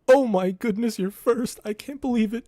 Oh my goodness, you're first. I can't believe it.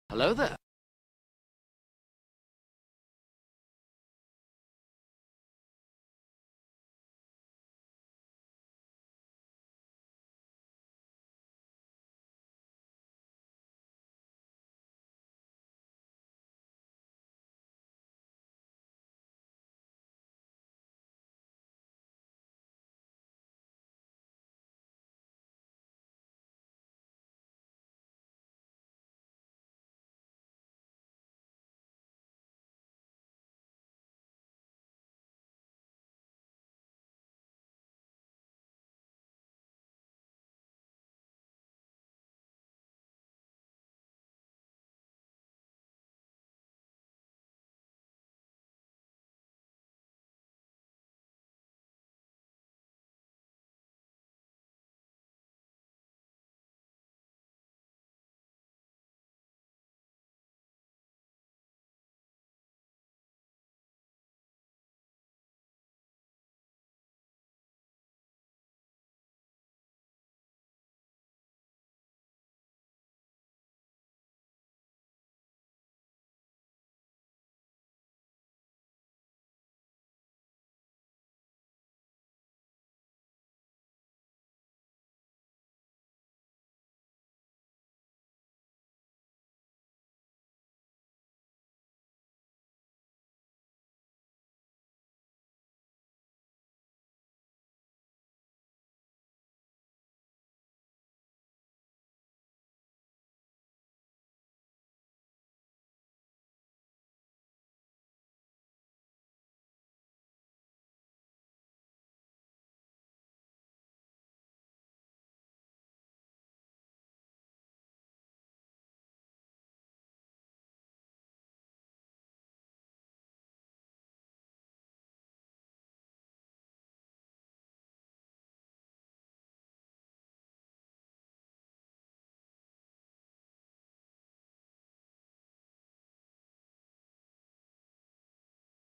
Hello there.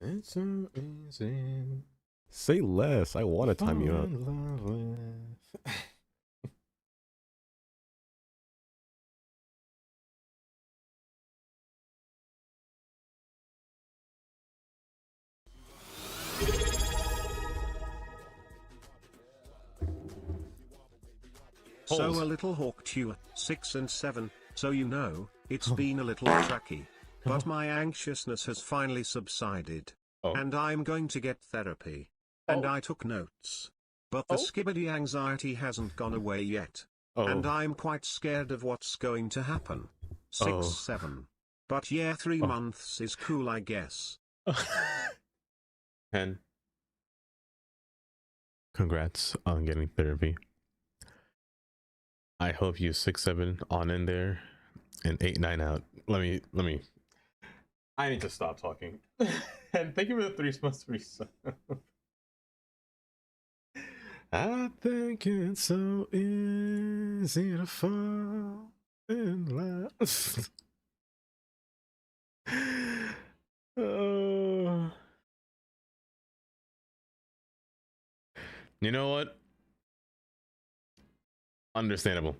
It's so easy. Say less. I want to time you Fall out. in love with. So Holes. a little hawk chew, 6 and 7, so you know, it's Oh. been a little tracky. But my anxiousness has finally subsided. Oh. And I'm going to get therapy. and Oh. I took notes. But the Oh. skibbity anxiety hasn't gone away yet. Oh. And I'm quite scared of what's going to happen. 6, Oh. 7. But yeah, 3 Oh. months is cool, I guess. 10. Congrats on getting therapy. I hope you 6, 7 on in there and 8, 9 out. Let me. I need to stop talking. And thank you for the 3 months resub. I think it's so easy to fall in love. Oh. You know what? Understandable.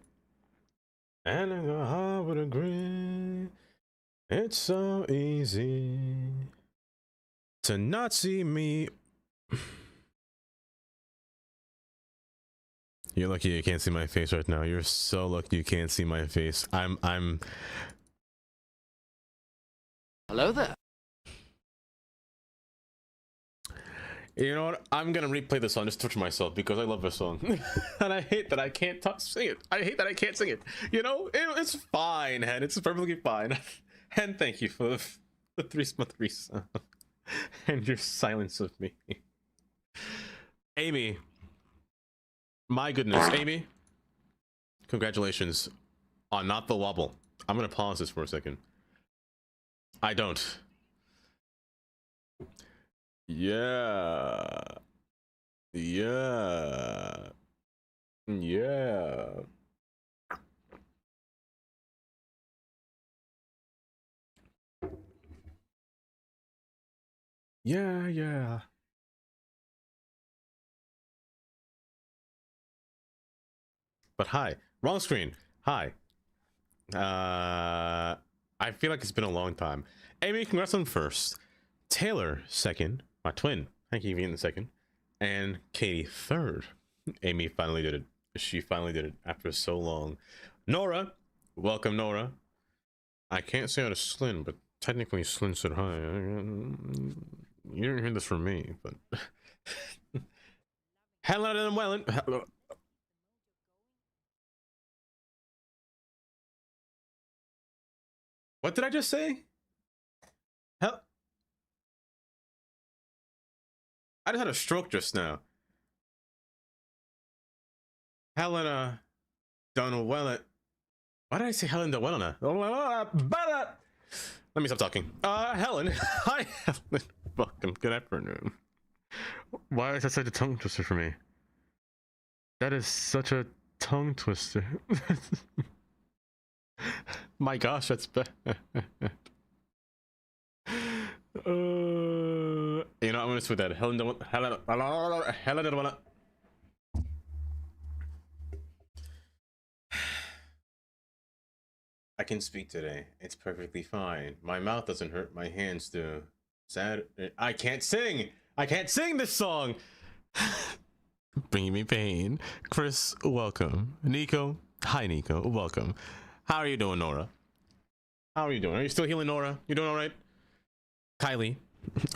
And I heart would agree. It's so easy to not see me. You're lucky you can't see my face right now. You're so lucky you can't see my face. I'm Hello there. You know what? I'm gonna replay this song just to torture myself because I love this song. And I hate that I can't sing it. I hate that I can't sing it. You know, it's fine, Hen. It's perfectly fine. Hen, thank you for the 3-month resub. And your silence of me. Amy. My goodness, Amy. Congratulations on Not the Wobble. I'm gonna pause this for a second. I don't. Yeah. Yeah. Yeah. Yeah. But hi. Wrong screen. Hi. I feel like it's been a long time. Amy, congrats on first. Taylor, second. My twin. Thank you for getting the second. And Katie, third. Amy finally did it. She finally did it after so long. Nora, welcome, Nora. I can't say how to Slin, but technically Slin said hi. You didn't hear this from me, but Helen and Wellen. What did I just say? Hell, I just had a stroke just now. Helena Donwellet. Why did I say Helen Donwellet? Let me stop talking. Helen. Hi, Helen. Welcome. Good afternoon. Why is that such a tongue twister for me? That is such a tongue twister. My gosh, that's bad. You know, I'm gonna switch that. Helen Donwellet. I can speak today. It's perfectly fine. My mouth doesn't hurt. My hands do. Sad. I can't sing. I can't sing this song. Bringing me pain. Chris, welcome. Nico. Hi, Nico. Welcome. How are you doing, Nora? How are you doing? Are you still healing, Nora? You doing all right? Kylie.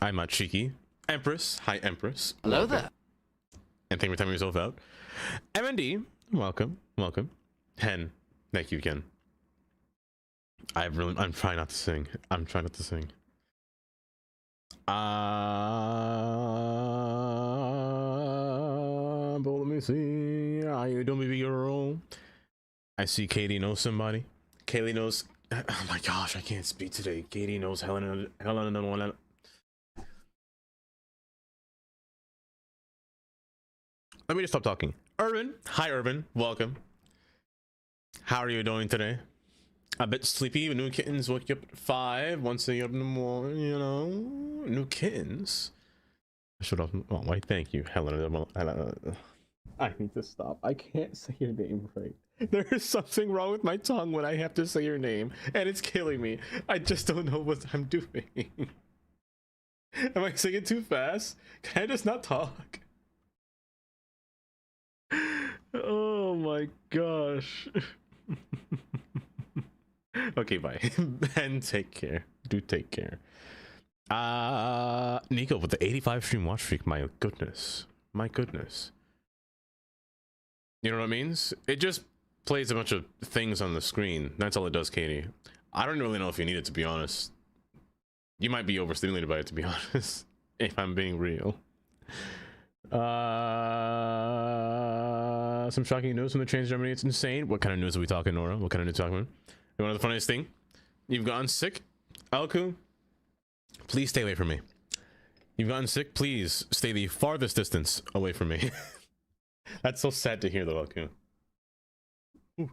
I'm not cheeky. Empress. Hi, Empress. Hello Welcome. there. And thank you for timing yourself out. MND. Welcome. Welcome. Hen. Thank you again. I'm trying not to sing. I'm trying not to sing. But let me see. How you doing, baby girl? I see Katie knows somebody. Kaylee knows. Oh my gosh, I can't speak today. Katie knows Helen. Let me just stop talking. Urban. Hi, Urban. Welcome. How are you doing today? A bit sleepy. New kittens wake you up at 5. Once they get up in the morning, you know. New kittens. I should have. Oh, why? Thank you, Helen. I need to stop. I can't say your name right. There is something wrong with my tongue when I have to say your name, and it's killing me. I just don't know what I'm doing. Am I singing too fast? Can I just not talk? Oh my gosh. Okay, bye. And take care. Do take care. Nico with the 85 stream watch streak. My goodness. My goodness. You know what it means? It just plays a bunch of things on the screen. That's all it does, Katie. I don't really know if you need it, to be honest. You might be overstimulated by it, to be honest. If I'm being real. Some shocking news from the trains in Germany. It's insane. What kind of news are we talking, Nora? What kind of news are we talking about? You know the funniest thing? You've gotten sick? Alku? Please stay away from me. You've gotten sick? Please stay the farthest distance away from me. That's so sad to hear, though, Alku. Ooh,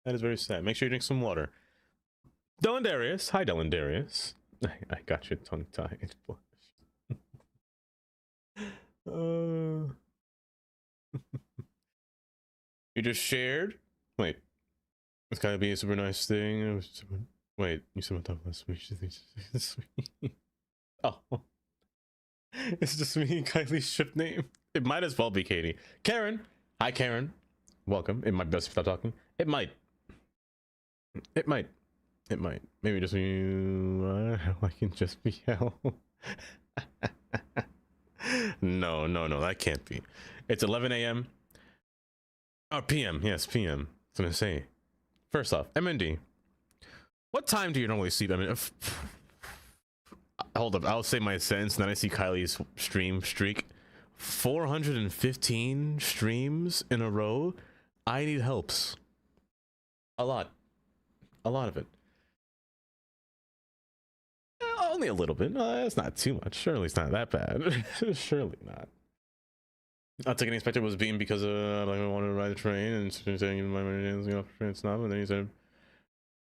that is very sad. Make sure you drink some water. Dylan Darius. Hi, Dylan Darius. I got you tongue-tied. You just shared? Wait. It's gotta be a super nice thing. Wait, you said what that was. Oh. It's just me and Kylie's ship name. It might as well be Katie. Karen. Hi, Karen. Welcome. It might be best if stop talking. It might. It might. It might. Maybe just you. I can just be hell. No, that can't be. It's 11 a.m. Oh, PM. Yes, PM. I was gonna say. First off, MND. What time do you normally sleep? I mean, hold up. I'll say my sentence, and then I see Kylie's stream streak. 415 streams in a row. I need helps. A lot of it. Only a little bit. It's not too much. Surely it's not that bad. Surely not. Our ticket inspector was beaten because I wanted to ride the train and saying my money off the train snob, and then he said,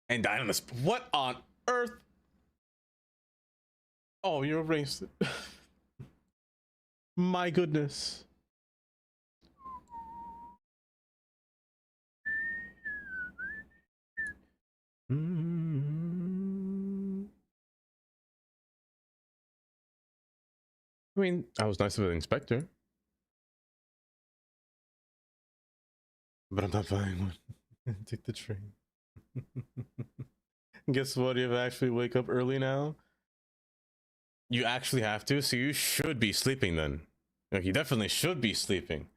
and died on this. What on earth? Oh, you're racist. My goodness. I mean, I was nice of an inspector. But I'm not buying one. Take the train. Guess what? You have to actually wake up early now. You actually have to, so you should be sleeping then. Like, you definitely should be sleeping.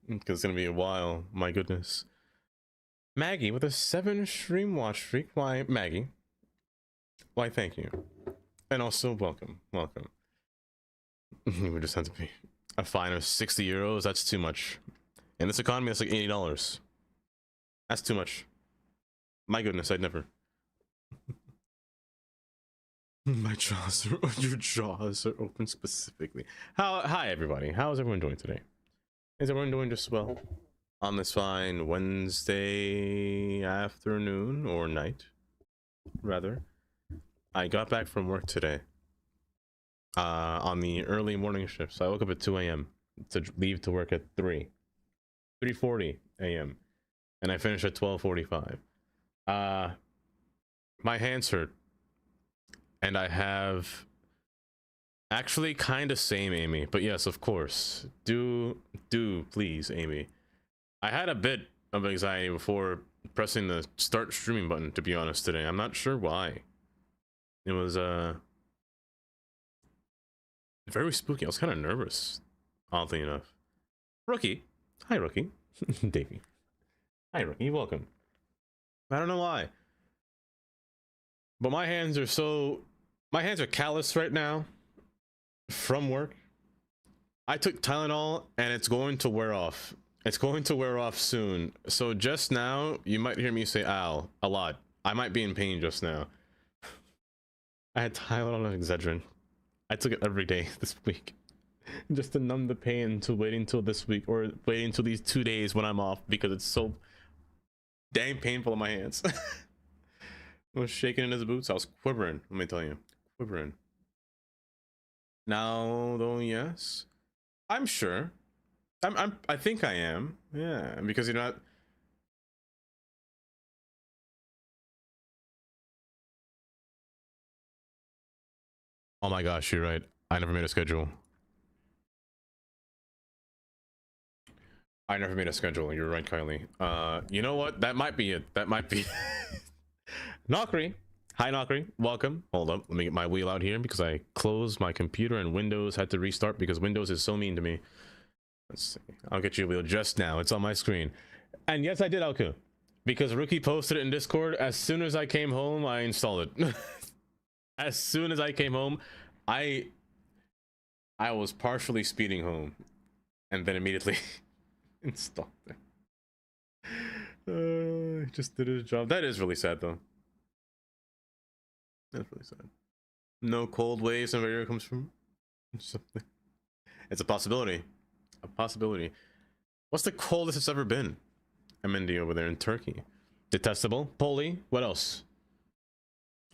Because it's gonna be a while. My goodness. Maggie with a 7 stream watch streak. Why, Maggie? Why, thank you. And also, welcome. We just had to pay a fine of 60 euros. That's too much. In this economy, that's like $80. That's too much. My goodness, I'd never. My jaws are, your jaws are open specifically. Hi everybody. How's everyone doing today? Is everyone doing just well on this fine Wednesday afternoon or night, rather? I got back from work today on the early morning shift, so I woke up at 2 a.m. to leave to work at 3:40 a.m. and I finished at 12:45. My hands hurt, and I have actually kind of same, Amy, but yes, of course, do please, Amy. I had a bit of anxiety before pressing the start streaming button, to be honest, today. I'm not sure why. It was very spooky. I was kind of nervous, oddly enough. Rookie. Hi, Rookie. Davey. Hi, Rookie. Welcome. I don't know why, but my hands are calloused right now from work. I took Tylenol and it's going to wear off. It's going to wear off soon. So just now, you might hear me say ow a lot. I might be in pain just now. I had Tylenol and Excedrin. I took it every day this week. Just to numb the pain, to wait until this week, or wait until these 2 days when I'm off, because it's so dang painful in my hands. I was shaking in his boots. I was quivering, let me tell you. Quivering. Now, though, yes. I'm sure. I think I am. Yeah, because you're not... Oh my gosh, you're right. I never made a schedule. I never made a schedule. You're right, Kylie. You know what? That might be it. That might be... Nokri. Hi, Nokri. Welcome. Hold up. Let me get my wheel out here because I closed my computer and Windows had to restart because Windows is so mean to me. Let's see. I'll get you a wheel just now. It's on my screen. And yes, I did, Alku. Because Rookie posted it in Discord. As soon as I came home, I installed it. As soon as I came home, I was partially speeding home. And then immediately installed it. Just did his job. That is really sad, though. That's really sad. No cold waves and where it comes from. Something. It's a possibility. A possibility. What's the coldest it's ever been? MND over there in Turkey. Detestable. Poli. What else?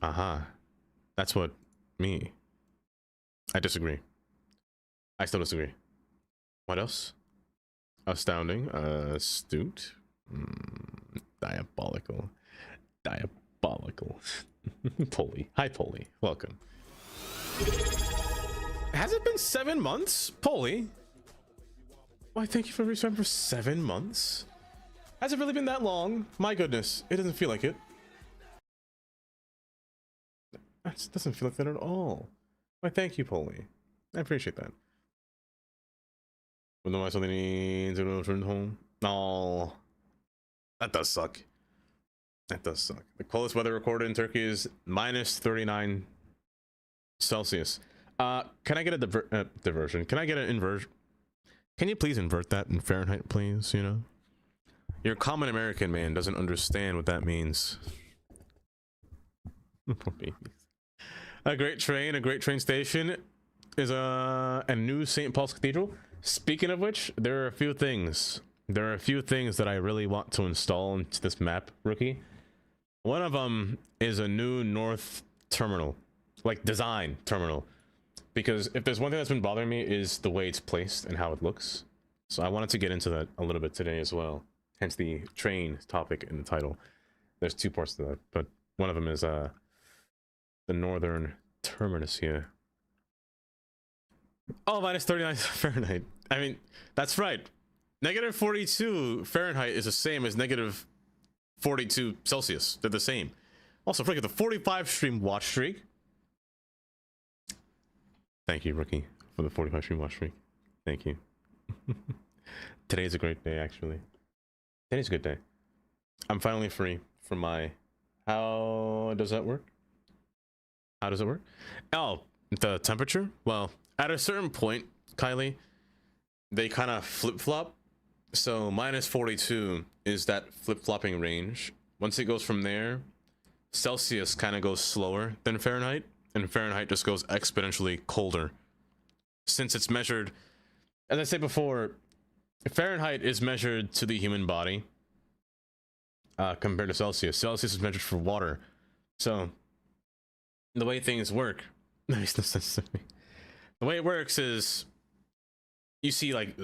Aha. That's what me. I disagree. I still disagree. What else? Astounding. Astute. Diabolical. Diabolical. Poli. Hi, Poli. Welcome. Has it been 7 months? Poli? Why, thank you for resubscribing for 7 months? Has it really been that long? My goodness, it doesn't feel like it. That doesn't feel like that at all. Why, thank you, Poli. I appreciate that. But no, I something needs to return home. No, that does suck. That does suck. The coldest weather recorded in Turkey is minus 39 Celsius. Can I get a diversion? Can I get an inversion? Can you please invert that in Fahrenheit, please? You know, your common American man doesn't understand what that means. Poor babies. A great train station is a new St. Paul's Cathedral. Speaking of which, there are a few things. There are a few things that I really want to install into this map, Rookie. One of them is a new north terminal, like design terminal. Because if there's one thing that's been bothering me is the way it's placed and how it looks. So I wanted to get into that a little bit today as well. Hence the train topic in the title. There's two parts to that, but one of them is the northern terminus here. Oh, minus 39 Fahrenheit. I mean, that's right. Negative 42 Fahrenheit is the same as negative 42 Celsius. They're the same. Also, forget the 45 stream watch streak. Thank you, Rookie, for the 45 stream watch streak. Thank you. Today's a great day, actually. Today's a good day. I'm finally free from my... How does that work? How does it work? Oh, the temperature? Well, at a certain point, Kylie, they kind of flip-flop. So minus 42 is that flip-flopping range. Once it goes from there, Celsius kind of goes slower than Fahrenheit, and Fahrenheit just goes exponentially colder. Since it's measured, as I said before, Fahrenheit is measured to the human body compared to Celsius. Celsius is measured for water. So the way things work, makes no sense to me. The way it works is you see like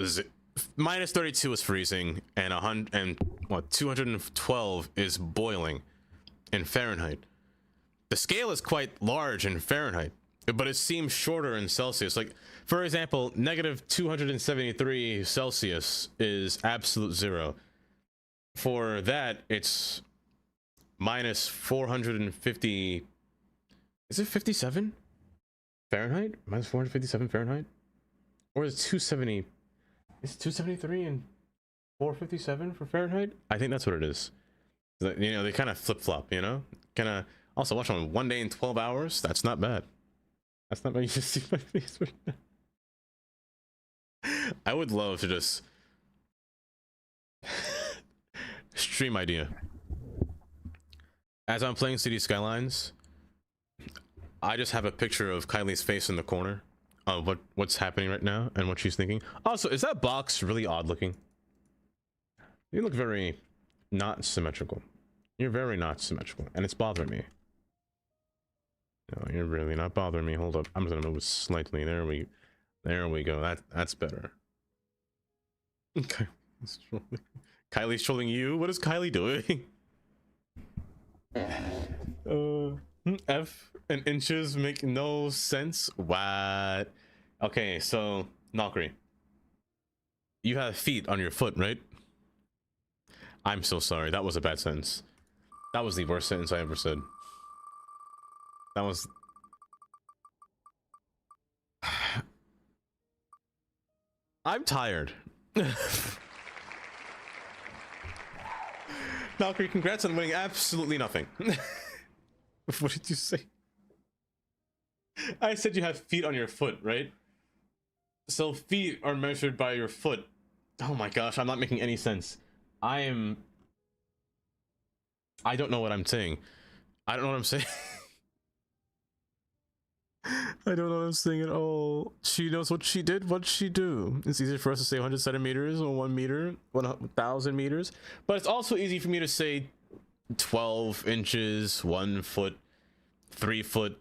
minus 32 is freezing and 212 is boiling in Fahrenheit. The scale is quite large in Fahrenheit, but it seems shorter in Celsius. Like, for example, negative 273 Celsius is absolute zero. For that, it's minus 450. Is it 57 Fahrenheit? Minus 457 Fahrenheit? Or is it 270? Is it 273 and 457 for Fahrenheit? I think that's what it is. You know, they kind of flip flop, you know? Kind of. Also, watch on 1 day in 12 hours. That's not bad. That's not bad. You just see my face right now. I would love to just stream idea. As I'm playing City Skylines, I just have a picture of Kylie's face in the corner of what's happening right now and what she's thinking. Also, is that box really odd looking? You look very not symmetrical. You're very not symmetrical, and it's bothering me. No, you're really not bothering me. Hold up. I'm just gonna move it slightly. There we go. That's better. Okay. Kylie's trolling you. What is Kylie doing? F and inches make no sense. What? Okay, so Nokri, you have feet on your foot, right? I'm so sorry. That was a bad sentence. That was the worst sentence I ever said. That was... I'm tired. Valkyrie, congrats on winning absolutely nothing. What did you say? I said you have feet on your foot, right? So feet are measured by your foot. Oh my gosh, I'm not making any sense. I don't know what I'm saying. I don't know what I'm saying. I don't know what I'm saying at all. She knows what she did. What'd she do? It's easier for us to say 100 centimeters or 1 meter, 1,000 meters. But it's also easy for me to say 12 inches, 1 foot, 3 foot.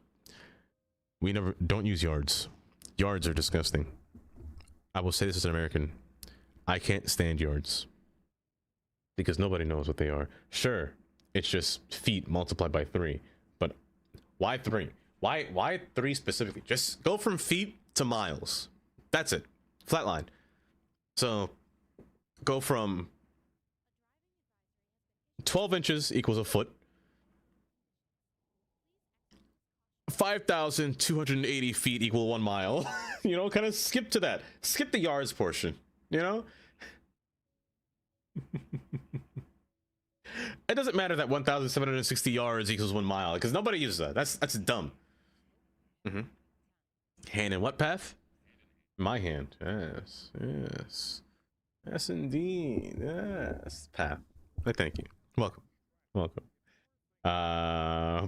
We don't use yards. Yards are disgusting. I will say this as an American. I can't stand yards. Because nobody knows what they are. Sure, it's just feet multiplied by 3. But why 3? Why 3 specifically? Just go from feet to miles. That's it. Flat line. So go from 12 inches equals a foot. 5,280 feet equal 1 mile. You know, kind of skip to that. Skip the yards portion, you know? It doesn't matter that 1,760 yards equals 1 mile because nobody uses that. That's dumb. Hand in what path? My hand. Yes, yes, yes, indeed. Yes, path. I thank you. Welcome, welcome.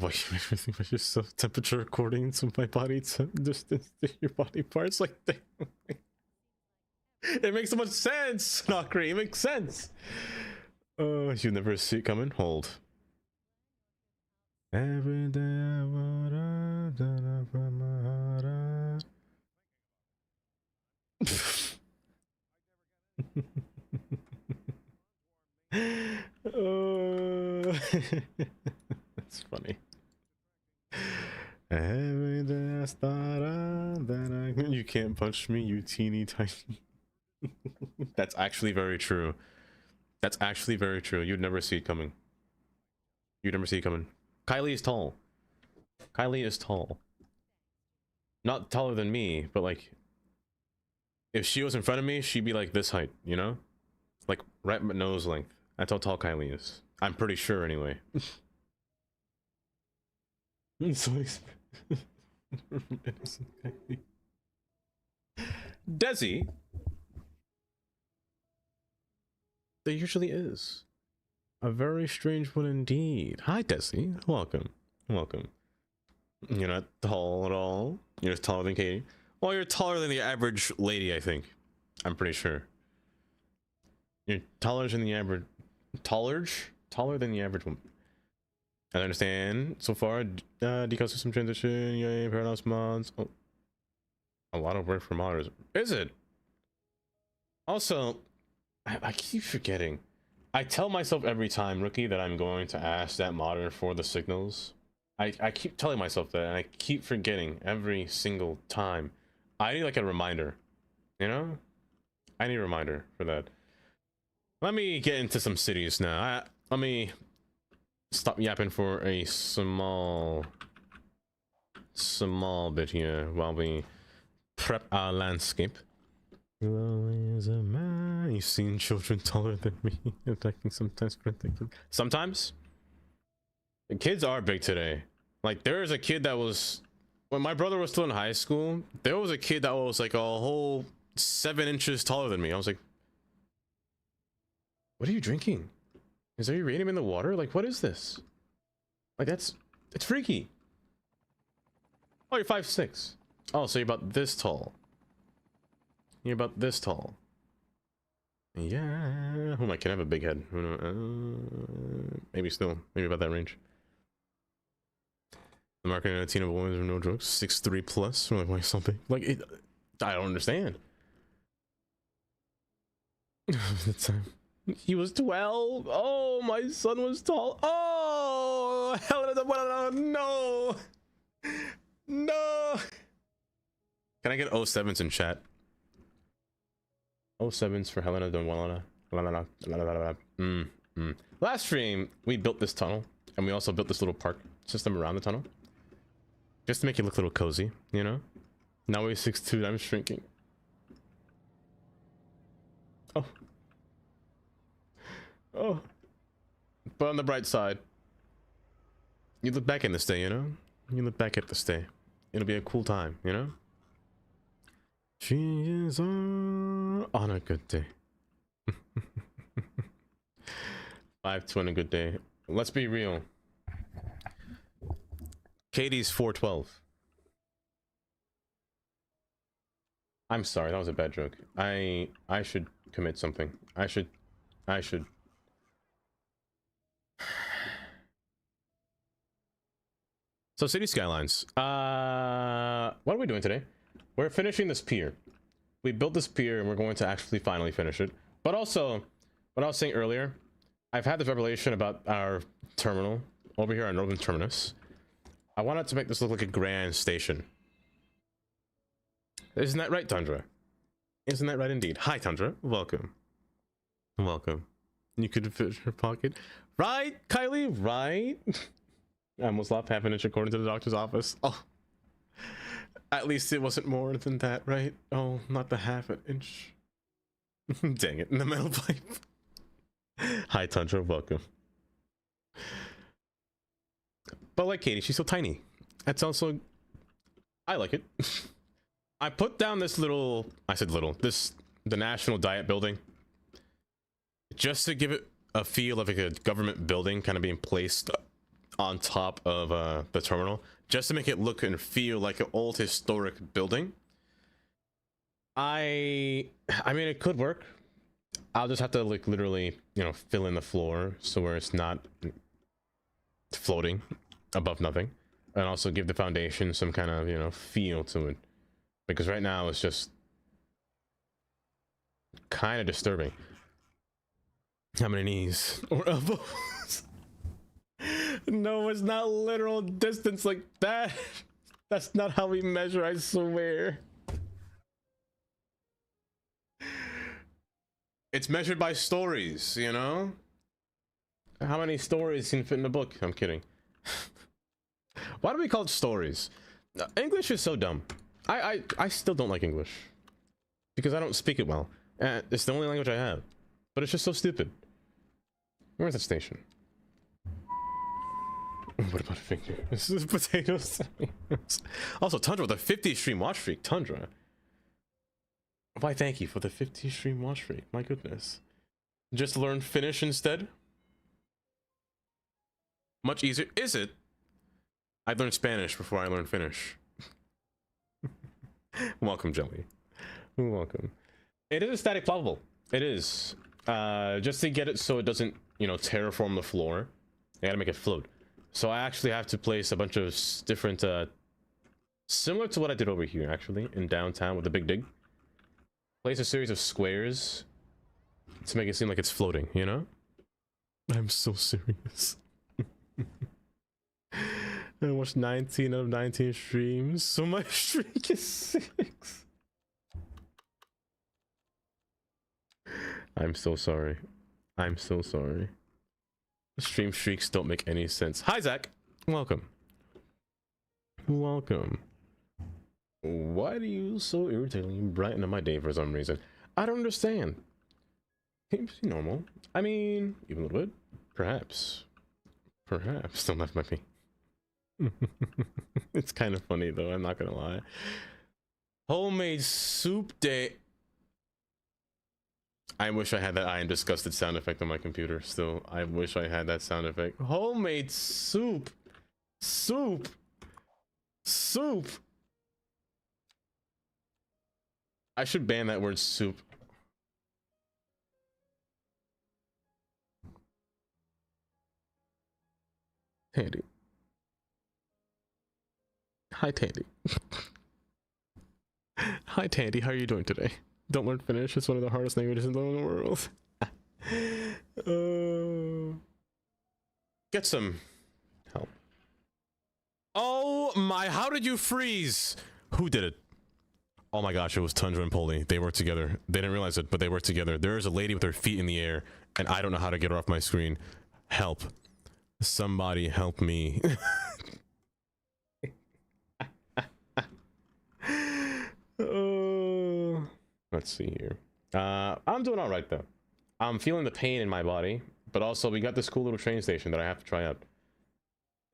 What your self temperature according to my body distance to your body parts, like that. It makes so much sense. Nokri, it makes sense. You never see it coming. Hold. Every day I wanna from my heart. That's funny. Every day I start out that you can't punch me, you teeny tiny. That's actually very true. That's actually very true. You'd never see it coming. You'd never see it coming. Kylie is tall. Kylie is tall. Not taller than me, but like, if she was in front of me, she'd be like this height, you know? Like right nose length. That's how tall Kylie is. I'm pretty sure anyway. So Desi. There usually is. A very strange one indeed. Hi, Desi. Welcome. Welcome. You're not tall at all. You're taller than Katie. Well, you're taller than the average lady, I think. I'm pretty sure. You're taller than the average... Taller than the average woman. I understand. So far, decals system transition, yay, paradox mods. Oh. A lot of work for modders. Is it? Also, I keep forgetting. I tell myself every time, Rookie, that I'm going to ask that modder for the signals. I keep telling myself that, and I keep forgetting every single time. I need like a reminder, you know? I need a reminder for that. Let me get into some cities now. Let me stop yapping for a small bit here while we prep our landscape. Always a man. You've seen children taller than me attacking sometimes protected. Sometimes the kids are big today. Like there is a kid that was, when my brother was still in high school, there was a kid that was like a whole 7 inches taller than me. I was like, what are you drinking? Is there uranium in the water? Like, what is this? Like, it's freaky. Oh, you're 5'6". Oh, so you're about this tall. You're about this tall. Yeah. Oh my, can I have a big head? Maybe still. Maybe about that range. The market in a teen of women are no jokes. 6'3" plus. Or like, why so big? Like, I don't understand. The time. He was 12. Oh, my son was tall. Oh, Helena, no. No. Can I get 07s in chat? 07s for Helena Donwalana. Last stream, we built this tunnel, and we also built this little park system around the tunnel. Just to make it look a little cozy, you know? Now we're 6'2", I'm shrinking. Oh. Oh. But on the bright side, you look back at this day, you know? You look back at this day. It'll be a cool time, you know? She is on a good day. 5'2" on a good day. Let's be real. Katie's 4'12". I'm sorry, that was a bad joke. I should commit something. I should. So City Skylines. What are we doing today? We're finishing this pier. We built this pier and we're going to actually finally finish it. But also, what I was saying earlier, I've had this revelation about our terminal over here, our northern terminus. I wanted to make this look like a grand station. Isn't that right, Tundra? Isn't that right indeed? Hi, Tundra. Welcome. Welcome. You could fit your pocket. Right, Kylie? Right? I almost lost half an inch according to the doctor's office. Oh. At least it wasn't more than that, right? Oh, not the half an inch. Dang it, in the metal pipe. Hi, Tundra. Welcome. But like Katie, she's so tiny. That's also... I like it. I put down this little... I said little. The National Diet building. Just to give it a feel of like a government building kind of being placed on top of the terminal. Just to make it look and feel like an old historic building. I mean, it could work. I'll just have to like literally, you know, fill in the floor so where it's not floating above nothing, and also give the foundation some kind of, you know, feel to it, because right now it's just kind of disturbing. How many knees or elbows? No, it's not literal distance like that. That's not how we measure, I swear. It's measured by stories, you know? How many stories can fit in a book? I'm kidding. Why do we call it stories? English is so dumb. I still don't like English. Because I don't speak it well. It's the only language I have. But it's just so stupid. Where's the station? What about a finger? This is potatoes. Also, Tundra with a 50 stream watch streak. Tundra. Why, thank you for the 50 stream watch streak. My goodness. Just learn Finnish instead? Much easier. Is it? I learned Spanish before I learned Finnish. Welcome, Jelly. Welcome. It is a static ploppable. It is. Just to get it so it doesn't, you know, terraform the floor, I gotta make it float. So I actually have to place a bunch of different, similar to what I did over here, actually, in downtown with the big dig. Place a series of squares to make it seem like it's floating, you know? I'm so serious. I watched 19 out of 19 streams, so my streak is 6. I'm so sorry. I'm so sorry. Stream streaks don't make any sense. Hi, Zach. Welcome. Welcome. Why do you so irritatingly brighten up my day for some reason? I don't understand. Seems normal. I mean, even a little bit. Perhaps. Perhaps. Don't laugh at me. It's kind of funny though, I'm not gonna lie. Homemade soup day. I wish I had that I am disgusted sound effect on my computer still. I wish I had that sound effect. Homemade soup. Soup. Soup. I should ban that word soup. Tandy. Hi, Tandy. Hi, Tandy. How are you doing today? Don't learn Finnish. It's one of the hardest languages in the world. Get some help. Oh my, how did you freeze? Who did it? Oh my gosh, it was Tundra and Polly. They worked together. They didn't realize it, but they worked together. There is a lady with her feet in the air, and I don't know how to get her off my screen. Help. Somebody help me. Let's see here. I'm doing all right though. I'm feeling the pain in my body, but also we got this cool little train station that I have to try out,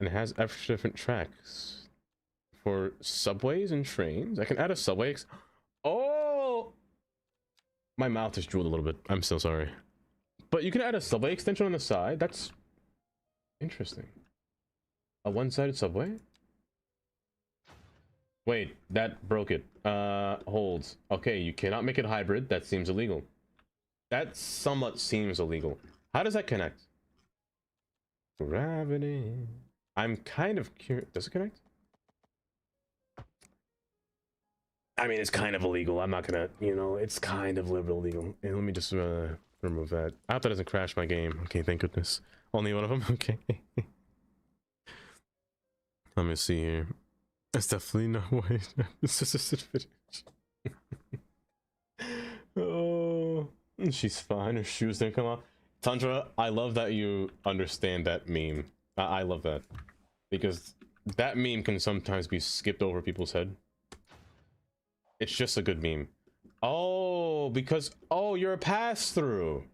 and it has extra different tracks for subways and trains. I can add a subway. Oh, my mouth just drooled a little bit. I'm so sorry, but you can add a subway extension on the side. That's interesting. A one-sided subway. Wait, that broke it. Holds. Okay, you cannot make it hybrid. That seems illegal. That somewhat seems illegal. How does that connect? Gravity. I'm kind of curious. Does it connect? I mean, it's kind of illegal. I'm not gonna, you know, it's kind of illegal. And let me just remove that. I hope that doesn't crash my game. Okay, thank goodness. Only one of them? Okay. Let me see here. It's definitely no way. It's just a finish. Oh, she's fine. Her shoes didn't come off. Tundra, I love that you understand that meme. I love that. Because that meme can sometimes be skipped over people's head. It's just a good meme. Oh, because, oh, you're a pass-through.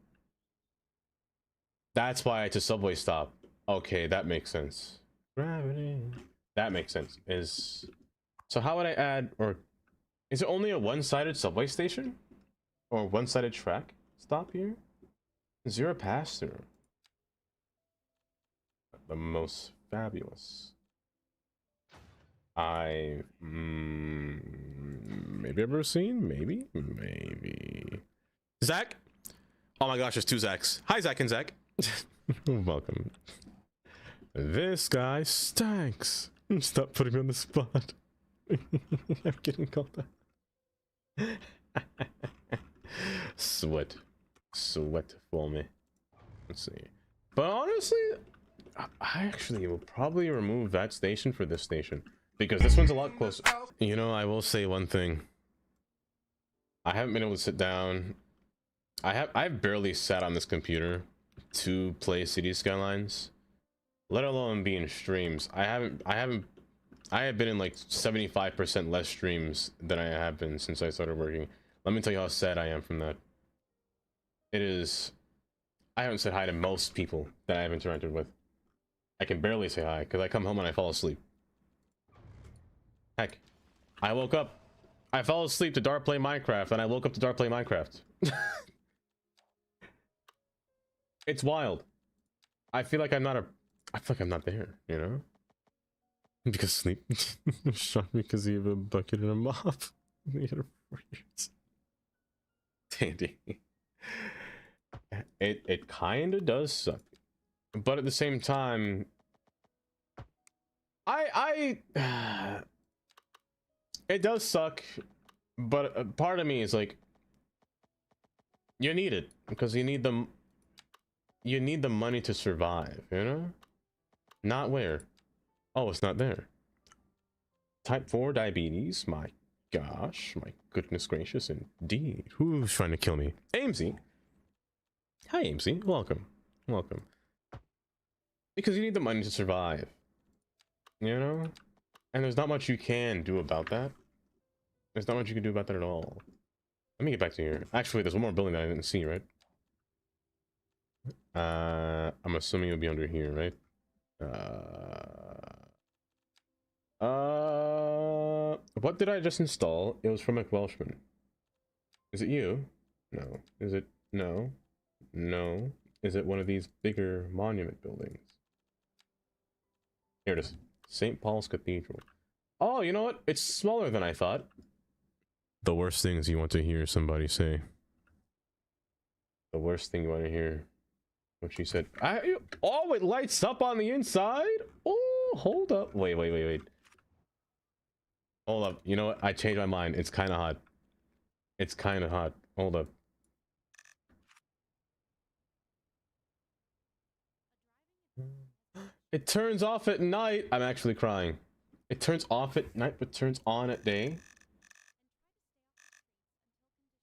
That's why it's a subway stop. Okay, that makes sense. Gravity. That makes sense. So how would I add, or is it only a one-sided subway station? Or one-sided track stop here? Zero pass-through. The most fabulous. I maybe ever seen? Maybe? Zach? Oh my gosh, there's two Zachs. Hi, Zach and Zach. Welcome. This guy stinks. Stop putting me on the spot. I'm getting called out. Sweat for me. Let's see. But honestly, I actually will probably remove that station for this station, because this one's a lot closer. You know, I will say one thing. I haven't been able to sit down. I've barely sat on this computer to play City Skylines, let alone be in streams. I have been in like 75% less streams than I have been since I started working. Let me tell you how sad I am from that. It is, I haven't said hi to most people that I have interacted with. I can barely say hi because I come home and I fall asleep. Heck, I woke up, I fell asleep to Dart play Minecraft, and I woke up to Dart play Minecraft. It's wild. I feel like I'm not there, you know? Because sleep. Shocked me because you have a bucket and a mop. Dandy. It kind of does suck, but at the same time, it does suck, but part of me is like, you need it because you need the money to survive, you know? Not where? Oh, it's not there. Type 4 diabetes. My gosh, my goodness gracious indeed. Who's trying to kill me? Amesy. Hi, Amesy. Welcome. Welcome. Because you need the money to survive. You know? And there's not much you can do about that. There's not much you can do about that at all. Let me get back to here. Actually, there's one more building that I didn't see, right? I'm assuming it'll be under here, right? What did I just install? It was from McWelshman. Is it you? No. Is it? No. No. Is it one of these bigger monument buildings? Here it is. St. Paul's Cathedral. Oh, you know what? It's smaller than I thought. The worst things you want to hear somebody say. The worst thing you want to hear. What she said. Oh, it lights up on the inside? Oh, hold up. Wait. Hold up. You know what? I changed my mind. It's kind of hot. It's kind of hot. Hold up. It turns off at night. I'm actually crying. It turns off at night, but turns on at day.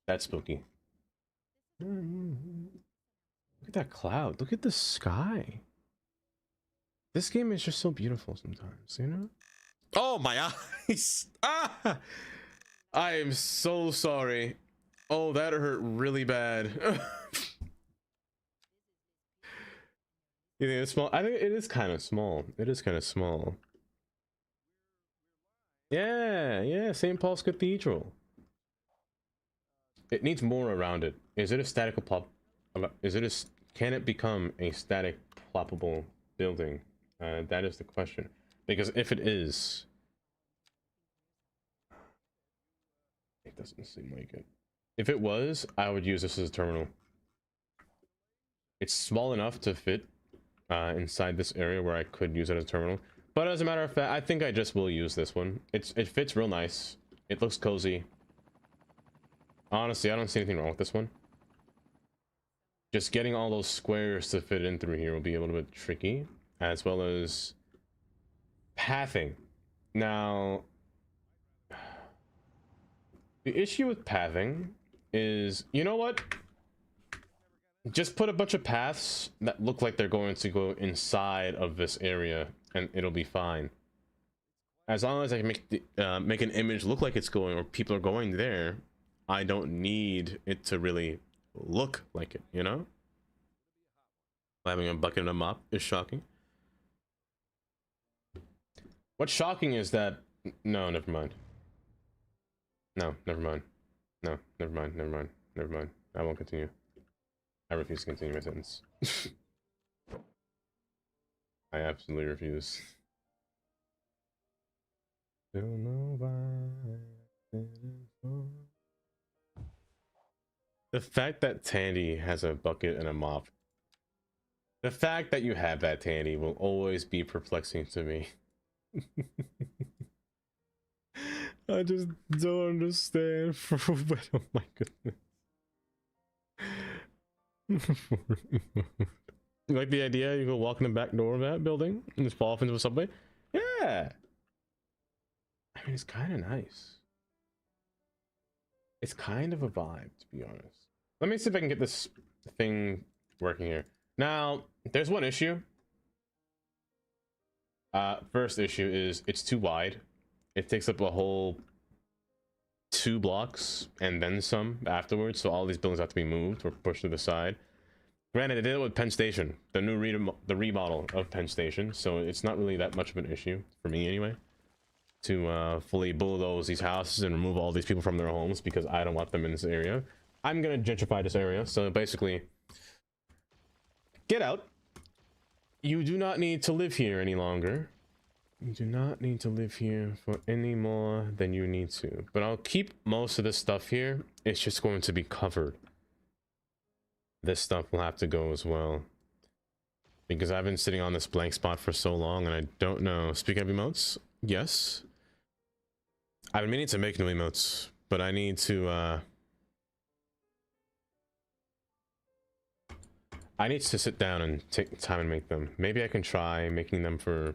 That's spooky. Look at that cloud. Look at the sky. This game is just so beautiful sometimes, you know? Oh, my eyes. Ah! I am so sorry. Oh, that hurt really bad. You think it's small? I think it is kind of small. It is kind of small. Yeah, yeah, St. Paul's Cathedral. It needs more around it. Is it a static plop? Is it a? Can it become a static ploppable building? That is the question. Because if it is, it doesn't seem like it. If it was, I would use this as a terminal. It's small enough to fit inside this area where I could use it as a terminal. But as a matter of fact, I think I just will use this one. It fits real nice. It looks cozy. Honestly, I don't see anything wrong with this one. Just getting all those squares to fit in through here will be a little bit tricky, as well as pathing. Now, the issue with pathing is, you know what? Just put a bunch of paths that look like they're going to go inside of this area, and it'll be fine. As long as I can make an image look like it's going, or people are going there, I don't need it to really look like it, you know? Having a bucket and a mop is shocking. What's shocking is that... No, never mind. No, never mind. No, never mind, never mind, never mind. I won't continue. I refuse to continue my sentence. I absolutely refuse. Don't know why. The fact that Tandy has a bucket and a mop. The fact that you have that, Tandy, will always be perplexing to me. I just don't understand. Oh my goodness. You like the idea? You go walk in the back door of that building and just fall off into a subway? Yeah. I mean, it's kind of nice. It's kind of a vibe, to be honest. Let me see if I can get this thing working here. Now, there's one issue. First issue is it's too wide. It takes up a whole 2 blocks and then some afterwards, so all these buildings have to be moved or pushed to the side. Granted, they did it with Penn Station, the new remodel of Penn Station, so it's not really that much of an issue for me anyway, to fully bulldoze these houses and remove all these people from their homes because I don't want them in this area. I'm gonna gentrify this area, so basically, get out. You do not need to live here any longer. You do not need to live here for any more than you need to. But I'll keep most of this stuff here. It's just going to be covered. This stuff will have to go as well. Because I've been sitting on this blank spot for so long and I don't know. Speaking of emotes, yes. I've been meaning to make new emotes, but I need to sit down and take time and make them. Maybe I can try making them for...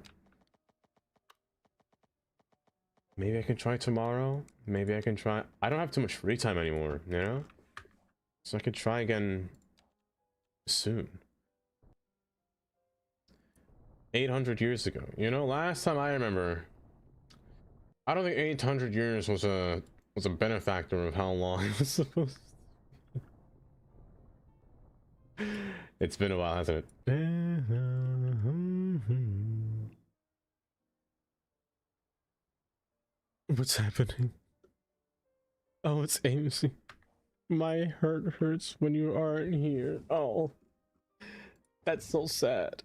Maybe I can try tomorrow. Maybe I can try... I don't have too much free time anymore, you know? So I could try again soon. 800 years ago. You know, last time I remember... I don't think 800 years was a benefactor of how long it was supposed to... It's been a while, hasn't it? What's happening? Oh, it's Amy. My heart hurts when you aren't here. Oh, that's so sad.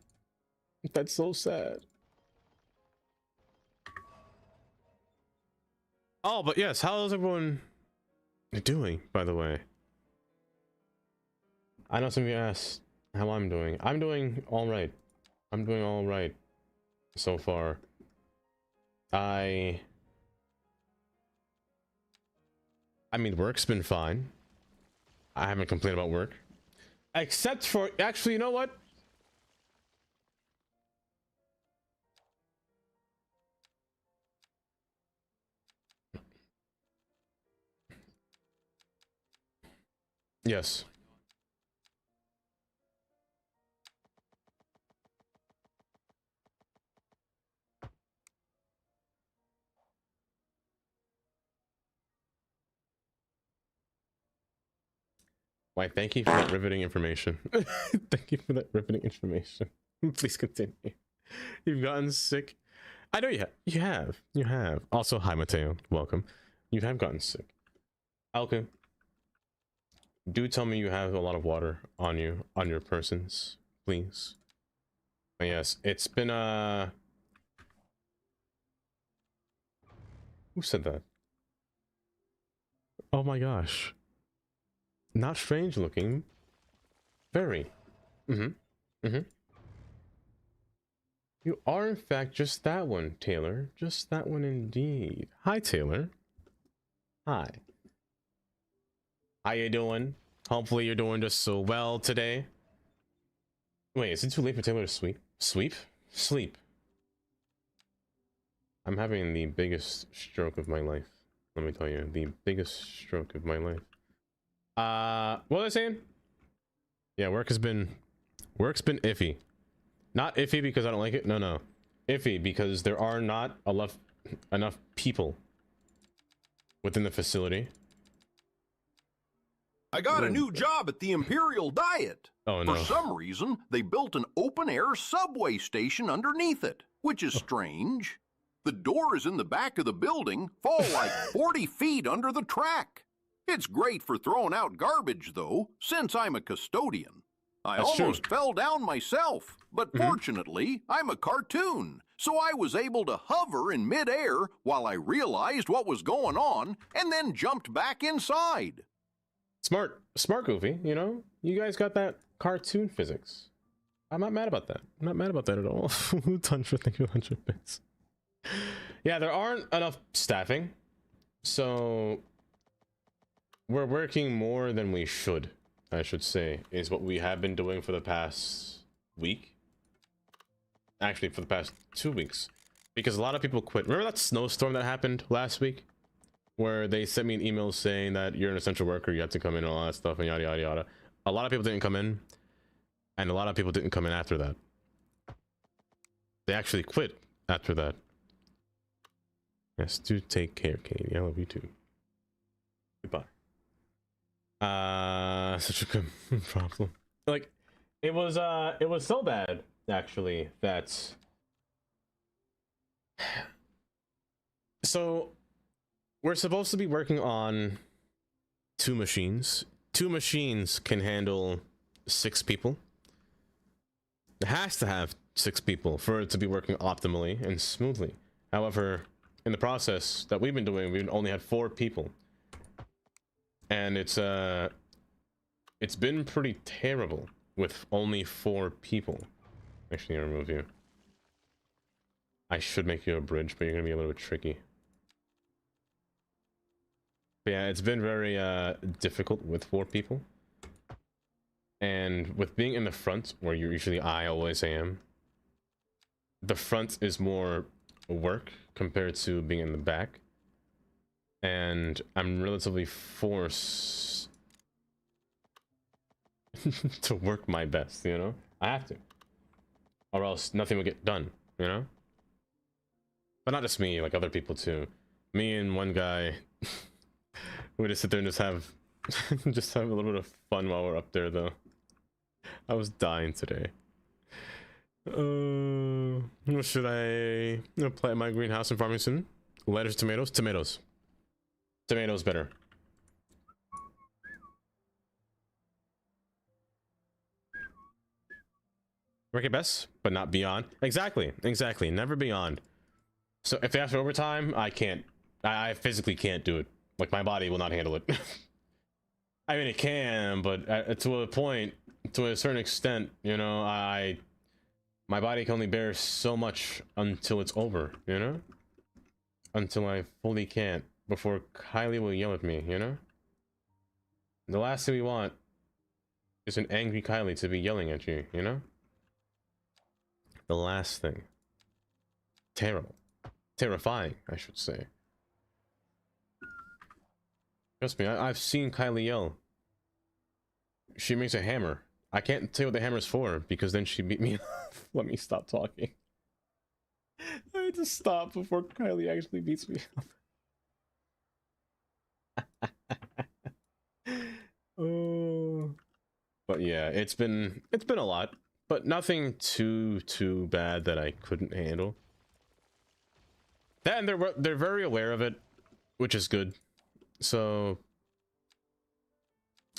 That's so sad. Oh, but yes, how is everyone doing, by the way? I know some of you asked how I'm doing. I'm doing all right. I'm doing all right so far. I mean, work's been fine. I haven't complained about work. Except for, actually, you know what? Yes. Why, thank you for that riveting information. Thank you for that riveting information. Please continue. You've gotten sick. I know you have. You have. You have. Also, hi, Mateo. Welcome. You have gotten sick. Alka, do tell me you have a lot of water on you, on your persons, please. But yes, it's been, who said that? Oh my gosh. Not strange looking. Very. Mm-hmm. You are in fact just that one, Taylor. Just that one indeed. Hi, Taylor. Hi. How you doing? Hopefully you're doing just so well today. Wait, is it too late for Taylor to sleep? Sleep. I'm having the biggest stroke of my life. Let me tell you, the biggest stroke of my life. What was I saying? Yeah, work's been iffy. Not iffy because I don't like it. No. Iffy because there are not enough people within the facility. I got a new job at the Imperial Diet. Oh no. For some reason, they built an open-air subway station underneath it, which is strange. The door is in the back of the building, fall like 40 feet under the track. It's great for throwing out garbage, though, since I'm a custodian. I That's almost true. fell down myself, but fortunately, I'm a cartoon, so I was able to hover in midair while I realized what was going on and then jumped back inside. Smart, Goofy, you know? You guys got that cartoon physics. I'm not mad about that. I'm not mad about that at all. Tundra, thank you 100 bits. Yeah, there aren't enough staffing, so we're working more than we should, I should say, is what we have been doing for the past week. Actually, for the past 2 weeks. Because a lot of people quit. Remember that snowstorm that happened last week? Where they sent me an email saying that you're an essential worker, you have to come in and all that stuff and yada yada yada. A lot of people didn't come in, and a lot of people didn't come in after that. They actually quit after that. Yes, do take care, Katie. I love you too. Goodbye. Such a good problem. Like, it was so bad, actually, that... So, we're supposed to be working on 2 machines. 2 machines can handle 6 people. It has to have 6 people for it to be working optimally and smoothly. However, in the process that we've been doing, we've only had 4 people. And it's been pretty terrible with only 4 people. Actually, I'll remove you. I should make you a bridge, but you're gonna be a little bit tricky. But yeah, it's been very difficult with 4 people. And with being in the front, where you're usually I always am, the front is more work compared to being in the back. And I'm relatively forced to work my best, you know? I have to. Or else nothing will get done, you know? But not just me, like other people too. Me and one guy, we just sit there and just have a little bit of fun while we're up there, though. I was dying today. Should I plant my greenhouse and farming soon? Lettuce, tomatoes? Tomatoes. Tomatoes better. Work it best, but not beyond. Exactly. Never beyond. So if after overtime, I can't. I physically can't do it. Like, my body will not handle it. I mean, it can, but to a point, to a certain extent, you know, my body can only bear so much until it's over, you know? Until I fully can't, before Kylie will yell at me, you know? The last thing we want is an angry Kylie to be yelling at you, you know? The last thing. Terrible. Terrifying, I should say. Trust me, I've seen Kylie yell. She makes a hammer. I can't tell you what the hammer's for, because then she beat me. Let me stop talking. I need to stop before Kylie actually beats me up. Oh. But yeah, it's been a lot, but nothing too bad that I couldn't handle. And they're very aware of it, which is good. So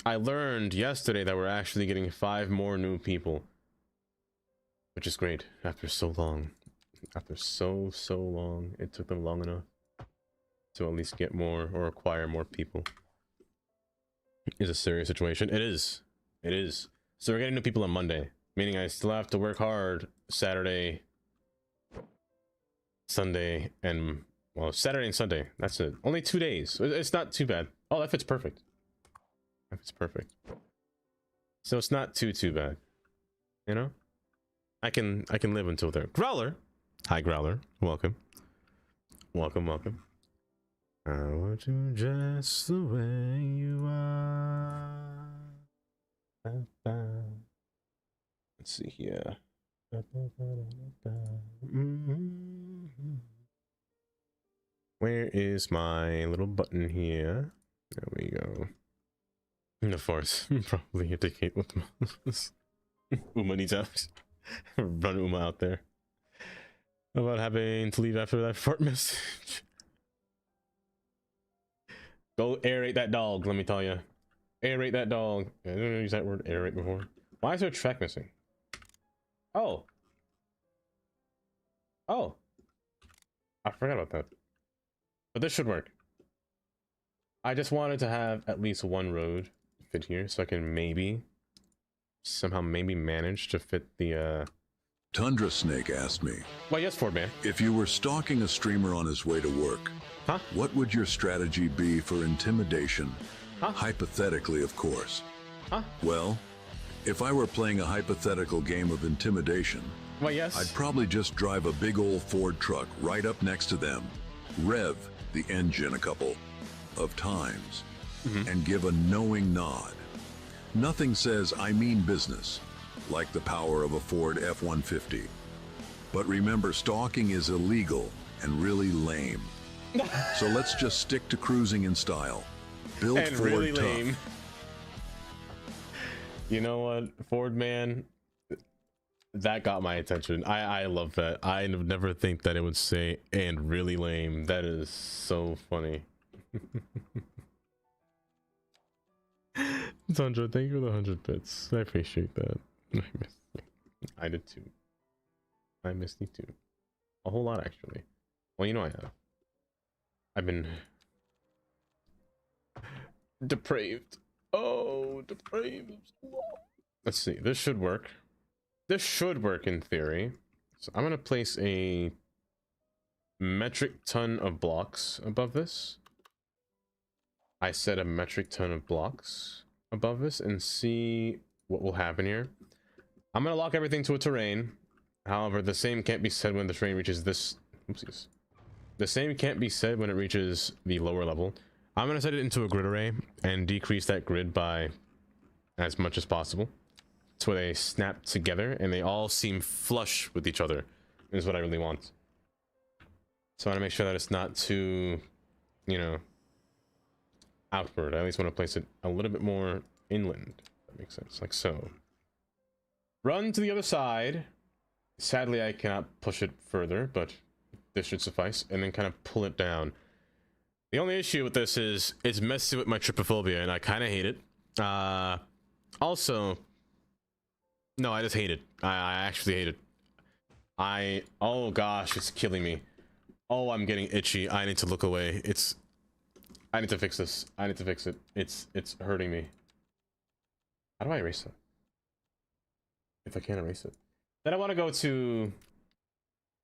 I learned yesterday that we're actually getting 5 more new people, which is great after so long. After so long, it took them long enough to at least get more or acquire more people. Is a serious situation. It is. It is. So we're getting new people on Monday, meaning I still have to work hard Saturday, Sunday, and well, Saturday and Sunday. That's it. Only 2 days. It's not too bad. Oh, that fits perfect. That fits perfect. So it's not too bad. You know? I can live until there. Growler. Hi Growler. Welcome. Welcome. I want you just the way you are. Let's see here. Where is my little button here? There we go. The force probably indicate what the mouse. Uma needs out. Run Uma out there. About having to leave after that fart message. Go aerate that dog, let me tell you. Aerate that dog. I didn't use that word aerate before. Why is there a track missing? Oh. Oh. I forgot about that. But this should work. I just wanted to have at least one road fit here so I can maybe somehow manage to fit the Tundra Snake asked me, well, yes, Ford man. if you were stalking a streamer on his way to work, Huh? what would your strategy be for intimidation? Huh? Hypothetically, of course. Huh? Well, if I were playing a hypothetical game of intimidation, Well, yes. I'd probably just drive a big old Ford truck right up next to them, rev the engine a couple of times, and give a knowing nod. Nothing says I mean business like the power of a Ford F-150. But remember, stalking is illegal and really lame. So let's just stick to cruising in style. Build And Ford really tough. lame. You know what, Ford man? That got my attention. I love that. I would never think that it would say and really lame. That is so funny. Tundra, thank you for the 100 bits. I appreciate that. I missed you. I did too. I missed you too. A whole lot, actually. Well, you know I have. I've been depraved. Oh, depraved. Let's see. This should work. This should work in theory. So I'm gonna place a metric ton of blocks above this. I said a metric ton of blocks above this and see what will happen here. I'm gonna lock everything to a terrain. However, the same can't be said when the terrain reaches this. Oopsies. The same can't be said when it reaches the lower level. I'm gonna set it into a grid array and decrease that grid by as much as possible. So they snap together and they all seem flush with each other is what I really want. So I want to make sure that it's not too, you know, outward. I at least want to place it a little bit more inland. If that makes sense, like so. Run to the other side. Sadly, I cannot push it further, but this should suffice. And then kind of pull it down. The only issue with this is it's messing with my trypophobia, and I kind of hate it. Also, no, I just hate it. I actually hate it. Oh gosh, it's killing me. Oh, I'm getting itchy. I need to look away. I need to fix this. I need to fix it. It's hurting me. How do I erase it? If I can't erase it. Then I want to go to,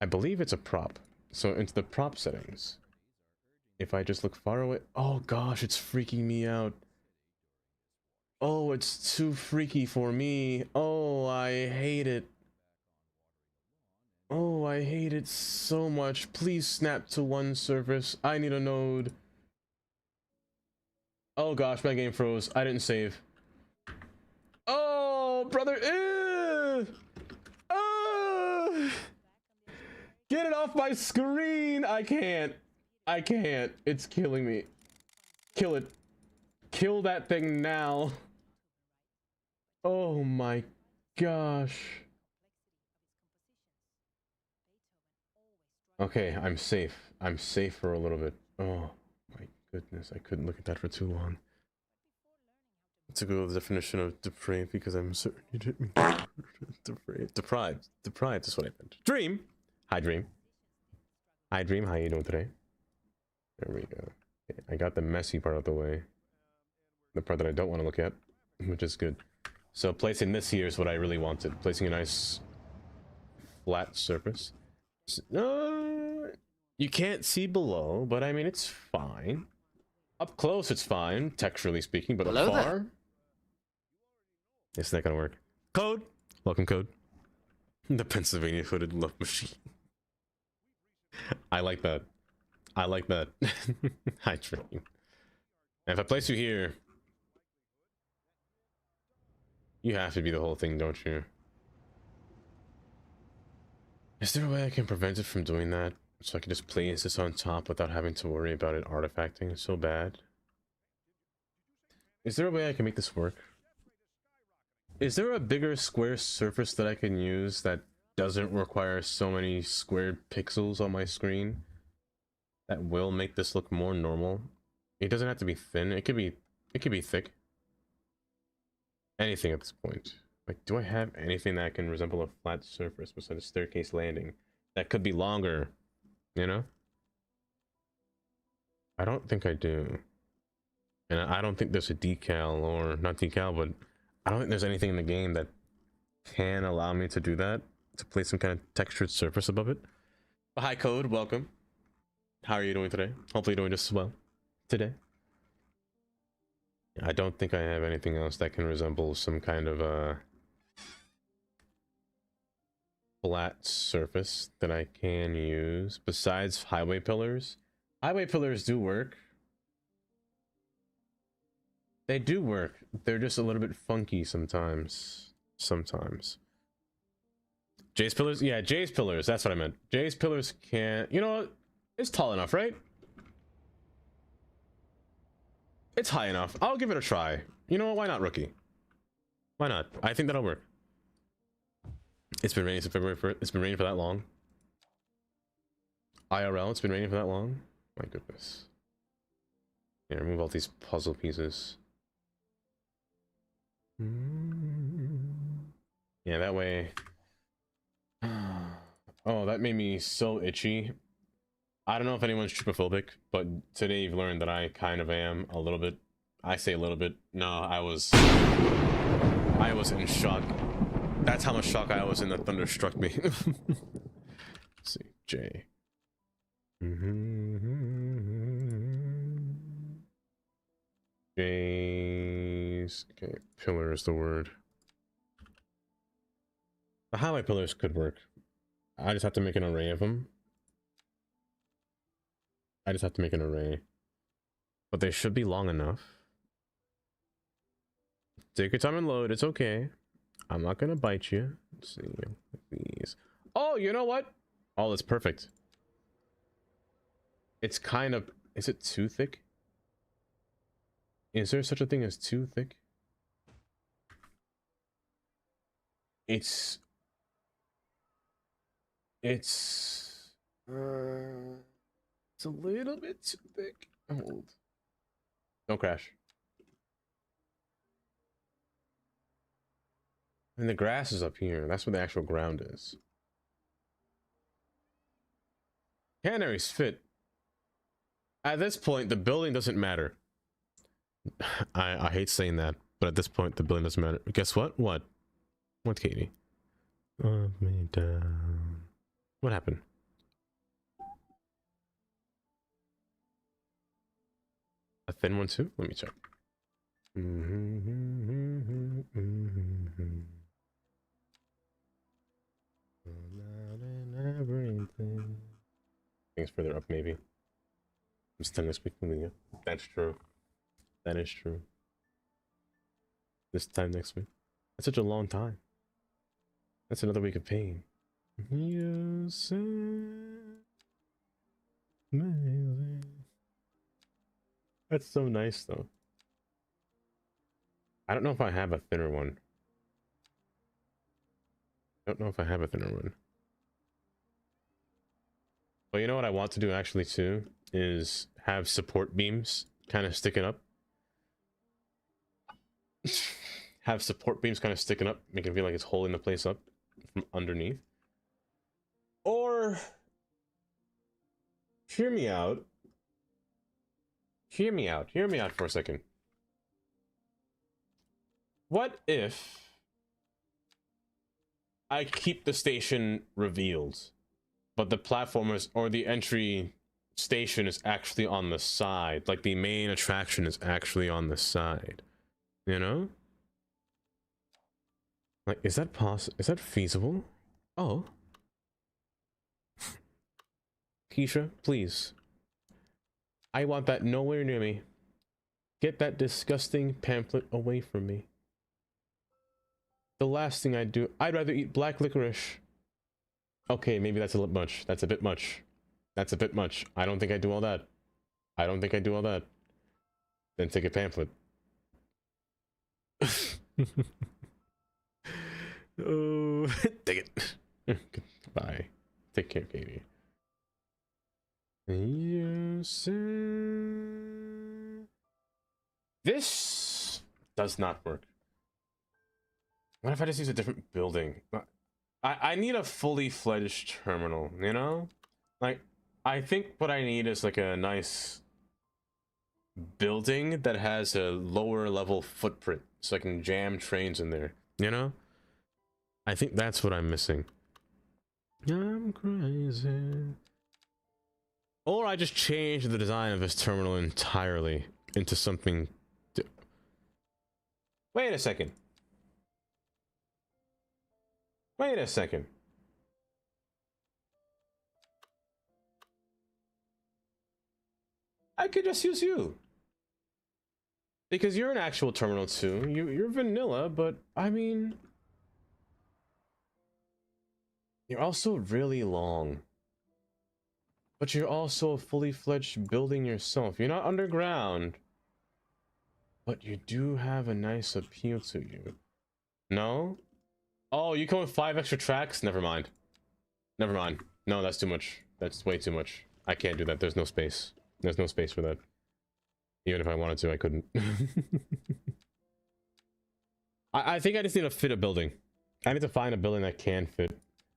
I believe it's a prop. So into the prop settings. If I just look far away. Oh gosh, it's freaking me out. Oh, it's too freaky for me. Oh, I hate it. Oh, I hate it so much. Please snap to one surface. I need a node. Oh gosh, my game froze. I didn't save. Oh, brother. Ew. Get it off my screen. I can't. It's killing me. Kill it. Kill that thing now. Oh my gosh. Okay, I'm safe. I'm safe for a little bit. Oh my goodness, I couldn't look at that for too long. Let's Google the definition of depraved because I'm certain you didn't mean depraved. Deprived. Deprived is what I meant. Dream! Hi, Dream. Hi, Dream. How you doing today? There we go. Okay, I got the messy part out of the way. The part that I don't want to look at, which is good. So placing this here is what I really wanted. Placing a nice flat surface. You can't see below, but I mean, it's fine. Up close, it's fine, texturally speaking, but Hello up there. far... It's not gonna work. Code! Welcome, Code. The Pennsylvania hooded love machine. I like that. I like that. Hi, Dream. And if I place you here, you have to be the whole thing, don't you? Is there a way I can prevent it from doing that? So I can just place this on top without having to worry about it artifacting so bad? Is there a way I can make this work? Is there a bigger square surface that I can use that doesn't require so many squared pixels on my screen? That will make this look more normal? It doesn't have to be thin, it could be thick. Anything at this point. Like, do I have anything that can resemble a flat surface besides a staircase landing? That could be longer, you know? I don't think I do. And I don't think there's a decal, or not decal, but I don't think there's anything in the game that can allow me to do that, to place some kind of textured surface above it. Hi, Code, welcome. How are you doing today? Hopefully you're doing just as well today. I don't think I have anything else that can resemble some kind of flat surface that I can use besides highway pillars. Highway pillars do work. They do work. They're just a little bit funky sometimes. Jay's pillars? Yeah, Jay's pillars. That's what I meant. Jay's pillars can't... You know what? It's tall enough, right? It's high enough. I'll give it a try. You know what? Why not, rookie? Why not? I think that'll work. It's been raining since February 1st. It's been raining for that long. IRL, it's been raining for that long. My goodness. Yeah, remove all these puzzle pieces. Yeah, that way. Oh, that made me so itchy. I don't know if anyone's trypophobic, but today you've learned that I kind of am a little bit. I say a little bit. No, I was in shock. That's how much shock I was in that thunder struck me. Let's see, J. J's. Okay, pillar is the word. The highway pillars could work. I just have to make an array of them. But they should be long enough. Take your time and load. It's okay. I'm not gonna bite you. Let's see these. Oh, you know what? Oh, that's perfect. It's kind of... Is it too thick? Is there such a thing as too thick? It's a little bit too thick. Hold. Don't crash. And the grass is up here. That's where the actual ground is. Canaries fit. At this point, the building doesn't matter. I hate saying that, but at this point, the building doesn't matter. Guess what? What, Katie? Love me down. What happened? A thin one too? Let me check. Things further up, maybe. I'm still this week. That's true. That is true. This time next week. That's such a long time. That's another week of pain. You said amazing. That's so nice, though. I don't know if I have a thinner one. Don't know if I have a thinner one. But you know what I want to do actually too is have support beams kind of sticking up. Have support beams kind of sticking up, making it feel like it's holding the place up from underneath. Or hear me out. Hear me out. Hear me out for a second. What if I keep the station revealed, but the platformers or the entry station is actually on the side? Like the main attraction is actually on the side. You know? Like, is that possible? Is that feasible? Oh. Keisha, please. I want that nowhere near me. Get that disgusting pamphlet away from me. The last thing I'd do, I'd rather eat black licorice. Okay, maybe that's a little much. That's a bit much. That's a bit much. I don't think I do all that. I don't think I do all that. Then take a pamphlet. Oh, take it. Goodbye. Take care, baby. This does not work. What if I just use a different building? I need a fully fledged terminal, you know? Like, I think what I need is like a nice building that has a lower level footprint so I can jam trains in there, you know? I think that's what I'm missing. I'm crazy. Or I just change the design of this terminal entirely into something. Wait a second. Wait a second. I could just use you. Because you're an actual terminal too. You're vanilla, but I mean, you're also really long. But you're also a fully fledged building yourself. You're not underground. But you do have a nice appeal to you. No? Oh, you come with 5 extra tracks? Never mind. Never mind. No, that's too much. That's way too much. I can't do that. There's no space. There's no space for that. Even if I wanted to, I couldn't. I think I just need to fit a building. I need to find a building that can fit.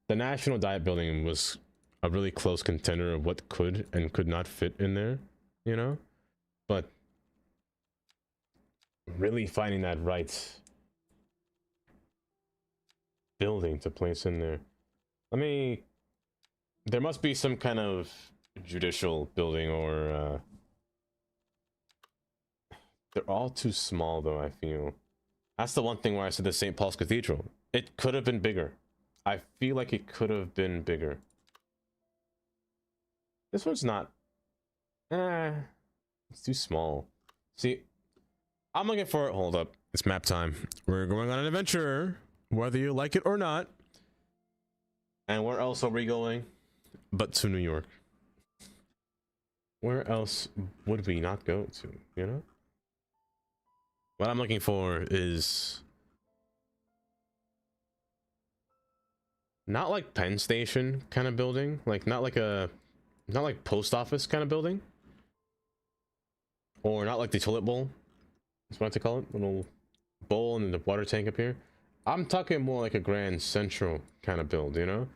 The National Diet building was a really close contender of what could and could not fit in there, you know? But really finding that right building to place in there. There must be some kind of judicial building or they're all too small though, I feel. That's the one thing where I said the St. Paul's Cathedral. It could have been bigger. I feel like it could have been bigger. This one's not. It's too small. See, I'm looking for it. Hold up. It's map time. We're going on an adventure, whether you like it or not. And where else are we going? But to New York. Where else would we not go to, you know? What I'm looking for is not like Penn Station kind of building, like not like post office kind of building, or not like the toilet bowl. That's what I like to call it, little bowl and then the water tank up here. I'm talking more like a Grand Central kind of build, you know,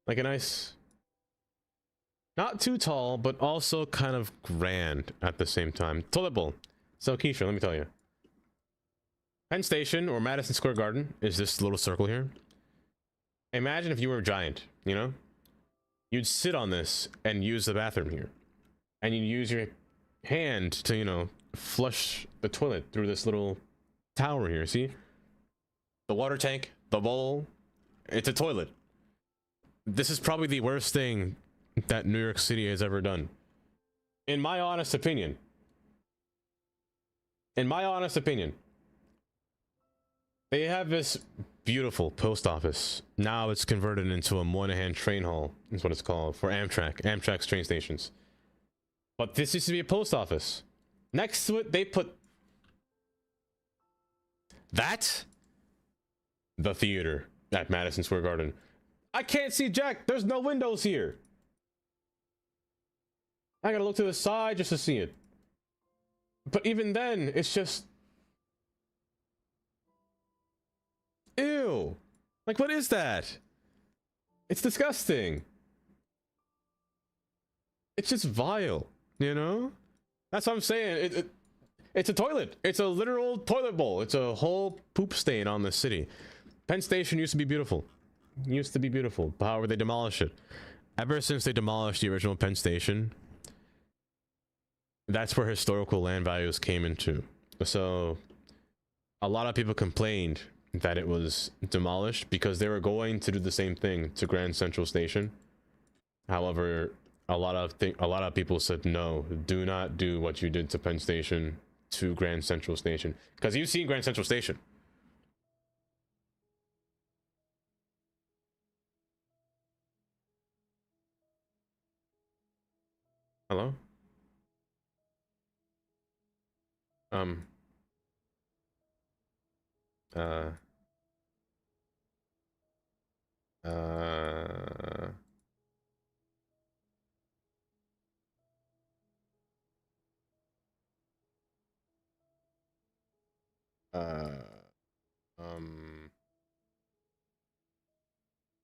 like a nice, not too tall, but also kind of grand at the same time. Toilet bowl. So Keisha, let me tell you, Penn Station or Madison Square Garden is this little circle here. Imagine if you were a giant, you know? You'd sit on this and use the bathroom here. And you'd use your hand to, you know, flush the toilet through this little tower here, see? The water tank, the bowl, it's a toilet. This is probably the worst thing that New York City has ever done. In my honest opinion. In my honest opinion. They have this beautiful post office. Now it's converted into a Moynihan train hall, is what it's called, for Amtrak's train stations. But this used to be a post office. Next to it, they put that, the theater. at Madison Square Garden. I can't see Jack. There's no windows here. I gotta look to the side just to see it. But even then, it's just... Ew. Like, what is that? It's disgusting. It's just vile, you know? That's what I'm saying. It's a toilet. It's a literal toilet bowl. It's a whole poop stain on the city. Penn Station used to be beautiful. Used to be beautiful. However, they demolished it. Ever since they demolished the original Penn Station, that's where historical land values came into. So a lot of people complained that it was demolished because they were going to do the same thing to Grand Central Station. However, a lot of people said no, do not do what you did to Penn Station to Grand Central Station, because you've seen Grand Central Station. Hello? Uh,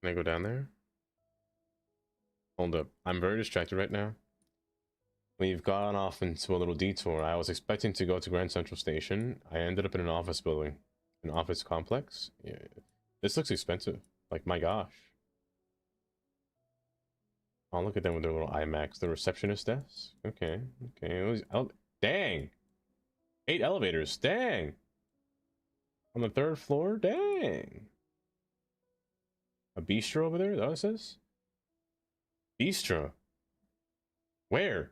can I go down there? Hold up. I'm very distracted right now. We've gone off into a little detour. I was expecting to go to Grand Central Station. I ended up in an office building, an office complex. Yeah. This looks expensive. Like, my gosh. Oh, look at them with their little IMAX. The receptionist desk. Okay. Okay. It was, dang. 8 elevators. Dang. On the 3rd floor. Dang. A bistro over there? Is that what it says? Bistro. Where?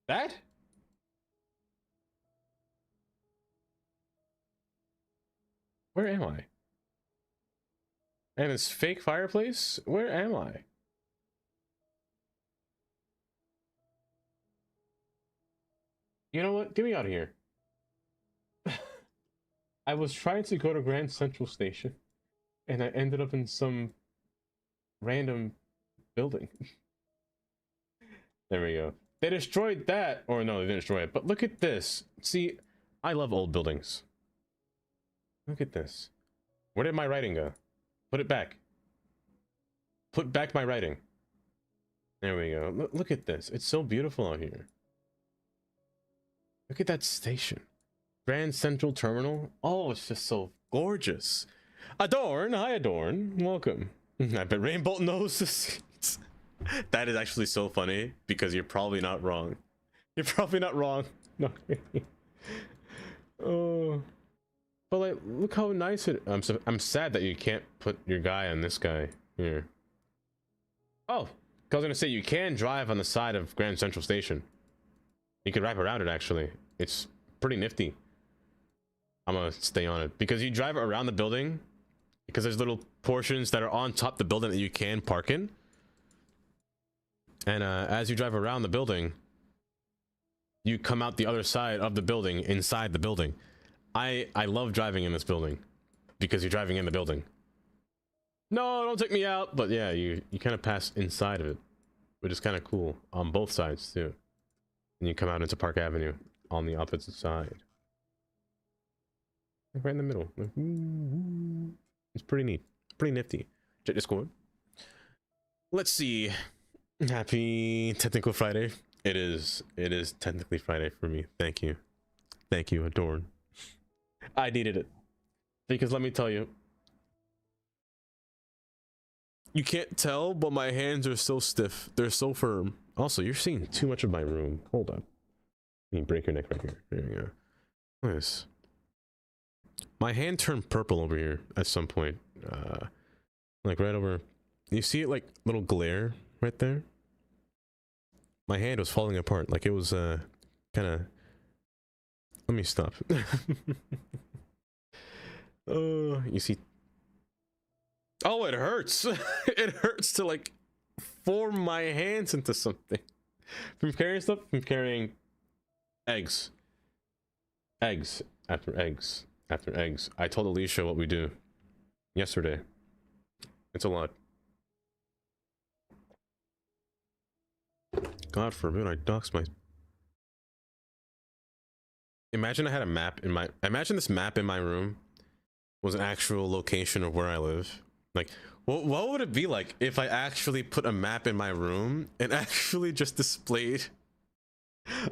That? Where am I? And this fake fireplace? Where am I? You know what? Get me out of here. I was trying to go to Grand Central Station, and I ended up in some random building. There we go. They destroyed that. Or no, they didn't destroy it. But look at this. See, I love old buildings. Look at this. Where did my writing go? Put it back. Put back my writing. There we go. Look at this. It's so beautiful out here. Look at that station. Grand Central Terminal. Oh, it's just so gorgeous. Adorn. Hi, Adorn. Welcome. I bet Rain Bolt knows this. That is actually so funny because you're probably not wrong. You're probably not wrong. No. Oh. But like, look how nice it. I'm sad that you can't put your guy on this guy here. Oh, I was gonna say you can drive on the side of Grand Central Station. You could wrap around it actually. It's pretty nifty. I'm gonna stay on it because you drive around the building because there's little portions that are on top of the building that you can park in. And as you drive around the building, you come out the other side of the building, inside the building. I love driving in this building because you're driving in the building. No, don't take me out. But yeah, you kind of pass inside of it, which is kind of cool on both sides too. And you come out into Park Avenue on the opposite side. Like right in the middle. Like, ooh. It's pretty neat. Pretty nifty. Check Discord. Let's see. Happy Technical Friday. It is technically Friday for me. Thank you. Thank you, Adorn. I needed it. Because let me tell you, you can't tell, but my hands are so stiff. They're so firm. Also, you're seeing too much of my room. Hold up. You break your neck right here. There you go. Look at this. My hand turned purple over here at some point. Like right over. You see it like little glare right there? My hand was falling apart. Like it was kind of. Let me stop. Oh, you see. Oh, it hurts. It hurts to like form my hands into something. From carrying stuff, from carrying eggs. Eggs after eggs after eggs. I told Alicia what we do. yesterday. It's a lot. God forbid I dox my. Imagine I had a map in my. Imagine this map in my room was an actual location of where I live. Like, what would it be like if I actually put a map in my room and actually just displayed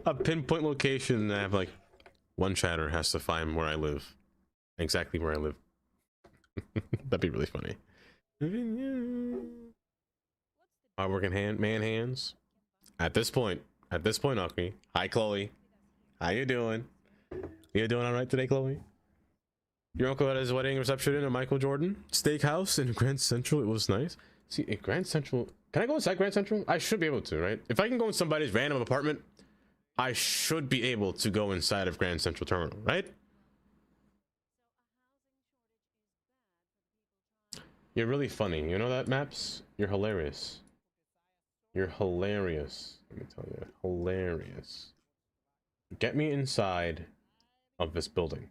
a pinpoint location and I have like one chatter has to find where I live, exactly where I live. That'd be really funny. Hard working man hands. At this point, Akmi. Hi, Chloe. How you doing? You doing all right today, Chloe? Your uncle had his wedding reception in a Michael Jordan steakhouse in Grand Central. It was nice. See, in Grand Central, can I go inside Grand Central? I should be able to, right? If I can go in somebody's random apartment, I should be able to go inside of Grand Central Terminal, right? You're really funny. You know that, Maps? You're hilarious. You're hilarious. Let me tell you, hilarious. Get me inside of this building.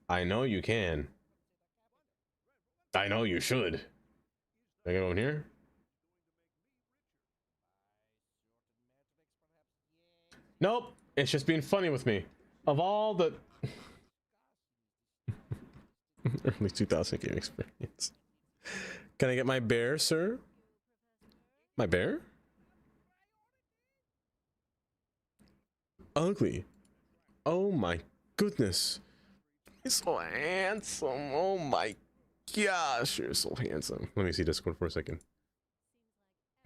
I know you can. I know you should. Can I go in here? Nope. It's just being funny with me. Of all the early 2000 game experience. Can I get my bear, sir? My bear? Ugly. Oh my goodness. He's so handsome. Oh my gosh, you're so handsome. Let me see Discord for a second.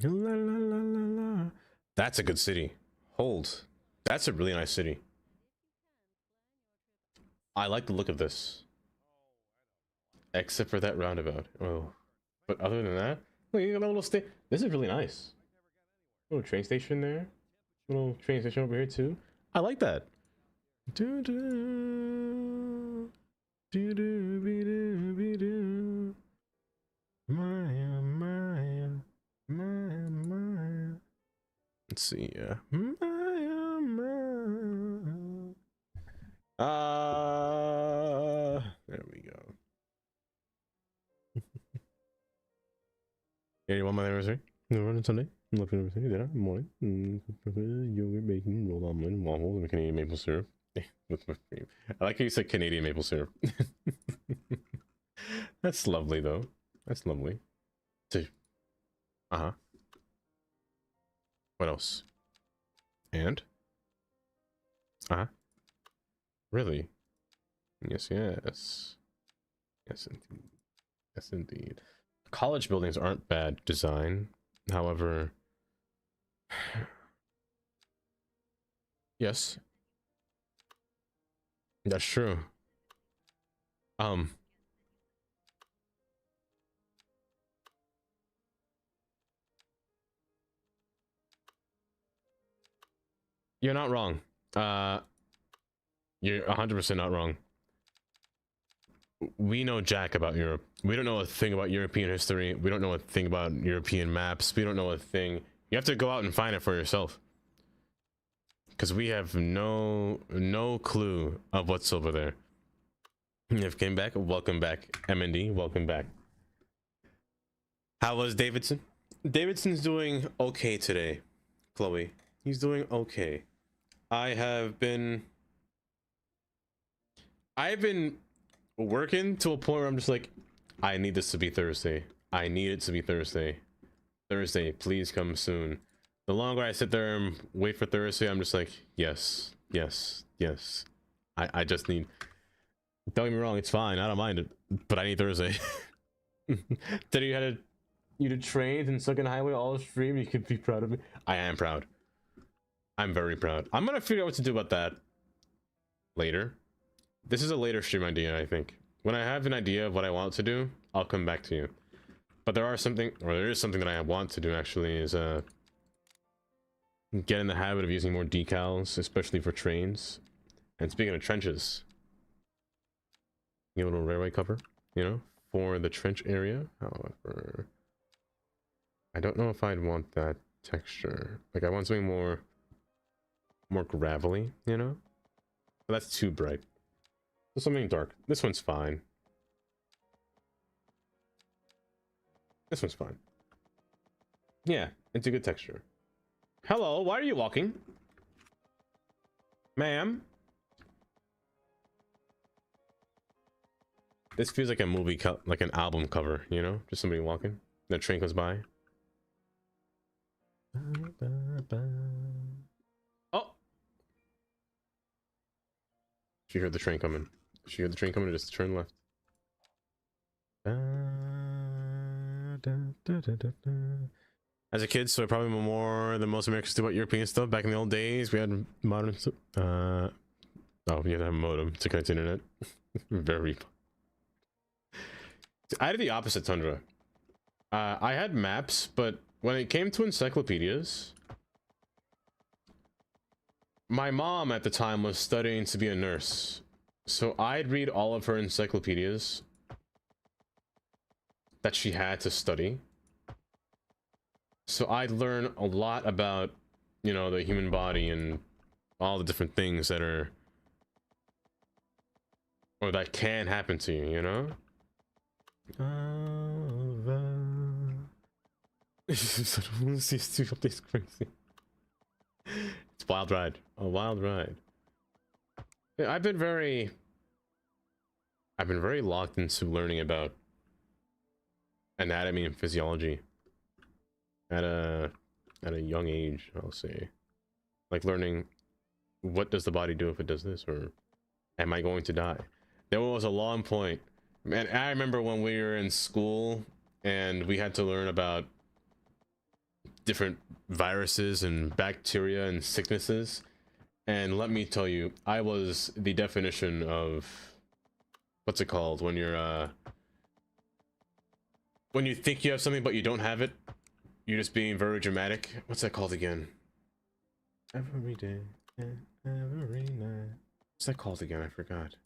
La, la, la, la, la. That's a good city. Hold. That's a really nice city. I like the look of this. Except for that roundabout. Oh. But other than that, look, you got a little stay. This is really nice. Little train station there. Little train station over here too. I like that. Do do do do be do be do. Maya Maya Maya Maya. Let's see. Maya Maya. There we go. Yeah, you want my anniversary? No, on Sunday. Left anniversary dinner morning. Yogurt, bacon, rolled omelet, waffles, and Canadian maple syrup. With whipped cream. I like how you said Canadian maple syrup. That's lovely, though. That's lovely. Uh-huh. What else? And? Uh-huh. Really? Yes, yes. Yes, indeed. Yes, indeed. College buildings aren't bad design. However, yes, that's true. You're not wrong. You're 100% not wrong. We know jack about Europe. We don't know a thing about European history. We don't know a thing about European maps. We don't know a thing. You have to go out and find it for yourself. Because we have no clue of what's over there. If came back, welcome back. MND, welcome back. How was Davidson? Davidson's doing okay today, Chloe. He's doing okay. I've been working to a point where I'm just like, I need this to be Thursday. I need it to be Thursday. Thursday, please come soon. The longer I sit there and wait for Thursday, I'm just like, yes, yes, yes. I just need. Don't get me wrong, it's fine. I don't mind it, but I need Thursday. Today you did trains and Second Highway all stream. You can be proud of me. I am proud. I'm very proud. I'm gonna figure out what to do about that later. This is a later stream idea, I think. When I have an idea of what I want to do, I'll come back to you. But there is something that I want to do actually, is get in the habit of using more decals, especially for trains. And speaking of trenches, get a little railway cover, you know, for the trench area. However, I don't know if I'd want that texture. Like, I want something more gravelly, you know? But that's too bright. something dark. This one's fine. This one's fine. Yeah, it's a good texture. Hello, why are you walking? Ma'am? This feels like a movie, like an album cover, you know? Just somebody walking. The train goes by. Oh! She heard the train coming. She heard the train coming and just turn left. As a kid, so I probably know more than most Americans do about European stuff. Back in the old days, we had modern stuff. Oh, we had to have a modem to connect to internet. Very. I did the opposite, Tundra. I had maps, but when it came to encyclopedias, my mom at the time was studying to be a nurse. So I'd read all of her encyclopedias that she had to study. So I'd learn a lot about, you know, the human body and all the different things that are, or that can happen to you, you know? These two updates crazy. It's a wild ride. A wild ride. Yeah, I've been very locked into learning about anatomy and physiology at a young age, I'll say. Like learning, what does the body do if it does this, or am I going to die? There was a long point. Man, I remember when we were in school and we had to learn about different viruses and bacteria and sicknesses, and let me tell you, I was the definition of, what's it called, when you're when you think you have something but you don't have it, you're just being very dramatic. What's that called again? Every day and every night. What's that called again? I forgot.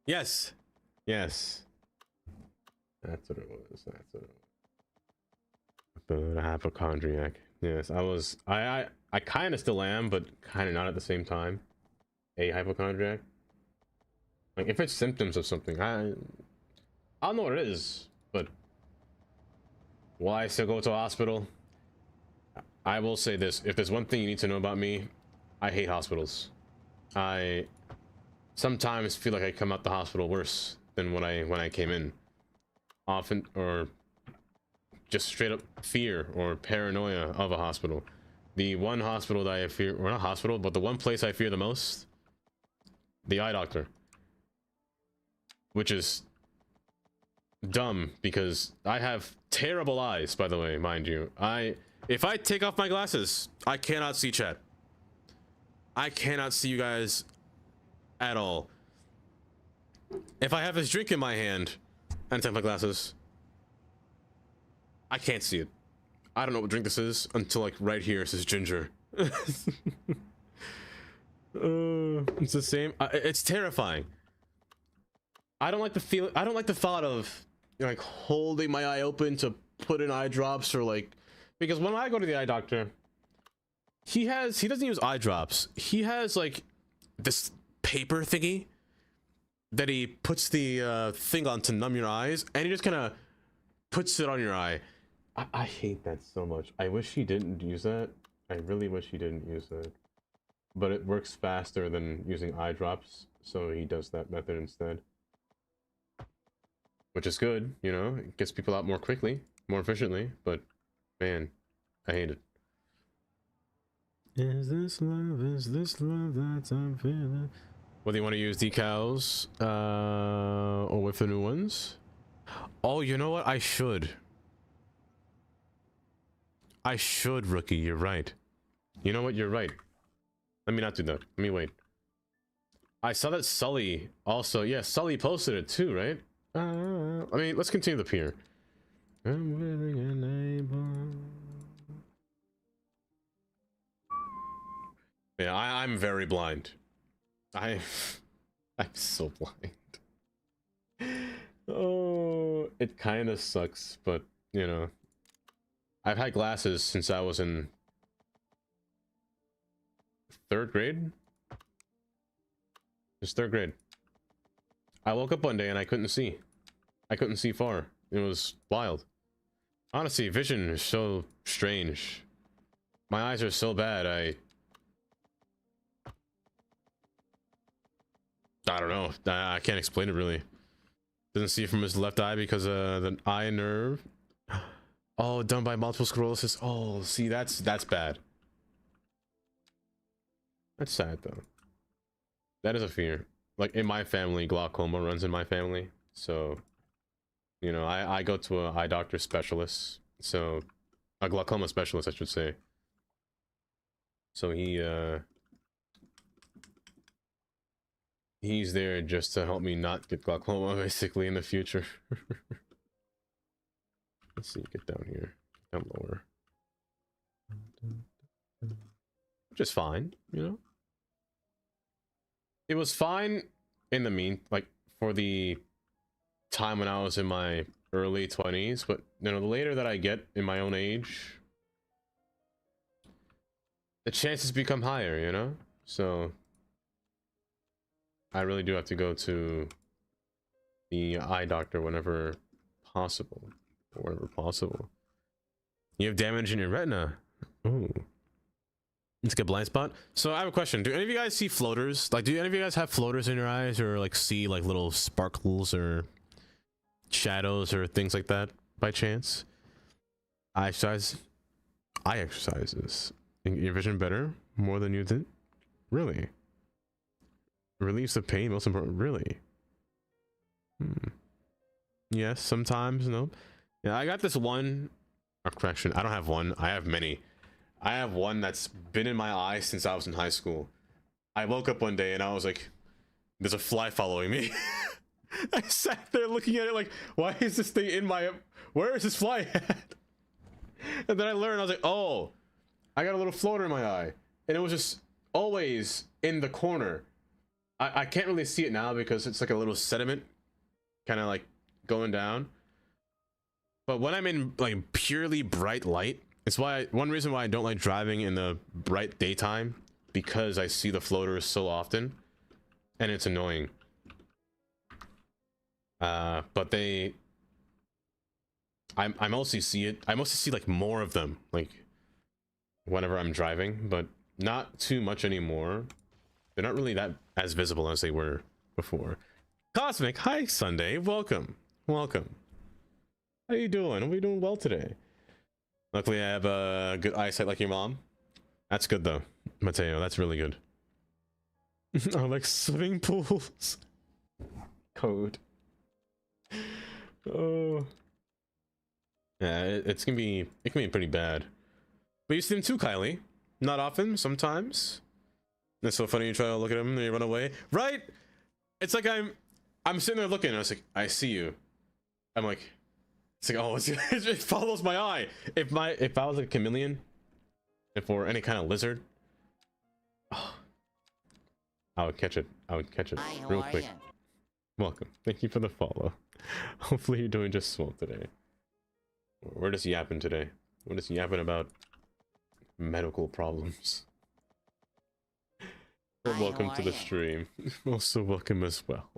Yes. Yes. That's what it was. That's what it was. The hypochondriac. Yes, I was. I kind of still am, but kind of not at the same time. A hypochondriac. Like if it's symptoms of something, I don't know what it is, but will I still go to a hospital? I will say this: if there's one thing you need to know about me, I hate hospitals. I sometimes feel like I come out the hospital worse than when I came in. Often, or just straight up fear or paranoia of a hospital. The one hospital that I fear, or not hospital, but the one place I fear the most, the eye doctor. Which is dumb because I have terrible eyes, by the way, mind you. If I take off my glasses, I cannot see chat. I cannot see you guys at all. If I have this drink in my hand and take my glasses, I can't see it. I don't know what drink this is until like right here it says ginger. It's the same. It's terrifying. I don't like the feel. I don't like the thought of, you know, like holding my eye open to put in eye drops, or like, because when I go to the eye doctor, he doesn't use eye drops. He has like this paper thingy that he puts the thing on to numb your eyes, and he just kind of puts it on your eye. I hate that so much. I wish he didn't use that. I really wish he didn't use that. But it works faster than using eye drops, so he does that method instead. Which is good, you know, it gets people out more quickly, more efficiently, but man, I hate it. Is this love that I'm feeling? Whether you want to use decals, or with the new ones? Oh, you know what? I should, rookie, you're right. You know what? You're right. Let me not do that. Let me wait. I saw that Sully also, yeah, Sully posted it too, right? I mean, let's continue the pier. Yeah, I'm very blind. I'm so blind. Oh, it kind of sucks, but you know, I've had glasses since I was in 3rd grade. It's third grade. I woke up one day and I couldn't see. I couldn't see far. It was wild. Honestly, vision is so strange. My eyes are so bad, I don't know. I can't explain it really. Doesn't see from his left eye because the eye nerve. Oh, done by multiple sclerosis. Oh, see, that's bad. That's sad though. That is a fear. Like in my family, glaucoma runs in my family. So, you know, I go to a eye doctor specialist. So, a glaucoma specialist, I should say. So he's there just to help me not get glaucoma basically in the future. Let's see, get down here, down lower. Which is fine, you know. It was fine in the like for the time when I was in my early 20s, but you know, the later that I get in my own age, the chances become higher, you know? So I really do have to go to the eye doctor whenever possible. Wherever possible. You have damage in your retina. Ooh. It's a good blind spot. So I have a question. Do any of you guys see floaters? Like, do any of you guys have floaters in your eyes, or like see like little sparkles or shadows or things like that by chance? Eye exercises. Your vision better? More than you did? Really? Relieves the pain, most important. Really? Yes, sometimes, no. Yeah, I got this one, or correction, I don't have one, I have many. I have one that's been in my eye since I was in high school. I woke up one day and I was like, there's a fly following me. I sat there looking at it like, why is this thing in my, where is this fly at? And then I learned, I was like, oh, I got a little floater in my eye. And it was just always in the corner. I can't really see it now because it's like a little sediment kind of like going down. But when I'm in like purely bright light, it's one reason why I don't like driving in the bright daytime, because I see the floaters so often and it's annoying. But I mostly see it. I mostly see like more of them like whenever I'm driving, but not too much anymore. They're not really that as visible as they were before. Cosmic, hi Sunday, welcome. How you doing? Are we doing well today? Luckily I have a good eyesight like your mom. That's good though, Mateo, that's really good. I like swimming pools. Code. Oh. Yeah, it can be pretty bad. But you see them too, Kylie. Not often, sometimes. It's so funny, you try to look at him and you run away. Right? It's like I'm sitting there looking and I was like, I see you. I'm like, it's like, oh, it follows my eye. If I was like a chameleon, or any kind of lizard, oh, I would catch it. Real quick. Welcome. Thank you for the follow. Hopefully you're doing just swell today. We're just yapping today. We're just yapping about medical problems. Well, welcome to the stream. Also welcome as well.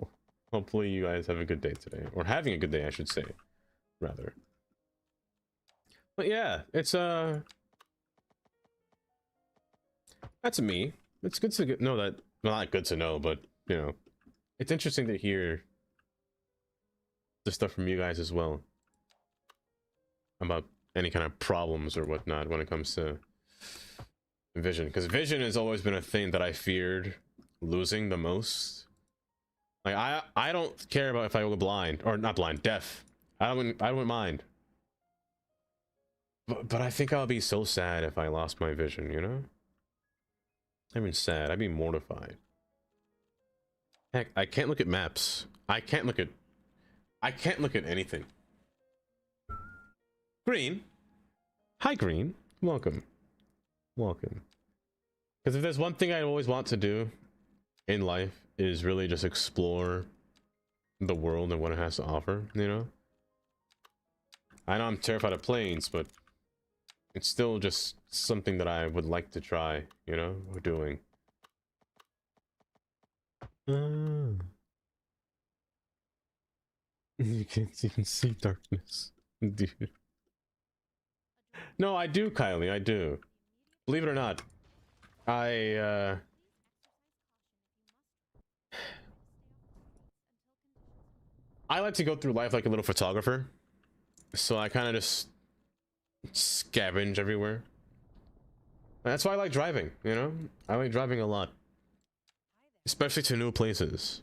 Hopefully you guys have a good day today, or having a good day, I should say, rather. But yeah, it's that's me. It's good to know that. Well, not good to know, but you know, it's interesting to hear the stuff from you guys as well about any kind of problems or whatnot when it comes to vision, because vision has always been a thing that I feared losing the most. Like I don't care about if I go blind, or not blind, deaf. I wouldn't mind. But I think I'll be so sad if I lost my vision, you know? I mean, sad. I'd be mortified. Heck, I can't look at maps. I can't look at anything. Green. Hi, Green. Welcome. Because if there's one thing I always want to do in life, is really just explore the world and what it has to offer, you know? I know I'm terrified of planes, but it's still just something that I would like to try, you know, doing. You can't even see darkness, dude. No, I do, Kylie. I do. Believe it or not, I like to go through life like a little photographer, so I kind of just scavenge everywhere. That's why I like driving, you know? I like driving a lot. Especially to new places.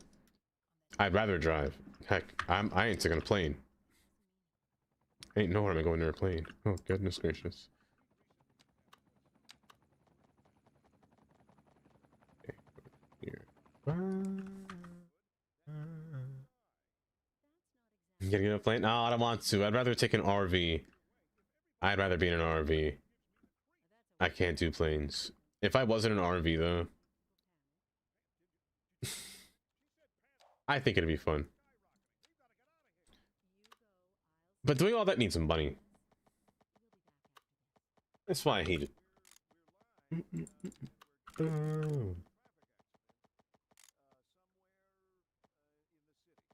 I'd rather drive. Heck, I ain't taking a plane. Ain't nowhere I'm going near a plane. Oh, goodness gracious. Okay, here. You gonna get a plane? No, I don't want to. I'd rather take an RV. I'd rather be in an RV. I can't do planes. If I wasn't an RV though, I think it'd be fun. But doing all that needs some money. That's why I hate it.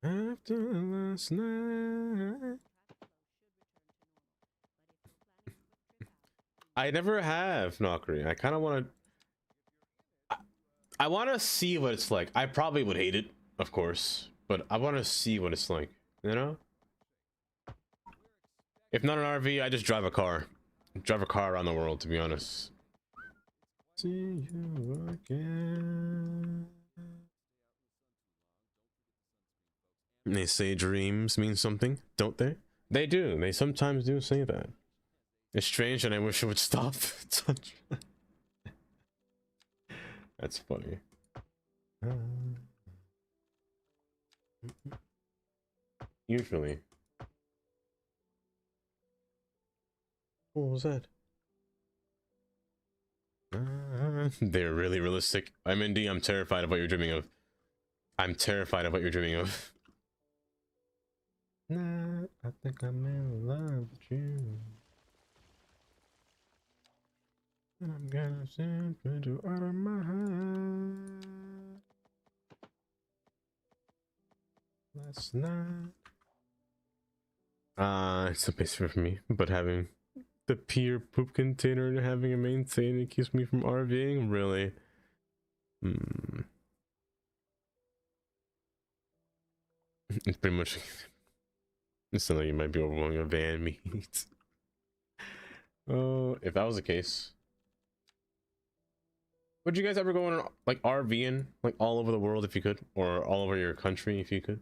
After last night. I never have Knockery. I kind of want to. I want to see what it's like. I probably would hate it, of course, but I want to see what it's like. You know? If not an RV, I just drive a car. Drive a car around the world, to be honest. See you again. They say dreams mean something, don't they? They do. They sometimes do say that. It's strange, and I wish it would stop. That's funny. Usually. What was that? They're really realistic. I'm Indy. I'm terrified of what you're dreaming of. I'm terrified of what you're dreaming of. Nah, I think I'm in love with you. I'm gonna simply do out of my head. Last night. It's a bit for me, but having the Pier poop container and having a maintain it keeps me from RVing, really? It's pretty much. It sounds like you might be overwhelming a van meat. Oh, if that was the case. Would you guys ever go on like RVing like all over the world if you could, or all over your country if you could?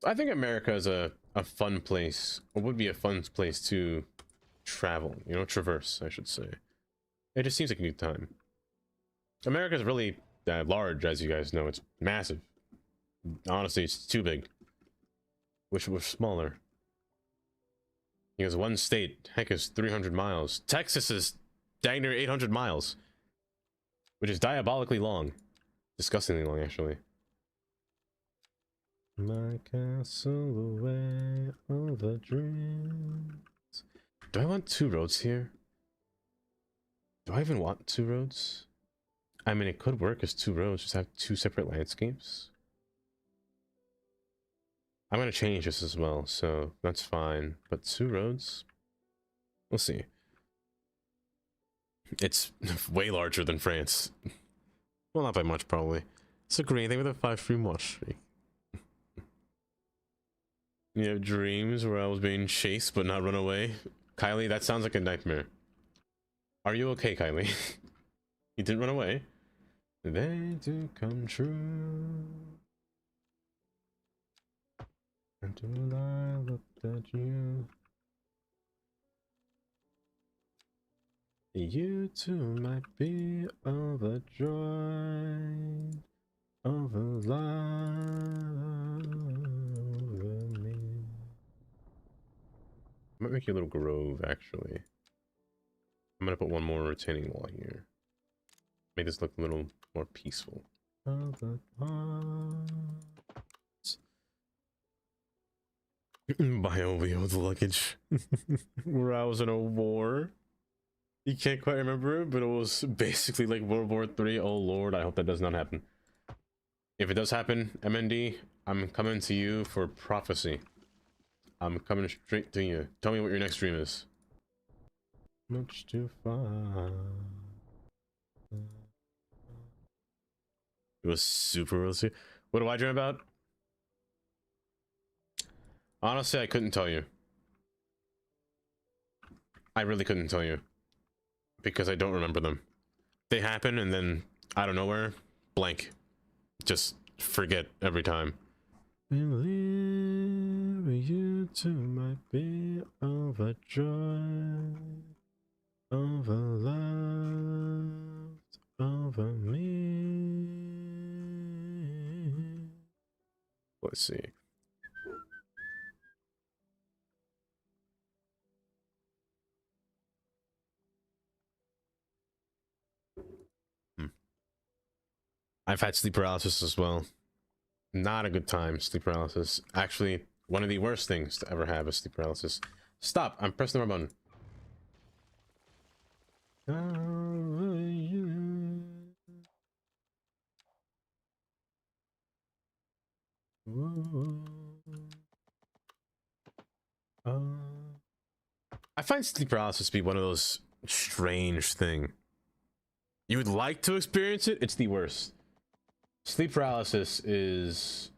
I think America is a fun place, or would be a fun place to travel, you know, traverse, I should say. It just seems like a good time. America is really large, as you guys know. It's massive. Honestly, it's too big. Wish it was smaller. Because one state, heck, is 300 miles. Texas is dang near 800 miles. Which is diabolically long. Disgustingly long, actually. My castle away, all the dreams. Do I want two roads here? Do I even want two roads? I mean, it could work as two roads, just have two separate landscapes. I'm gonna change this as well, so that's fine. But two roads? We'll see. It's way larger than France. Well, not by much, probably. It's a green thing with a 5-stream watch streak. You have dreams where I was being chased but not run away? Kylie, that sounds like a nightmare. Are you okay, Kylie? You didn't run away? They do come true. Until I looked at you. You too might be overjoyed, overloved me. I might make you a little grove, actually. I'm gonna put one more retaining wall here. Make this look a little more peaceful. Buy OVO the luggage. Where I was in a war. You can't quite remember it, but it was basically like World War III. Oh lord, I hope that does not happen. If it does happen, MND, I'm coming to you for prophecy. I'm coming straight to you. Tell me what your next dream is. Much too far. It was super realistic. What do I dream about? Honestly, I couldn't tell you. I really couldn't tell you. Because I don't remember them. They happen and then, out of nowhere, blank. Just forget every time. Believe you too might be overjoyed, overloved, over me. Let's see. I've had sleep paralysis as well. Not a good time, sleep paralysis. Actually, one of the worst things to ever have is sleep paralysis. Stop, I'm pressing the wrong button. I find sleep paralysis to be one of those strange thing. You would like to experience it, it's the worst. Sleep paralysis is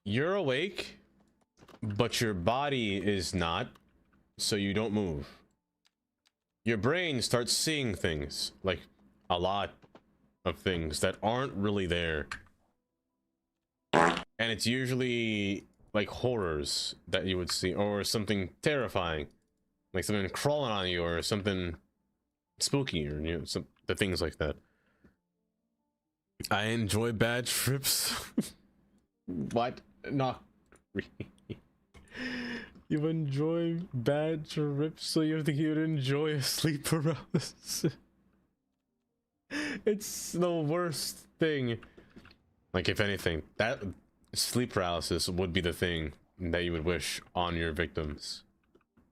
you're awake, but your body is not, so you don't move. Your brain starts seeing things, like a lot of things that aren't really there. And it's usually like horrors that you would see, or something terrifying, like something crawling on you, or something spooky, or you know, the things like that. I enjoy bad trips. What? Not really. You enjoy bad trips, so you think you'd enjoy a sleep paralysis. It's the worst thing. Like, if anything, that sleep paralysis would be the thing that you would wish on your victims.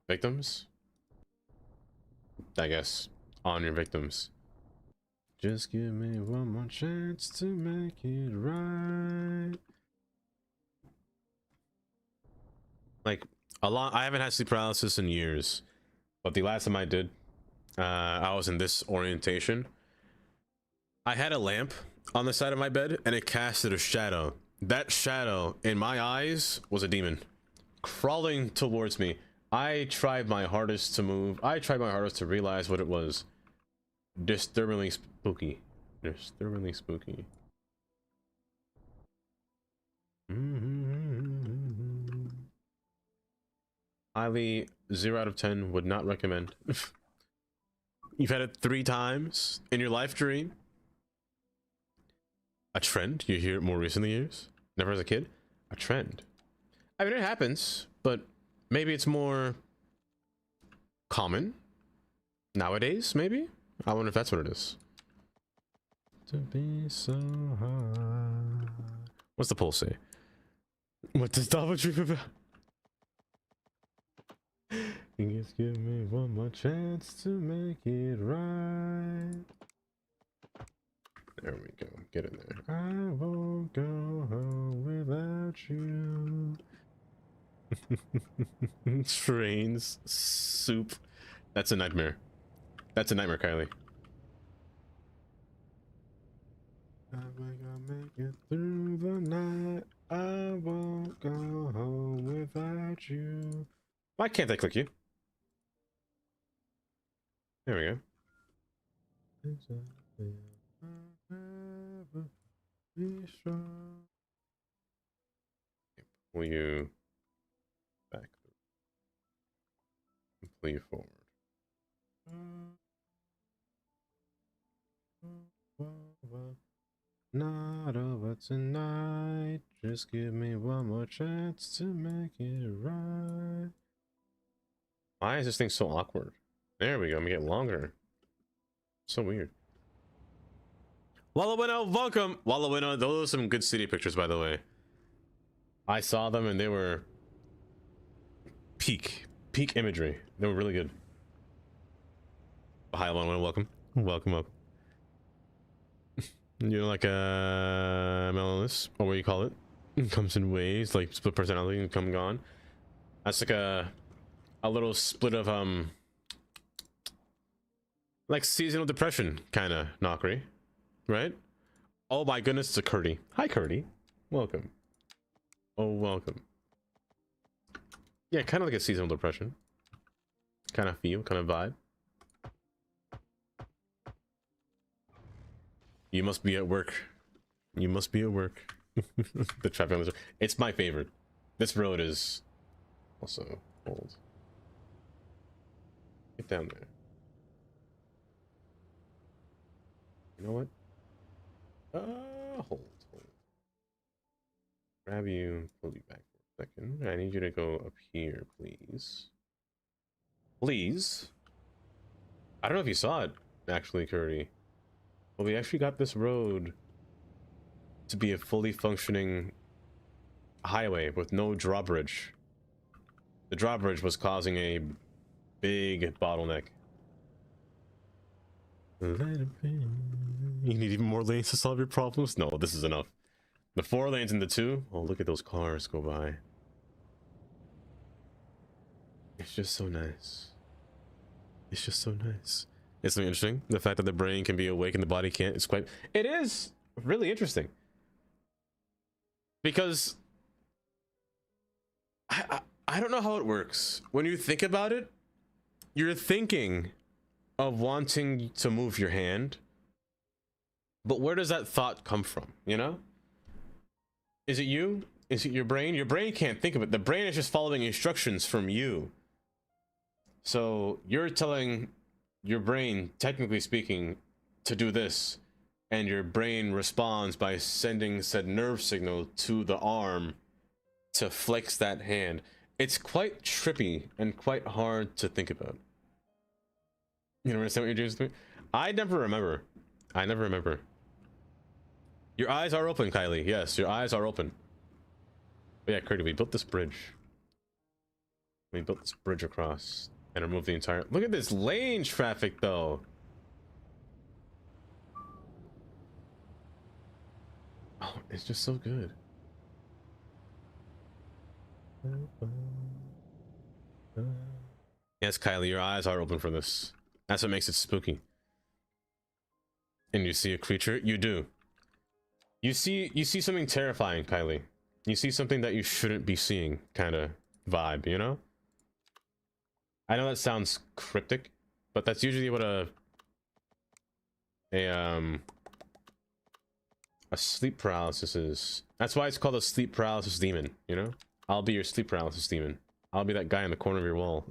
Victims? I guess. On your victims. Just give me one more chance to make it right. Like, I haven't had sleep paralysis in years, but the last time I did, I was in this orientation. I had a lamp on the side of my bed and it casted a shadow. That shadow in my eyes was a demon crawling towards me. I tried my hardest to move. I tried my hardest to realize what it was. Disturbingly spooky. Disturbingly spooky. Highly 0 out of 10. Would not recommend. You've had it 3 times in your life dream. A trend? You hear it more recently years? Never as a kid? A trend. I mean, it happens, but maybe it's more common nowadays, maybe? I wonder if that's what it is. To be so hard. What's the poll say? What does Dava dream about? Just give me one more chance to make it right. There we go. Get in there. I won't go home without you. Trains, soup. That's a nightmare. That's a nightmare, Kylie. I'm gonna make it through the night. I won't go home without you. Why can't I click you? There we go. Pull you back. Pull you forward. Not over tonight. Just give me one more chance to make it right. Why is this thing so awkward? There we go. I'm gonna get longer. So weird. Wallawino, welcome. Wallawino, those are some good city pictures, by the way. I saw them and they were peak imagery. They were really good. Hi, everyone. Welcome. Welcome. You know, like a melonless, or what you call it. It comes in waves, like split personality and come gone. That's like a little split of like seasonal depression kind of knockery, right? Oh my goodness, it's a Curdy. Hi, Curdy. Welcome. Oh, welcome. Yeah, kind of like a seasonal depression. Kind of feel, kind of vibe. You must be at work. You must be at work. The traffic on this road. It's my favorite. This road is also old. Get down there. You know what? Hold. Grab you, pull you back for a second. I need you to go up here, please. Please? I don't know if you saw it, actually, Curdy. But we actually got this road to be a fully functioning highway with no drawbridge. The drawbridge was causing a big bottleneck. You need even more lanes to solve your problems? No, this is enough. The 4 lanes and the 2? Oh, look at those cars go by. It's just so nice. It's just so nice. It's something interesting. The fact that the brain can be awake and the body can't. It's quite. It is really interesting. Because I don't know how it works. When you think about it, you're thinking of wanting to move your hand. But where does that thought come from? You know? Is it you? Is it your brain? Your brain can't think of it. The brain is just following instructions from you. So you're telling your brain, technically speaking, to do this, and your brain responds by sending said nerve signal to the arm to flex that hand. It's quite trippy and quite hard to think about. You don't understand what you're doing? I never remember. Your eyes are open, Kylie. Yes, your eyes are open. But yeah, Curdy, we built this bridge. We built this bridge across and removed the entire... Look at this lane traffic, though. Oh, it's just so good. Yes, Kylie, your eyes are open for this. That's what makes it spooky. And you see a creature? You do. You see something terrifying, Kylie. You see something that you shouldn't be seeing, kind of vibe, you know? I know that sounds cryptic, but that's usually what a sleep paralysis is. That's why it's called a sleep paralysis demon, you know? I'll be your sleep paralysis demon. I'll be that guy in the corner of your wall.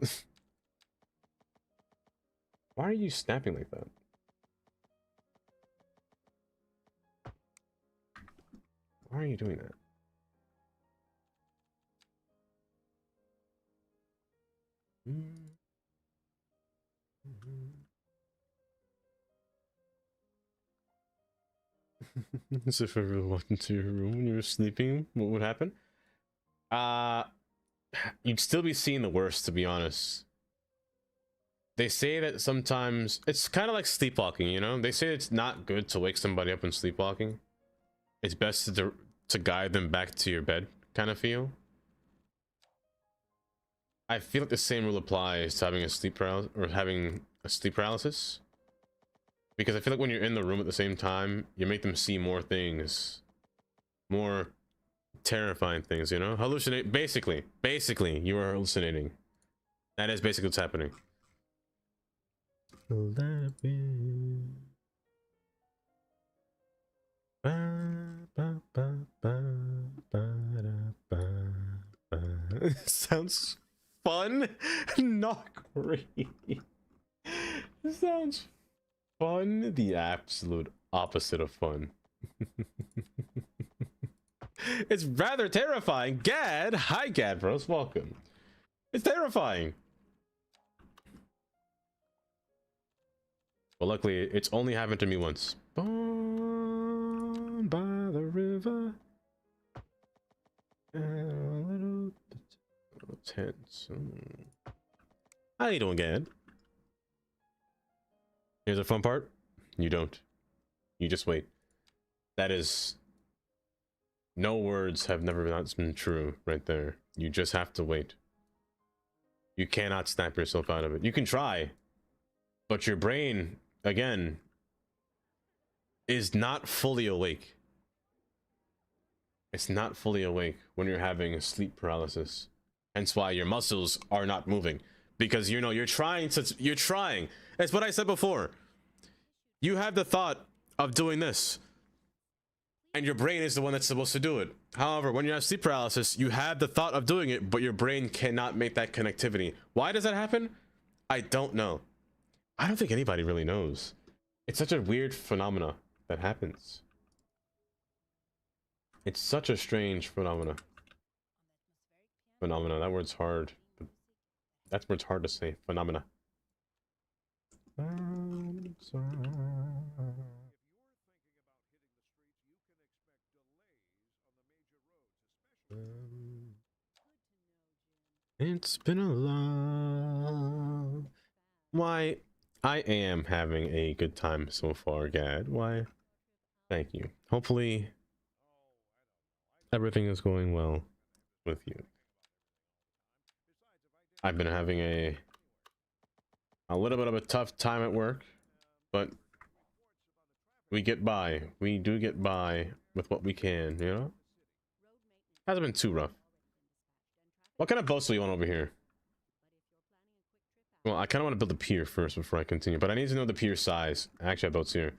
Why are you snapping like that? Why are you doing that? As if everyone walked into your room when you were sleeping, what would happen? You'd still be seeing the worst, to be honest. They say that sometimes it's kind of like sleepwalking, you know? They say it's not good to wake somebody up when sleepwalking. It's best to guide them back to your bed, kind of feel. I feel like the same rule applies to having a sleep paralysis, because I feel like when you're in the room at the same time, you make them see more things, more terrifying things, you know? Hallucinate. Basically, you are hallucinating. That is basically what's happening. Sounds fun, not great. Sounds fun, the absolute opposite of fun. It's rather terrifying. Gad, hi Gad bros, welcome. It's terrifying. Well, luckily it's only happened to me once. Born by the river, a little tense. How you doing, Gad? Here's the fun part. You don't. You just wait. That is... No words have never been true right there. You just have to wait. You cannot snap yourself out of it. You can try, but your brain, again, is not fully awake. It's not fully awake when you're having sleep paralysis. Hence why your muscles are not moving. Because, you know, you're trying. It's what I said before. You have the thought of doing this, and your brain is the one that's supposed to do it. However, when you have sleep paralysis, you have the thought of doing it, but your brain cannot make that connectivity. Why does that happen? I don't know. I don't think anybody really knows. It's such a weird phenomena that happens. It's such a strange phenomena. That word's hard. But that word's hard to say. Phenomena. It's been a long... Why, I am having a good time so far, Gad. Why? Thank you. Hopefully, everything is going well with you. I've been having a little bit of a tough time at work, but we get by. We do get by with what we can, you know? Hasn't been too rough. What kind of boats do you want over here? Well, I kind of want to build a pier first before I continue, but I need to know the pier size. I actually have boats here.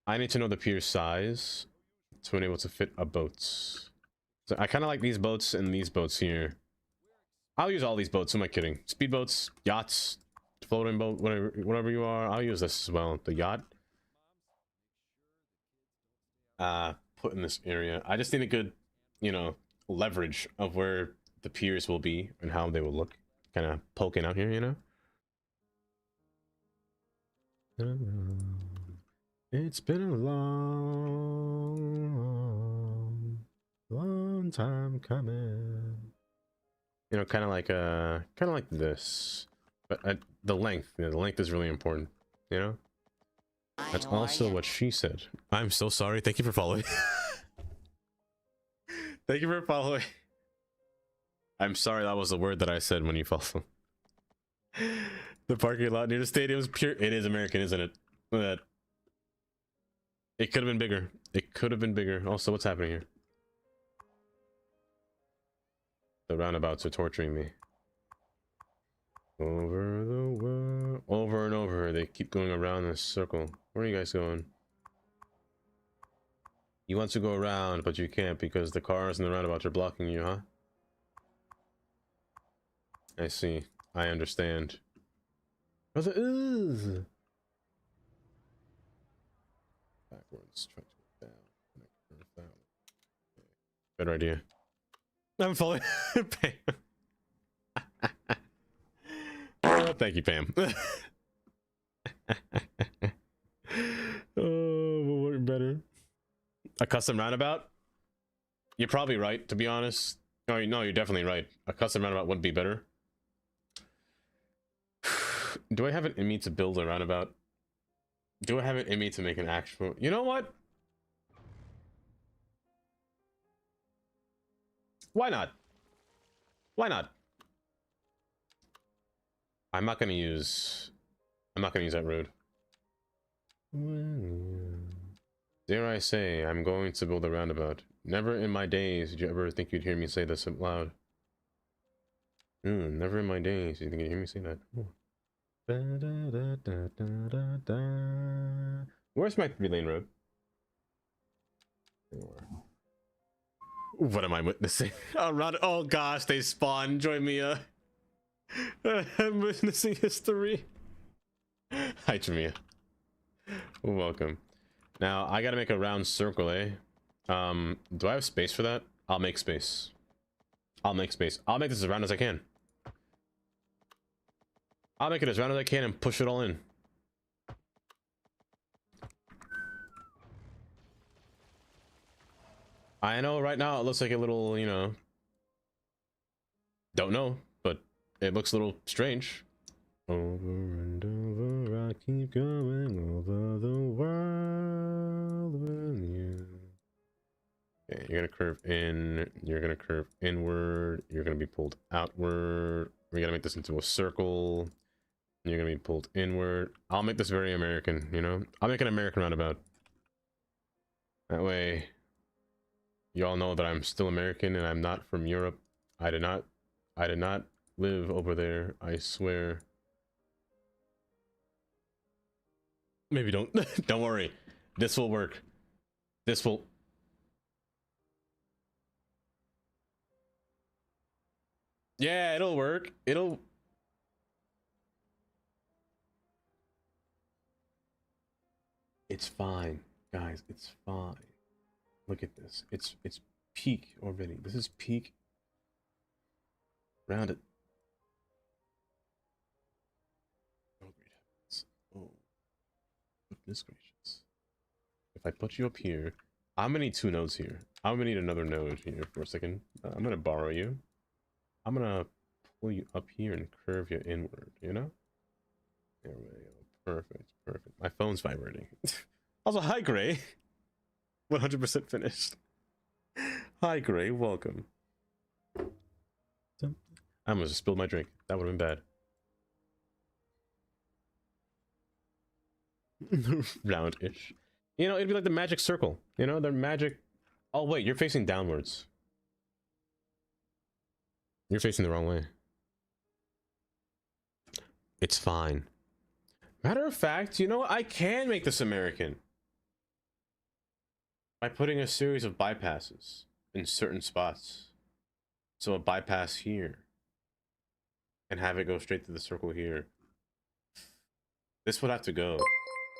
I need to know the pier size to be able to fit a boat. So I kind of like these boats and these boats here. I'll use all these boats. Who am I kidding? Speedboats, yachts, floating boat, whatever you are. I'll use this as well. The yacht. Put in this area. I just need a good, you know, leverage of where the piers will be and how they will look. Kind of poking out here, you know? It's been a long time coming. You know, kind of like this, but the length. You know, the length is really important. You know, that's also what she said. I'm so sorry. Thank you for following. Thank you for following. I'm sorry that was the word that I said when you follow. The parking lot near the stadium is pure. It is American, isn't it? Look at that. It could have been bigger. It could have been bigger. Also, what's happening here? The roundabouts are torturing me. Over the world. Over and over. They keep going around in a circle. Where are you guys going? You want to go around, but you can't because the cars and the roundabouts are blocking you, huh? I see. I understand. What's it is? Backwards. Try to go down. Better idea. I'm following. Pam. Oh, thank you, Pam. Oh, will work better. A custom roundabout? You're probably right, to be honest. No, you're definitely right. A custom roundabout would be better. Do I have it in me to build a roundabout? Do I have it in me to make an actual... You know what? Why not? Why not? I'm not gonna use that road. Dare I say, I'm going to build a roundabout. Never in my days did you ever think you'd hear me say this out loud. Never in my days did you think you'd hear me say that. Where's my 3-lane road? What am I witnessing? Oh gosh, they spawn. Join me. I'm witnessing history. Hi, Jamia. Welcome. Now I gotta make a round circle, eh? Do I have space for that? I'll make space. I'll make space. I'll make this as round as I can. I'll make it as round as I can and push it all in. I know right now it looks like a little, you know, don't know, but it looks a little strange. Over and over I keep going over the world with you. Okay, you're gonna curve in, you're gonna curve inward, you're gonna be pulled outward. We're gonna make this into a circle. You're gonna be pulled inward. I'll make this very American, you know? I'll make an American roundabout. That way, you all know that I'm still American and I'm not from Europe. I did not live over there, I swear. Maybe don't. Don't worry. This will work. This will. Yeah, it'll work. It'll. It's fine, guys. It's fine. Look at this. It's peak already. This is peak. Round it. Oh, great heavens. Oh. Goodness gracious. If I put you up here, I'm gonna need two nodes here. I'm gonna need another node here for a second. I'm gonna borrow you. I'm gonna pull you up here and curve you inward, you know? There we go. Perfect, perfect. My phone's vibrating. Also, hi Gray. 100% finished. Hi Gray, welcome. I almost just spilled my drink. That would have been bad. Round-ish. You know, it'd be like the magic circle. You know, the magic... Oh, wait, you're facing downwards. You're facing the wrong way. It's fine. Matter of fact, you know what? I can make this American. By putting a series of bypasses in certain spots. So a bypass here. And have it go straight to the circle here. This would have to go.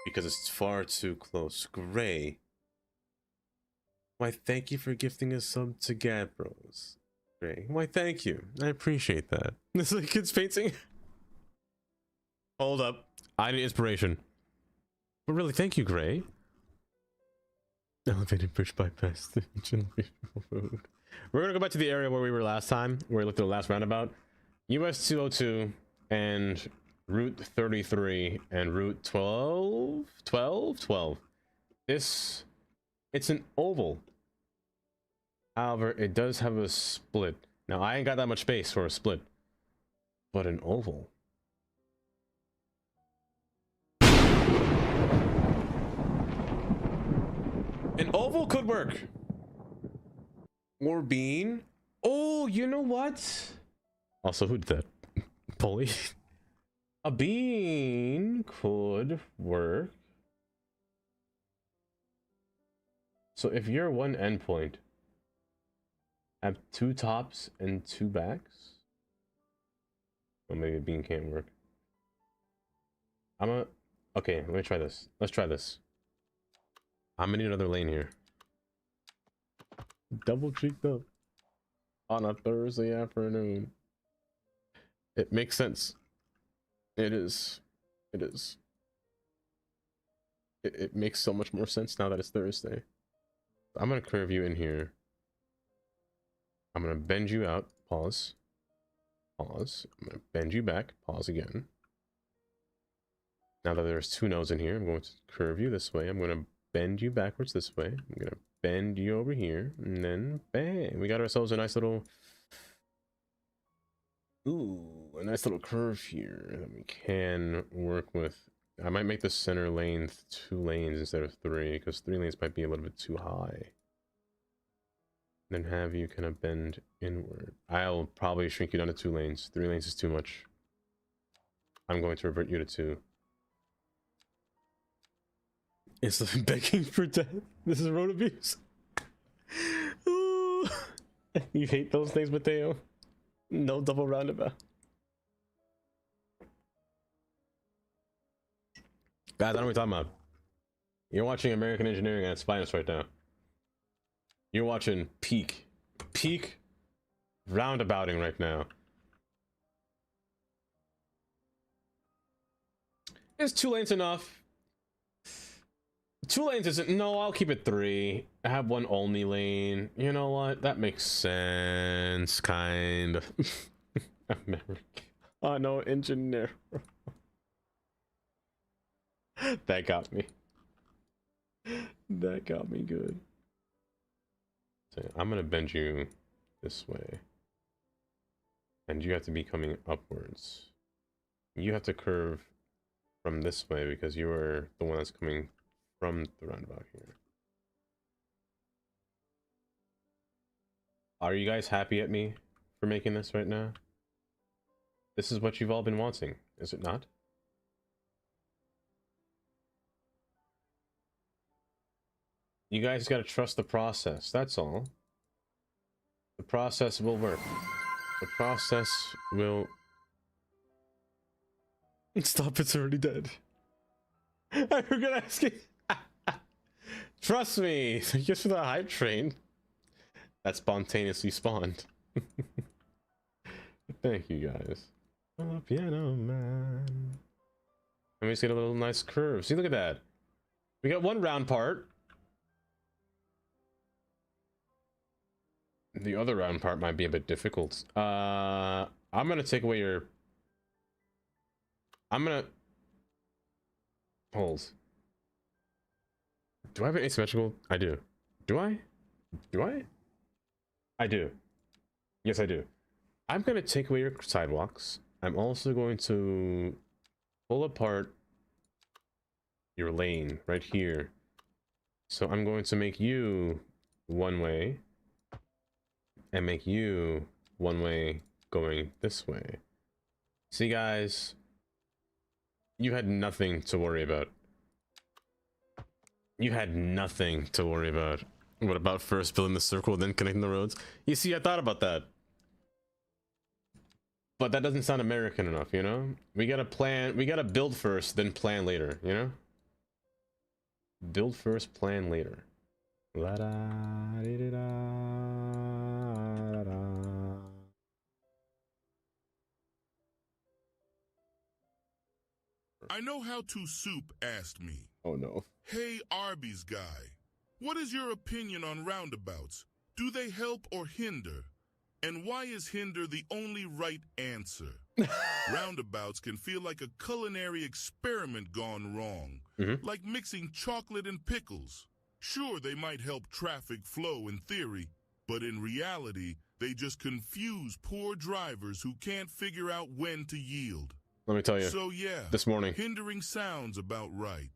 Because it's far too close. Gray. Why, thank you for gifting a sub to Gabros. Gray. Why, thank you. I appreciate that. This is like kids painting. Hold up. I need inspiration. But really, thank you, Gray. Elevated bridge bypass. We're gonna go back to the area where we were last time, where we looked at the last roundabout. US 202 and Route 33 and Route 12. It's an oval. However, it does have a split. Now, I ain't got that much space for a split, but an oval. An oval could work. Or bean. Oh, you know what? Also, who did that? Polly. A bean could work. So if you're one endpoint, have two tops and two backs. Well, maybe a bean can't work. Okay, let me try this. Let's try this. I'm gonna need another lane here. Double cheeked up on a Thursday afternoon. It makes sense. It is. It makes so much more sense now that it's Thursday. I'm gonna curve you in here. I'm gonna bend you out. Pause. Pause. I'm gonna bend you back. Pause again. Now that there's two nodes in here, I'm going to curve you this way. I'm gonna bend you backwards this way. I'm gonna bend you over here, and then bang! We got ourselves a nice little, a nice little curve here that we can work with. I might make the center lane 2 lanes instead of 3, because 3 lanes might be a little bit too high. Then have you kind of bend inward. I'll probably shrink you down to 2 lanes. 3 lanes is too much. I'm going to revert you to 2. It's begging for death. This is road abuse. Ooh. You hate those things, Mateo. No double roundabout. Guys, I don't know what you're talking about. You're watching American Engineering at its finest right now. You're watching peak roundabouting right now. Is 2 lanes enough? 2 lanes isn't. No, I'll keep it 3. I have 1 only lane. You know what? That makes sense, kind of. American. Oh no, engineer. That got me. That got me good. So I'm gonna bend you this way. And you have to be coming upwards. You have to curve from this way because you are the one that's coming from the roundabout here. Are you guys happy at me for making this right now? This is what you've all been wanting, is it not? You guys gotta trust the process, that's all. The process will work. The process will... Stop, it's already dead. I forgot asking. Trust me, just for the hype train that spontaneously spawned. Thank you guys. Oh, piano man. And we just get a little nice curve. See, look at that. We got one round part. The other round part might be a bit difficult. I'm gonna take away your... I'm gonna... Hold. Do I have an asymmetrical? I do. Do I? Do I? I do. Yes, I do. I'm gonna take away your sidewalks. I'm also going to pull apart your lane right here. So I'm going to make you one way and make you one way going this way. See, guys, you had nothing to worry about. You had nothing to worry about. What about first building the circle, then connecting the roads? You see, I thought about that. But that doesn't sound American enough, you know? We gotta plan, we gotta build first, then plan later, you know? Build first, plan later. La da dee da da da. I know how to soup asked me, Oh no. "Hey Arby's guy, what is your opinion on roundabouts? Do they help or hinder? And why is hinder the only right answer?" Roundabouts can feel like a culinary experiment gone wrong, like mixing chocolate and pickles. Sure, they might help traffic flow in theory, but in reality, they just confuse poor drivers who can't figure out when to yield. Let me tell you. So yeah, this morning. hindering sounds about right.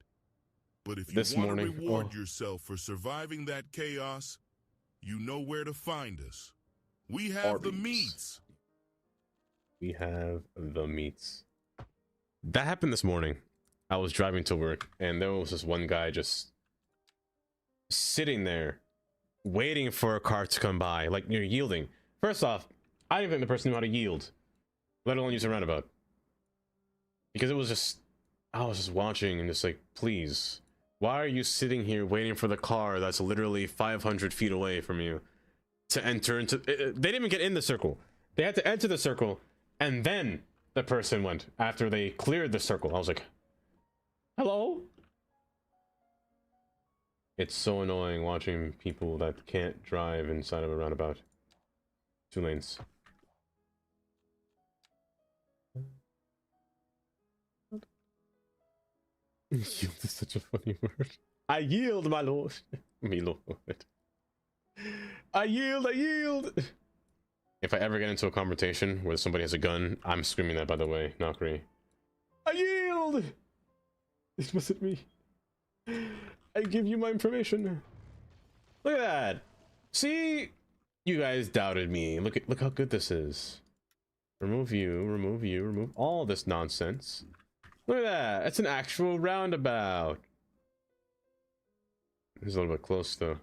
But if you This want to morning, reward yourself for surviving that chaos, you know where to find us. We have the Arby's. meats. We have the meats. That happened this morning. I was driving to work, and there was this one guy just sitting there, waiting for a car to come by, like you're yielding. First off, I didn't think the person knew how to yield, let alone use a roundabout. Because it was just, I was just watching and just like, please, why are you sitting here waiting for the car that's literally 500 feet away from you to enter into... They didn't even get in the circle. They had to enter the circle, and then the person went after they cleared the circle. I was like, hello? It's so annoying watching people that can't drive inside of a roundabout. 2 lanes. Yield is such a funny word. I yield, my lord. Me lord. I yield, I yield. If I ever get into a confrontation where somebody has a gun, I'm screaming that, by the way, Nakri. I yield! It wasn't me. I give you my information. Look at that. See? You guys doubted me. Look how good this is. Remove you, remove all this nonsense. Look at that. It's an actual roundabout. It's a little bit close though.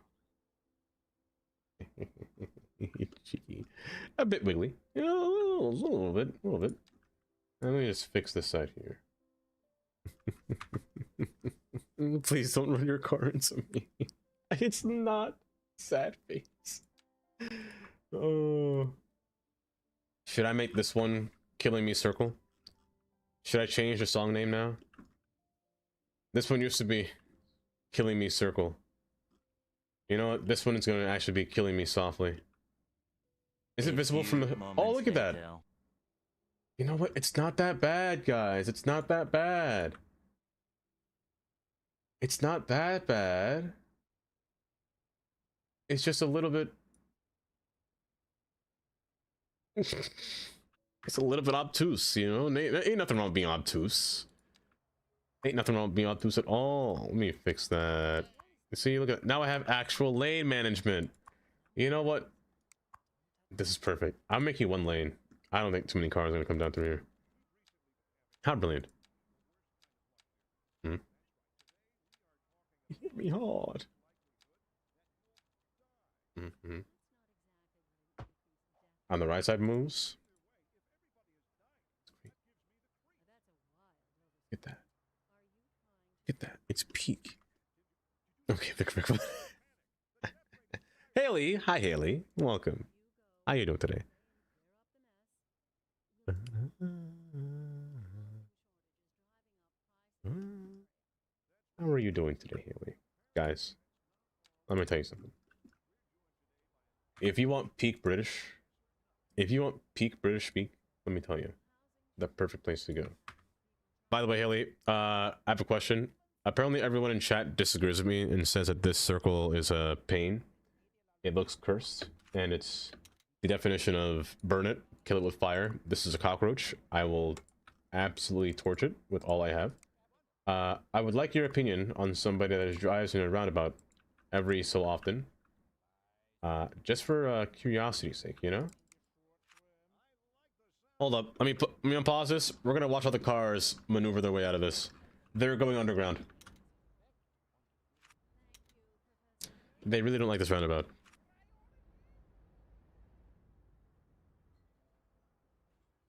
A bit wiggly. You know, a little bit. Let me just fix this side here. Please don't run your car into me. It's not sad face. Oh. Should I make this one Killing Me Circle? Should I change the song name now? This one used to be Killing Me Circle. You know what? This one is going to actually be Killing Me Softly. Is it visible from the... Oh, look at that. You know what? It's not that bad, guys. It's not that bad. It's not that bad. It's just a little bit. It's a little bit obtuse, you know? Ain't nothing wrong with being obtuse. Ain't nothing wrong with being obtuse at all. Let me fix that. See, look at now I have actual lane management. You know what? This is perfect. I'm making one lane. I don't think too many cars are gonna come down through here. How brilliant. Hmm? You hit me hard. Mm-hmm. On the right side moves. Get that. Get that. It's peak. Okay, Vic. Haley. Hi, Haley. Welcome. How you doing today? How are you doing today, Haley? Guys, let me tell you something. If you want peak British speak, let me tell you, the perfect place to go. By the way, Haley, I have a question. Apparently everyone in chat disagrees with me and says that this circle is a pain. It looks cursed, and it's the definition of burn it, kill it with fire. This is a cockroach. I will absolutely torch it with all I have. I would like your opinion on somebody that drives in a roundabout every so often. Just for curiosity's sake, you know? Hold up. Let me unpause this. We're gonna watch how the cars maneuver their way out of this. They're going underground. They really don't like this roundabout.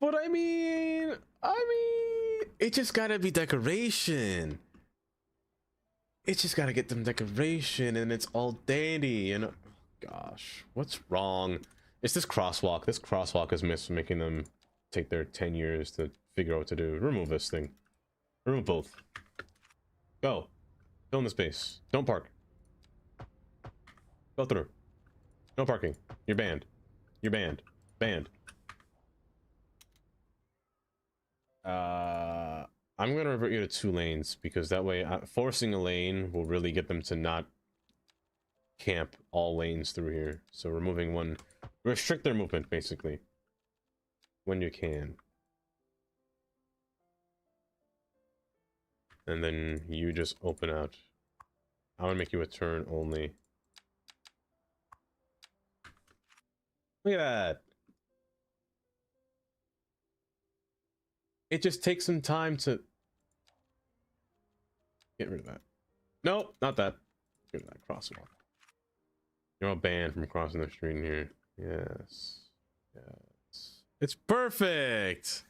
But I mean, it just gotta be decoration. It's just gotta get them decoration, and it's all dandy, you know? Gosh, what's wrong? It's this crosswalk. This crosswalk is making them take their 10 years to figure out what to do. Remove this thing. Remove both. Go. Fill in the space. Don't park. Go through. No parking. You're banned. You're banned. Banned. I'm gonna revert you to 2 lanes because that way forcing a lane will really get them to not camp all lanes through here. So removing one, restrict their movement basically when you can. And then you just open out. I'm gonna make you a turn only. Look at that. It just takes some time to get rid of that. Nope, not that. Get rid of that crosswalk. You're all banned from crossing the street in here. Yes. Yes. It's perfect.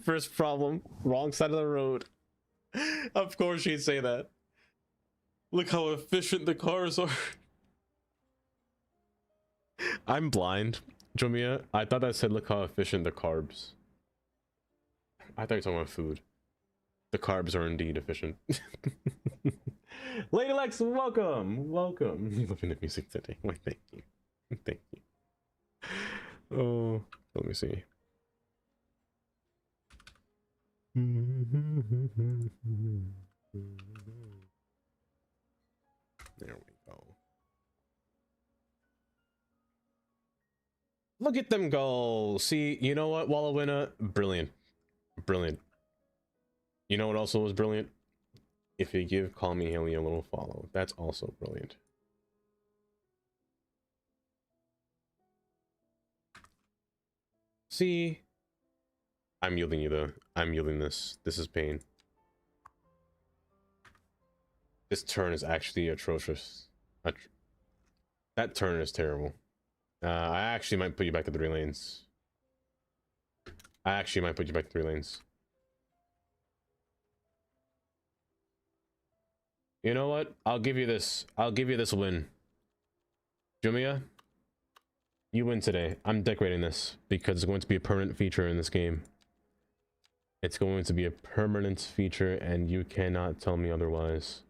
First problem, wrong side of the road. Of course she'd say that. Look how efficient the cars are. I'm blind, Jomia. I thought that said look how efficient the carbs. I thought you were talking about food. The carbs are indeed efficient. Lady Lex, welcome! Welcome. You love the music today. Why, thank you. Thank you. Oh, let me see. There we go. Look at them go. See, you know what, Wallawina? Brilliant. Brilliant. You know what also was brilliant? If you give Call Me Haley a little follow. That's also brilliant. See? I'm yielding you though. I'm yielding this. This is pain. This turn is actually atrocious. That turn is terrible. I actually might put you back to 3 lanes. I actually might put you back to 3 lanes. You know what? I'll give you this. I'll give you this win. Jumia, you win today. I'm decorating this because it's going to be a permanent feature in this game. It's going to be a permanent feature and you cannot tell me otherwise.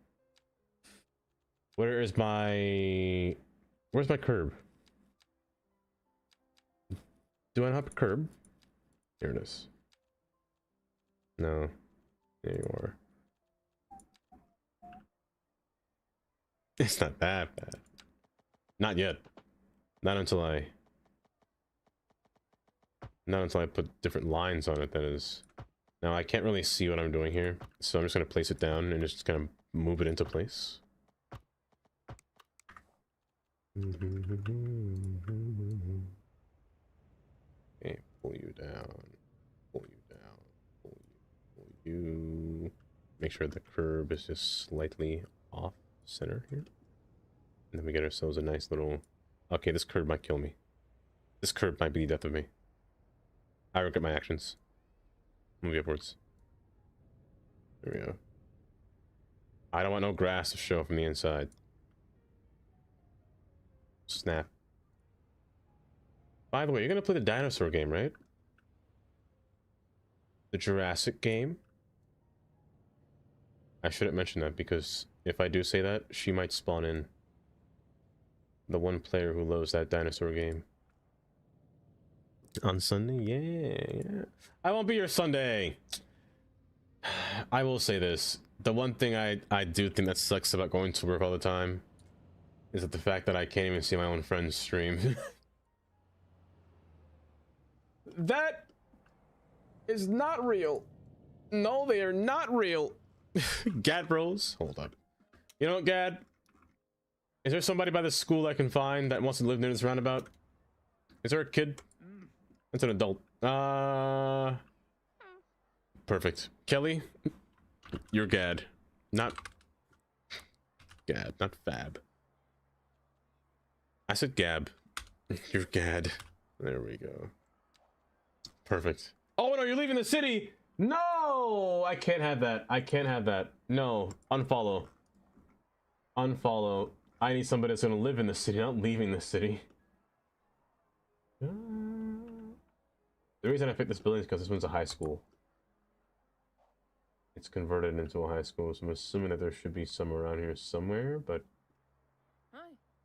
Where's my curb? Do I not have a curb? Here it is. No. There you are. It's not that bad. Not yet. Not until I put different lines on it, that is. Now I can't really see what I'm doing here, so I'm just gonna place it down and just kind of move it into place. Okay, pull you down, pull you down, pull you. Make sure the curb is just slightly off center here. And then we get ourselves a nice little... Okay, this curb might kill me. This curb might be the death of me. I regret my actions. Move upwards. There we go. I don't want no grass to show from the inside. Snap. By the way, you're gonna play the dinosaur game, right? The Jurassic game? I shouldn't mention that, because if I do say that, she might spawn in. The one player who loves that dinosaur game. On Sunday? Yeah. I won't be your Sunday! I will say this. The one thing I do think that sucks about going to work all the time is that the fact that I can't even see my own friends stream. That is not real. No, they are not real. Gad bros, hold up. You know what, Gad? Is there somebody by the school I can find that wants to live near this roundabout? Is there a kid? It's an adult. Perfect. Kelly, you're Gad. Not Gad, not Fab. I said Gab. You're Gad. There we go. Perfect. Oh no, you're leaving the city! No! I can't have that. I can't have that. No. Unfollow. Unfollow. I need somebody that's gonna live in the city, not leaving the city. The reason I picked this building is because this one's a high school. It's converted into a high school, so I'm assuming that there should be some around here somewhere, but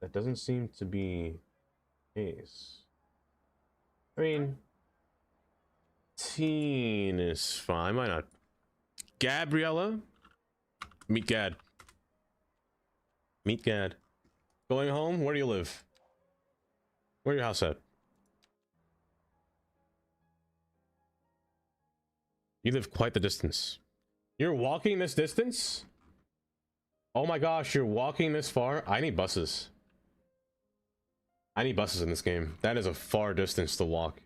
that doesn't seem to be the case. I mean, teen is fine. Why not? Gabriella? Meet Gad. Meet Gad. Going home? Where do you live? Where your house at? You live quite the distance. You're walking this distance? Oh my gosh, you're walking this far? I need buses. I need buses in this game. That is a far distance to walk.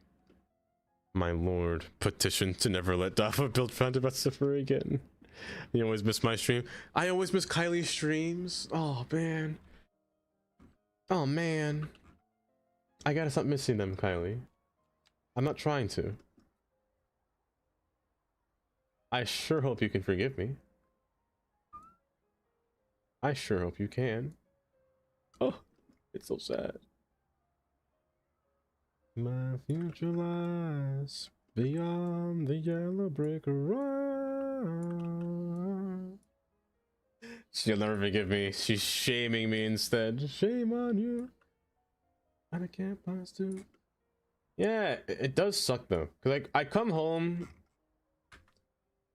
My lord. Petition to never let Dafa build Founded by Safari again. You always miss my stream. I always miss Kylie's streams. Oh man. Oh man. I gotta stop missing them, Kylie. I'm not trying to. I sure hope you can forgive me. I sure hope you can. Oh, it's so sad. My future lies beyond the yellow brick road. She'll never forgive me. She's shaming me instead. Shame on you. And I can't pass to. Yeah, it does suck though. Cause like I come home.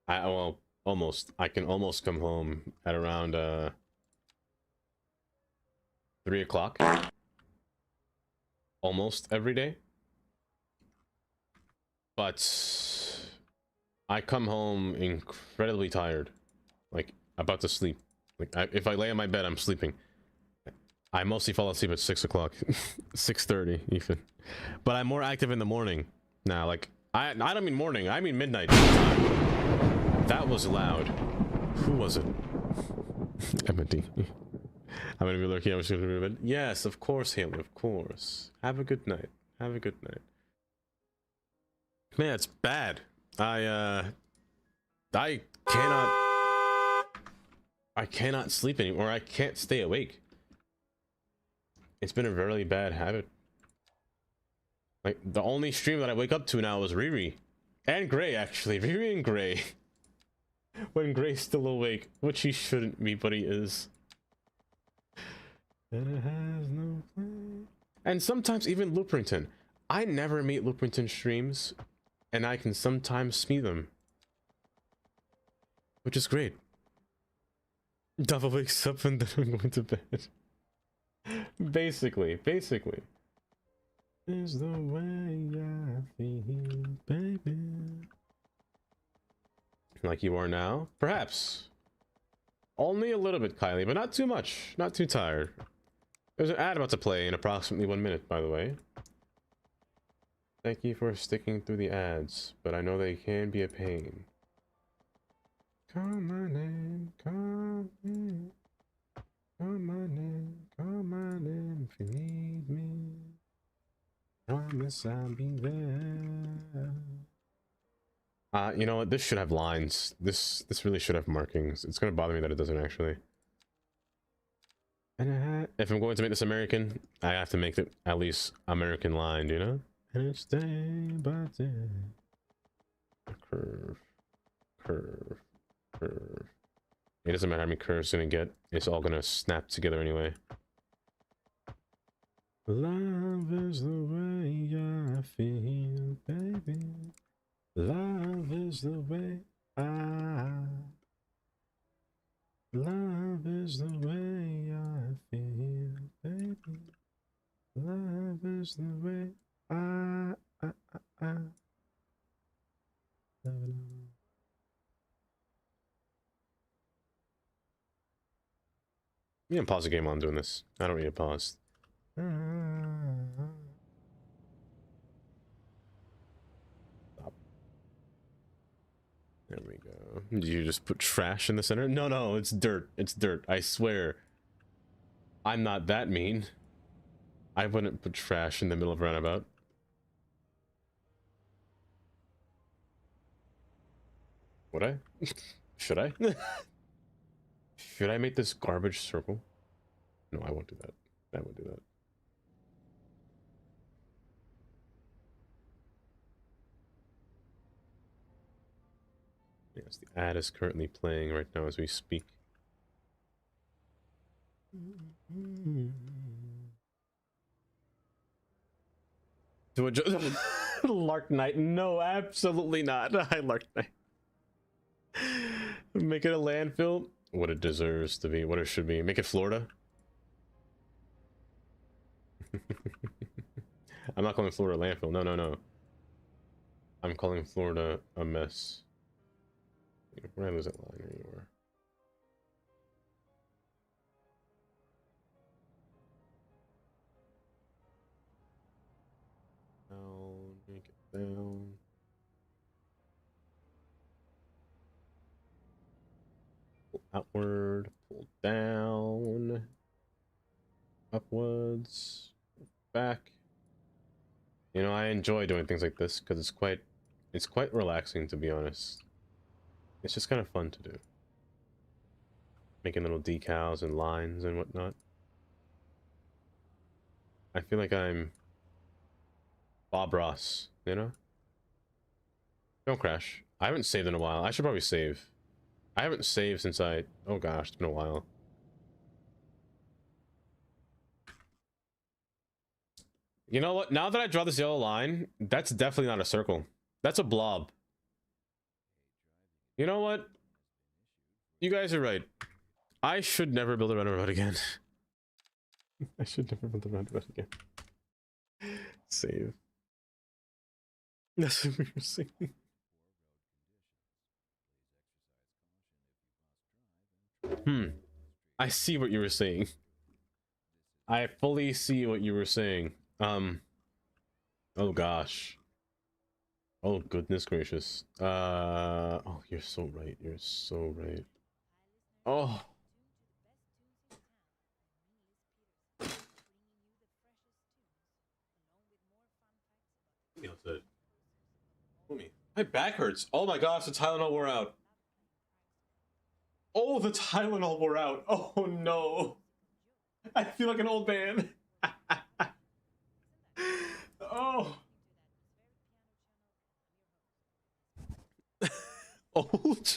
Well, almost. I can almost come home at around 3 o'clock. Almost every day. But I come home incredibly tired, like about to sleep. Like if I lay on my bed, I'm sleeping. I mostly fall asleep at 6 o'clock, 6:30 even. But I'm more active in the morning now. Like I don't mean morning, I mean midnight. That was loud. Who was it? Emily. I'm gonna be lurking. I'm just gonna be bed. Yes, of course, Haley. Of course. Have a good night. Have a good night. Man, it's bad. I cannot sleep anymore. I can't stay awake. It's been a very bad habit. Like the only stream that I wake up to now is Riri and Gray. Actually, Riri and Gray. When Gray's still awake, which he shouldn't be, but he is. And it has no plan. And sometimes even Looprington. I never meet Looprington streams, and I can sometimes see them, which is great. Dava wakes up and then I'm going to bed. Basically. Is the way I feel, baby. Like you are now? Perhaps. Only a little bit, Kylie, but not too much. Not too tired. There's an ad about to play in approximately 1 minute, by the way. Thank you for sticking through the ads, but I know they can be a pain. Call my name, call me. Call my name if you need me. Promise I'll be there. You know what? This should have lines. This really should have markings. It's gonna bother me that it doesn't actually. And if I'm going to make this American, I have to make it at least American lined, you know? And it's day by day. Curve. It doesn't matter how many curves it's gonna get. It's all gonna snap together anyway. Love is the way I feel, baby. Love is the way I. Love is the way I feel, baby. Love is the way I. You can pause the game while I'm doing this. I don't need to pause. Stop. There we go. Did you just put trash in the center? No, it's dirt. It's dirt. I swear. I'm not that mean. I wouldn't put trash in the middle of a roundabout. Would I? Should I? Should I make this garbage circle? No, I won't do that. I won't do that. Yes, the ad is currently playing right now as we speak. To adjust Lark Knight? No, absolutely not. I Lark Knight. Make it a landfill. What it deserves to be, what it should be. Make it Florida. I'm not calling Florida a landfill. No. I'm calling Florida a mess. Where did I lose that line? There you are. Down, make it down. Pull outward, pull down, upwards, back. You know, I enjoy doing things like this because it's quite relaxing, to be honest. It's just kind of fun to do. Making little decals and lines and whatnot. I feel like I'm Bob Ross, you know? Don't crash. I haven't saved in a while. I should probably save. I haven't saved since I... Oh gosh, it's been a while. You know what? Now that I draw this yellow line, that's definitely not a circle. That's a blob. You know what? You guys are right. I should never build a roundabout again. I should never build a roundabout again. Save. That's what we were saying. I see what you were saying. I fully see what you were saying. Oh gosh. Oh goodness gracious. Oh, you're so right. You're so right. Oh. My back hurts. Oh my gosh, the Tylenol wore out. Oh, the Tylenol wore out. Oh no. I feel like an old man. Oh. Old.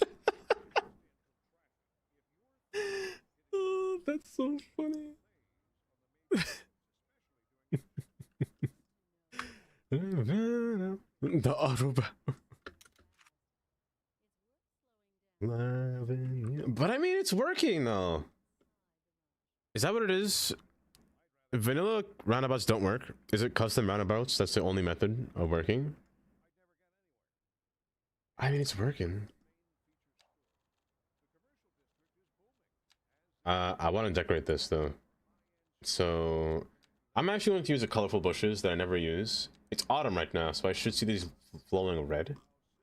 Oh, that's so funny. The auto But I mean, it's working though. Is that what it is? Vanilla roundabouts don't work. Is it custom roundabouts? That's the only method of working. I mean, it's working. I want to decorate this though. So I'm actually going to use the colorful bushes that I never use. It's autumn right now, so I should see these flowing red.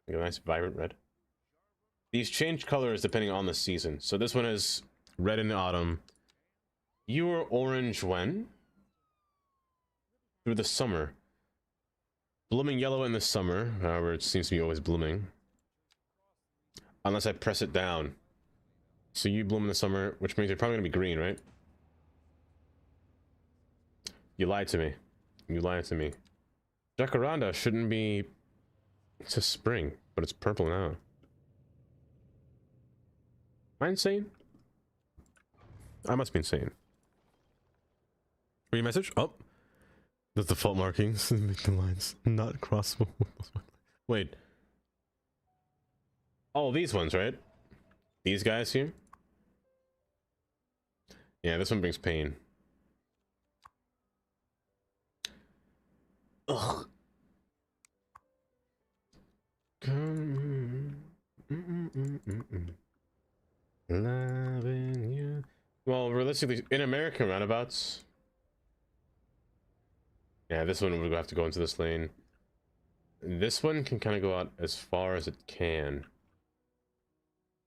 Like a nice vibrant red. These change colors depending on the season. So this one is red in the autumn. You were orange when? Through the summer. Blooming yellow in the summer. However, it seems to be always blooming. Unless I press it down. So you bloom in the summer, which means you're probably going to be green, right? You lied to me. You lied to me. Jacaranda shouldn't be... It's a spring, but it's purple now. Am I insane? I must be insane. Read message? Oh. The default markings make the lines not crossable. Wait. Oh, these ones, right? These guys here? Yeah, this one brings pain. Ugh. Come. Loving you. Well, realistically, in American roundabouts. Yeah, this one would have to go into this lane. This one can kind of go out as far as it can.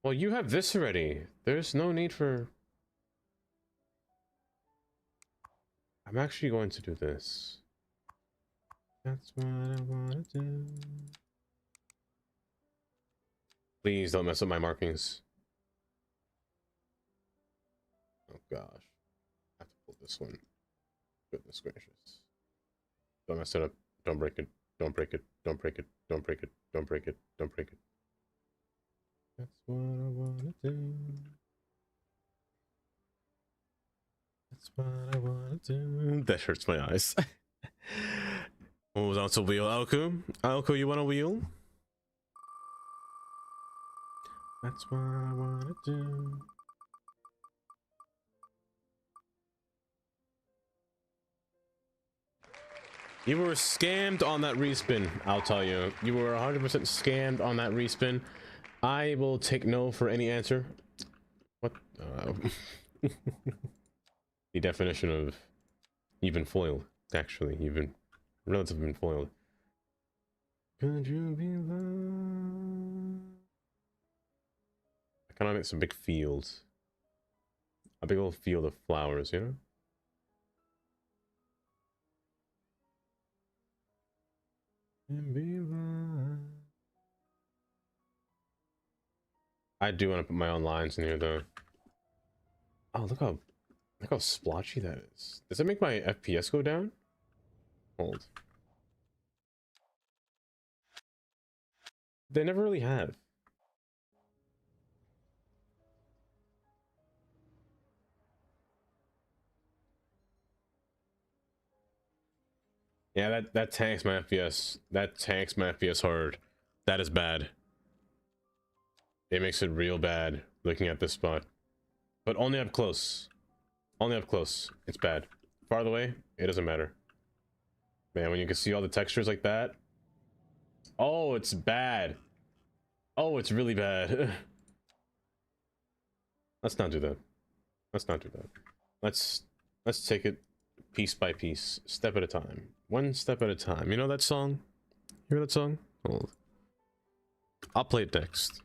Well, you have this already. There's no need for... I'm actually going to do this. That's what I want to do. Please don't mess up my markings. Oh gosh. I have to pull this one. Goodness gracious. Don't mess it up. Don't break it. Don't break it. Don't break it. Don't break it. Don't break it. Don't break it. That's what I wanna do. That's what I wanna do. That hurts my eyes. What was on to wheel? Alku? Alku, you wanna wheel? That's what I wanna do. You were scammed on that respin, I'll tell you. You were 100% scammed on that respin. I will take no for any answer. What? The definition of even foiled, actually, even relatively been foiled. Could you be loved? I kind of make some big fields. A big old field of flowers, you know? And be loved. I do want to put my own lines in here, though. Oh, look how splotchy that is. Does it make my FPS go down? Hold. They never really have. Yeah, that tanks my FPS. That tanks my FPS hard. That is bad. It makes it real bad looking at this spot. But only up close. Only up close. It's bad. Farther away, it doesn't matter. Man, when you can see all the textures like that. Oh, it's bad. Oh, it's really bad. Let's not do that. Let's not do that. Let's take it piece by piece, step at a time. One step at a time. You know that song? You hear that song? Hold. I'll play it next.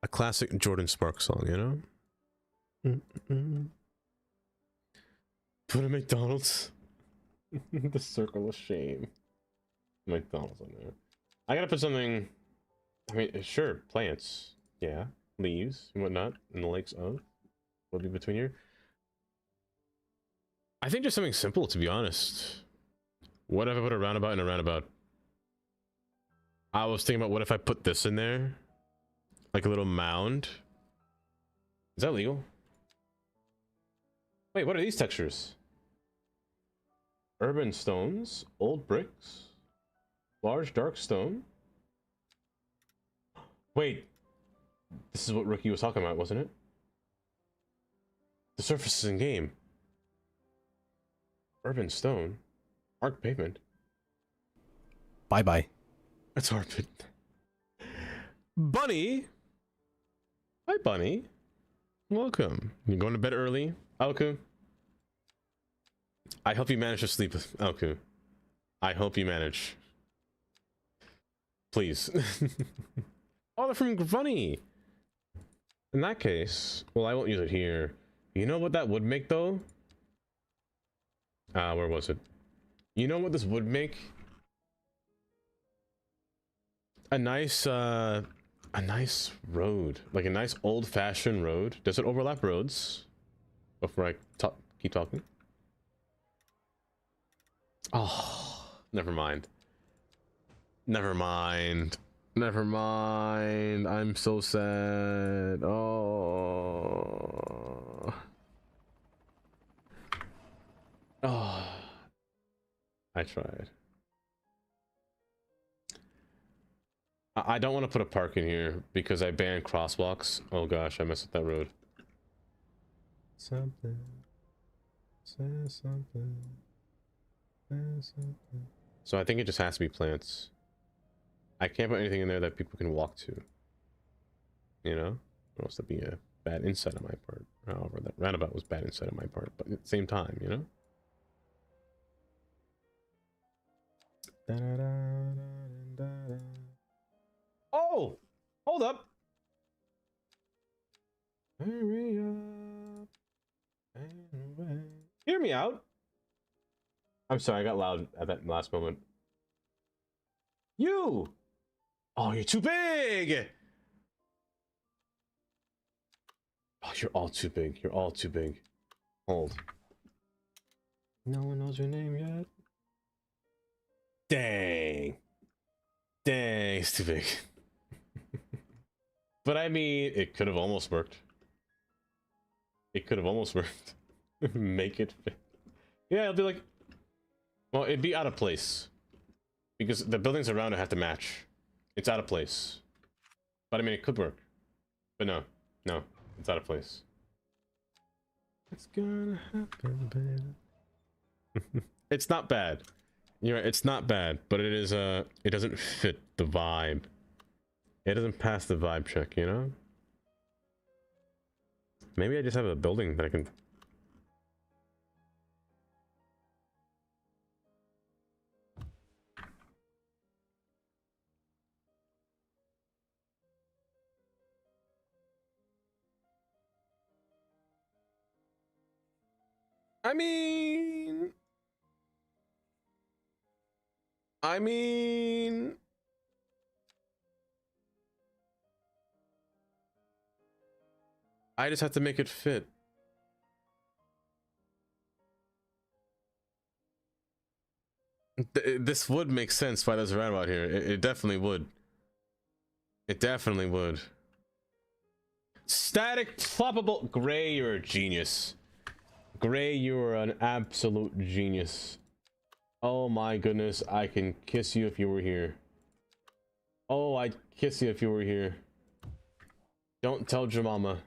A classic Jordan Sparks song, you know? Put a McDonald's. The circle of shame. McDonald's on there. I gotta put something. I mean, sure, plants. Yeah, leaves and whatnot, and the likes of. Will be between here. I think just something simple, to be honest. What if I put a roundabout in a roundabout? I was thinking about what if I put this in there? Like a little mound. Is that legal? Wait, what are these textures? Urban stones, old bricks, large dark stone. Wait, this is what Rookie was talking about, wasn't it? The surface is in game. Urban stone. Arc pavement. Bye bye. That's Arpit. Bunny! Hi, Bunny. Welcome. You going to bed early, Alku? I hope you manage to sleep, Alku. I hope you manage. Please. Oh, they're from Bunny. In that case, well, I won't use it here. You know what that would make, though? Where was it? You know what this would make? A nice road, like a nice old-fashioned road. Does it overlap roads? Before I keep talking. Oh, never mind. Never mind. Never mind. I'm so sad. Oh. Oh. I tried. I don't want to put a park in here because I banned crosswalks. Oh gosh, I messed up that road. Something. Say something. Say something. So I think it just has to be plants. I can't put anything in there that people can walk to. You know? Or else that'd be a bad insight on my part. However, that roundabout was bad insight on my part, but at the same time, you know? Oh! Hold up! Hurry up and away. Hear me out! I'm sorry, I got loud at that last moment. You! Oh, you're too big! Oh, you're all too big. You're all too big. Hold. No one knows your name yet? Dang. Dang, it's too big. But I mean, it could have almost worked. It could have almost worked. Make it fit. Yeah, it'll be like... Well, it'd be out of place. Because the buildings around it have to match. It's out of place. But I mean, it could work. But no. No. It's out of place. It's gonna happen, baby. It's not bad. You're right, it's not bad, but it is it doesn't fit the vibe. It doesn't pass the vibe check, you know? Maybe I just have a building that I can... I mean... I just have to make it fit. This would make sense why there's a roundabout here. It definitely would. It definitely would. Static floppable. Gray, you're a genius. Gray, you're an absolute genius. Oh my goodness, I can kiss you if you were here. Oh, I'd kiss you if you were here. Don't tell your mama.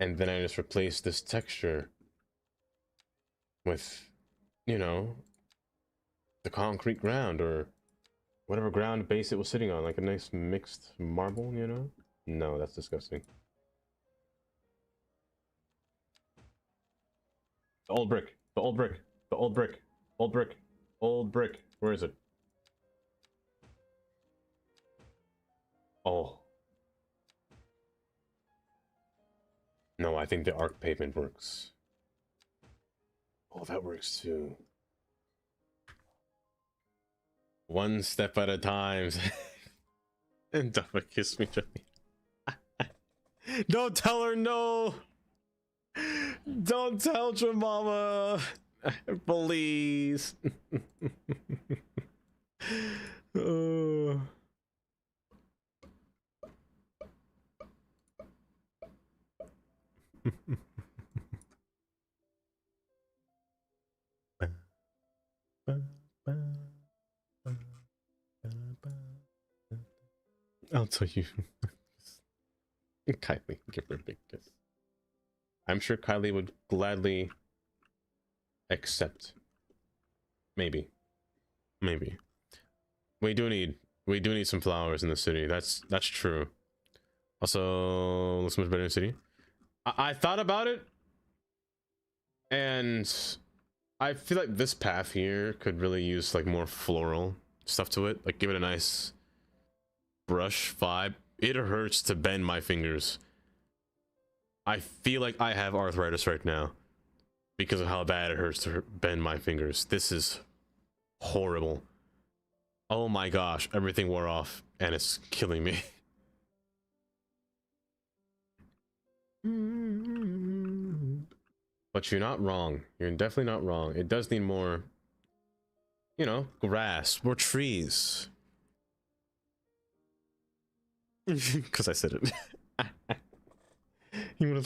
And then I just replace this texture with, you know, the concrete ground or whatever ground base it was sitting on, like a nice mixed marble, you know? No, that's disgusting. The old brick, the old brick, the old brick, old brick, old brick. Where is it? Oh. No, I think the arc pavement works. Oh, that works too. One step at a time. And don't kiss me, Johnny. Don't tell her no. Don't tell your mama. Please. Oh. I'll tell you. Kylie, give her a big kiss. I'm sure Kylie would gladly accept. Maybe. Maybe. We do need some flowers in the city. That's true. Also, looks much better in the city. I thought about it, and I feel like this path here could really use like more floral stuff to it. Like give it a nice brush vibe. It hurts to bend my fingers. I feel like I have arthritis right now because of how bad it hurts to bend my fingers. This is horrible. Oh my gosh, everything wore off and it's killing me. But you're not wrong. You're definitely not wrong. It does need more, you know, grass, more trees. Because I said it. You wanna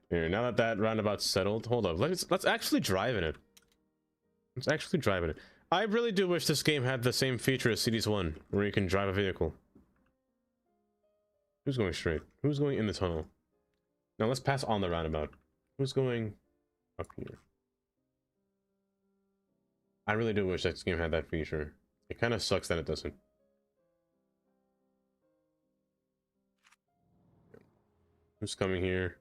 Here, now that that roundabout's settled, hold up. Let's actually drive in it. Let's actually drive in it. I really do wish this game had the same feature as Cities 1, where you can drive a vehicle. Who's going straight? Who's going in the tunnel? Now let's pass on the roundabout. Who's going up here? I really do wish this game had that feature. It kind of sucks that it doesn't. Who's coming here?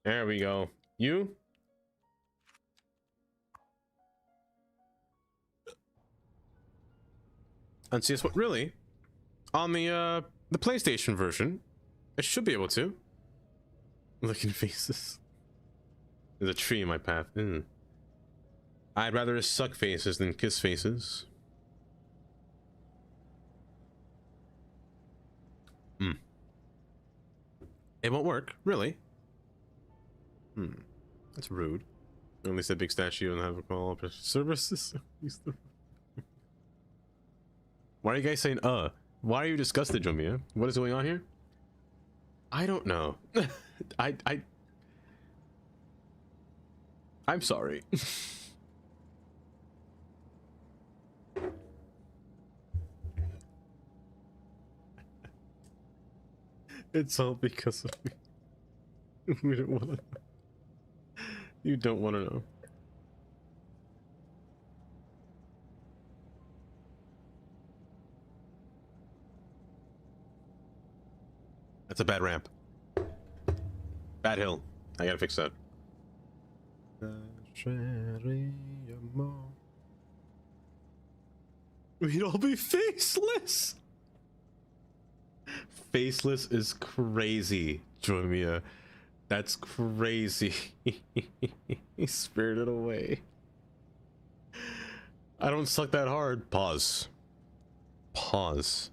There we go. You? And see, what really on the PlayStation version, it should be able to. Looking faces. There's a tree in my path. I'd rather suck faces than kiss faces. It won't work, really. That's rude. At least a big statue and have a call up services. Why are you guys saying why are you disgusted, Jomia? What is going on here? I don't know. I'm sorry. It's all because of me. We don't want to know. You don't want to know. That's a bad ramp. Bad hill. I gotta fix that. We'd all be faceless. Faceless is crazy, Joymia. That's crazy. He spirited away. I don't suck that hard. Pause. Pause.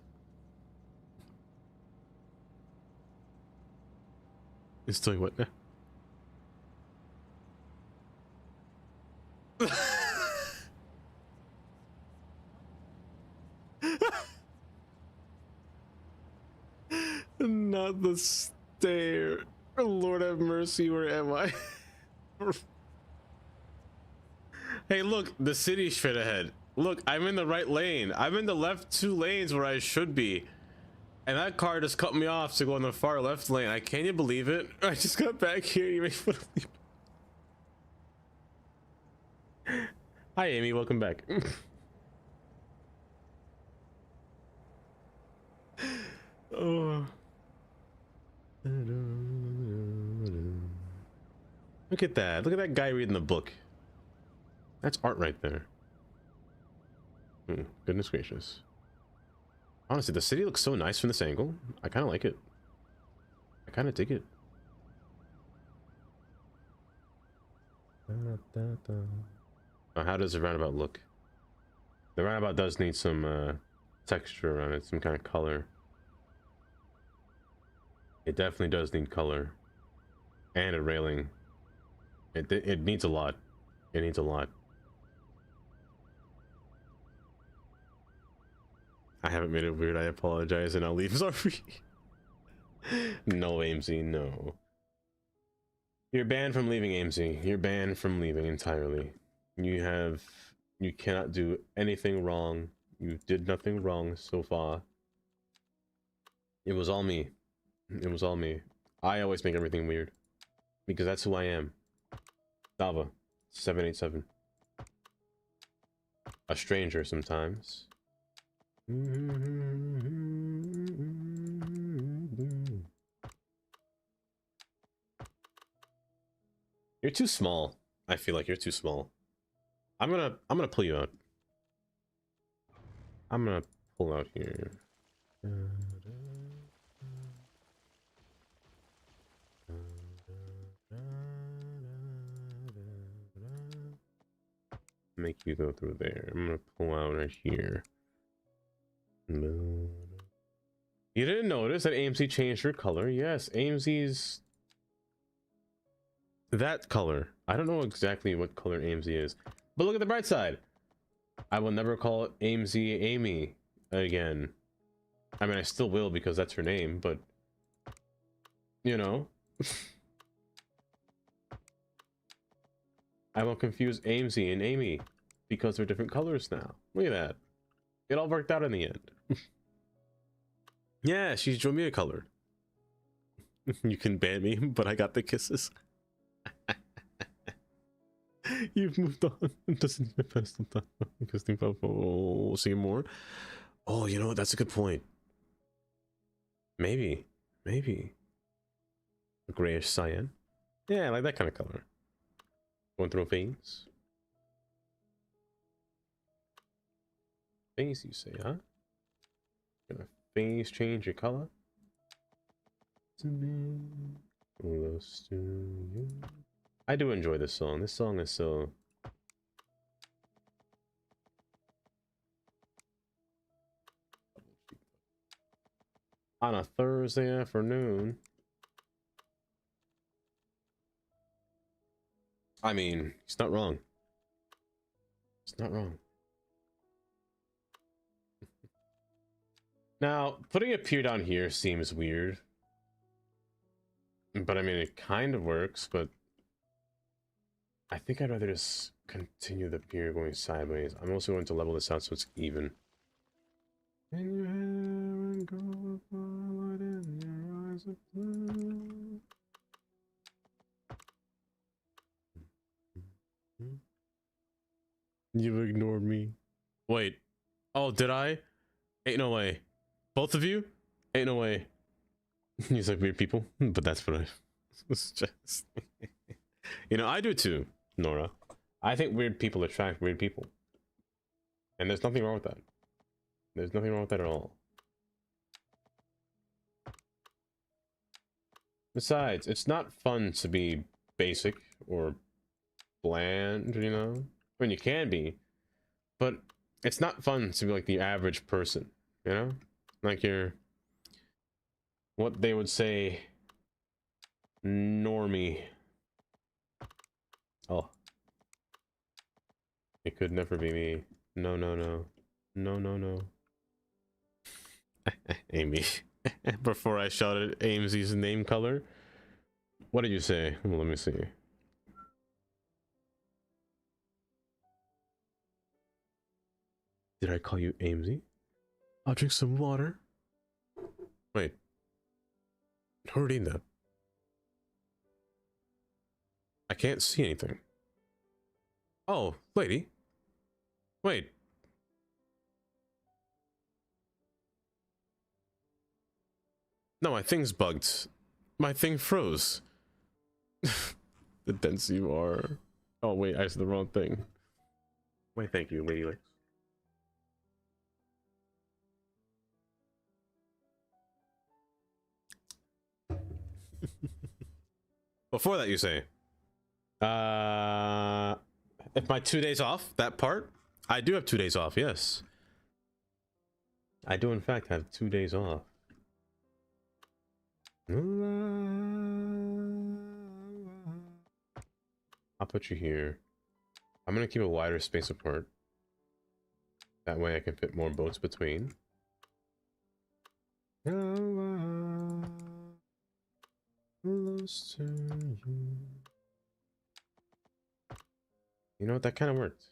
It's doing what now? Not the stair. Lord have mercy, where am I? Hey, look, the city's straight ahead. Look, I'm in the right lane. I'm in the left 2 lanes where I should be. And that car just cut me off to go in the far left lane. Can you believe it? I just got back here. You make fun of me. Hi, Amy. Welcome back. Oh. Look at that. Look at that guy reading the book. That's art right there. Goodness gracious. Honestly, the city looks so nice from this angle. I kind of like it. I kind of dig it. How does the roundabout look? The roundabout does need some texture around it, some kind of color. It definitely does need color. And a railing. It needs a lot. It needs a lot. I haven't made it weird. I apologize and I'll leave. Sorry. No, AMZ, no. You're banned from leaving, AMZ. You're banned from leaving entirely. You have You cannot do anything wrong. You did nothing wrong so far. It was all me. It was all me. I always make everything weird. Because that's who I am. Dava. 787. A stranger sometimes. You're too small. I feel like you're too small. I'm gonna pull you out. I'm gonna pull out here. Make you go through there. I'm gonna pull out right here. You didn't notice that AMC changed her color? Yes, AMC's that color. I don't know exactly what color AMC is, but look at the bright side. I will never call AMC Amy again. I mean, I still will because that's her name, but you know. I won't confuse AMC and Amy because they're different colors now. Look at that. It all worked out in the end. Yeah, she's Jomia colored. You can ban me, but I got the kisses. You've moved on. Doesn't manifest sometimes. Interesting. We'll see more. Oh, you know what? That's a good point. Maybe. A grayish cyan. Yeah, I like that kind of color. Going through a phase. Phase, you say, huh? Gonna phase change your color? To me, close to you. I do enjoy this song. This song is so... on a Thursday afternoon. I mean, he's not wrong. It's not wrong. Now, putting a pier down here seems weird. But I mean, it kind of works, but I think I'd rather just continue the pier going sideways. I'm also going to level this out so it's even. And your hair and gold forward in your eyes of blue. You ignored me. Wait. Oh, did I? Ain't no way. Both of you? Ain't no way. He's like weird people, but that's what I was just. You know, I do too, Nora. I think weird people attract weird people. And there's nothing wrong with that. There's nothing wrong with that at all. Besides, it's not fun to be basic or bland, you know? I mean, you can be, but it's not fun to be like the average person, you know? Like you're what they would say normie. Oh. It could never be me. No, no, no. No, no, no. Amy. Before I shouted AMZ's name color. What did you say? Well, let me see. Did I call you AMZ? I'll drink some water. Wait. Who read that? I can't see anything. Oh, lady. Wait. No, my thing's bugged. My thing froze. The dense you are. Oh, wait, I said the wrong thing. Wait, thank you, Lady Lex. Before that, you say? If my 2 days off, that part? I do have 2 days off, yes. I do, in fact, have 2 days off. I'll put you here. I'm gonna keep a wider space apart. That way I can fit more boats between. Close to you. You know what? That kind of worked.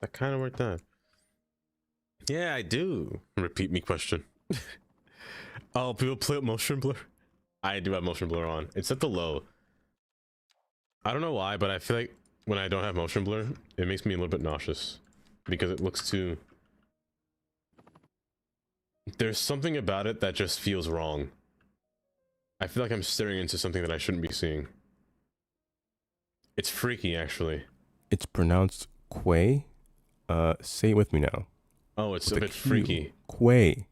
That kind of worked out. Yeah, I do. Repeat me question. Oh, people play with motion blur? I do have motion blur on. It's at the low. I don't know why, but I feel like when I don't have motion blur, it makes me a little bit nauseous. Because it looks too... There's something about it that just feels wrong. I feel like I'm staring into something that I shouldn't be seeing. It's freaky, actually. It's pronounced Quay. Say it with me now. Oh, it's With a bit freaky. Quay.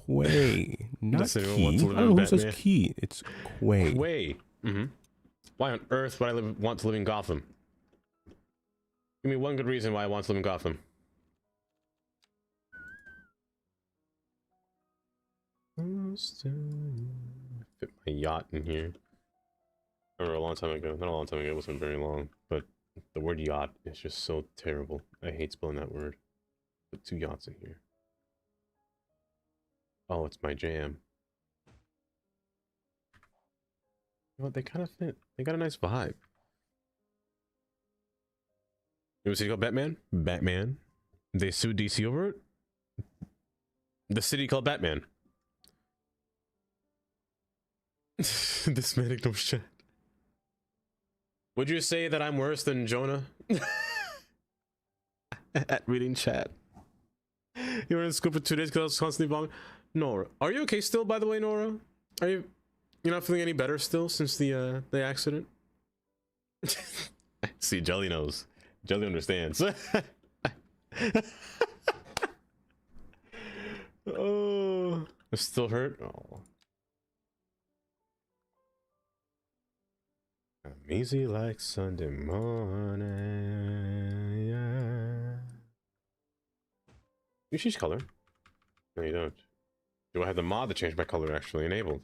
Quay. Not Does anyone key. want I to live don't in know who says Batman? key. It's Quay. Way. Why on earth would I want to live in Gotham? Give me one good reason why I want to live in Gotham. Fit my yacht in here. I remember a long time ago. Not a long time ago. It wasn't very long. But the word yacht is just so terrible. I hate spelling that word. Put 2 yachts in here. Oh, it's my jam. You know what? They kind of fit. They got a nice vibe. You know what city called Batman? Batman. They sued DC over it? The city called Batman. This man ignores chat. Would you say that I'm worse than Jonah? At reading chat. You were in school for 2 days because I was constantly vomiting. Nora, are you okay still, by the way, Nora? Are you... You're not feeling any better still since the accident? See, Jelly knows. Jelly understands. Oh, it still hurt? Oh. I'm easy like Sunday morning. Yeah. You change color? No, you don't. Do I have the mod to change my color actually enabled?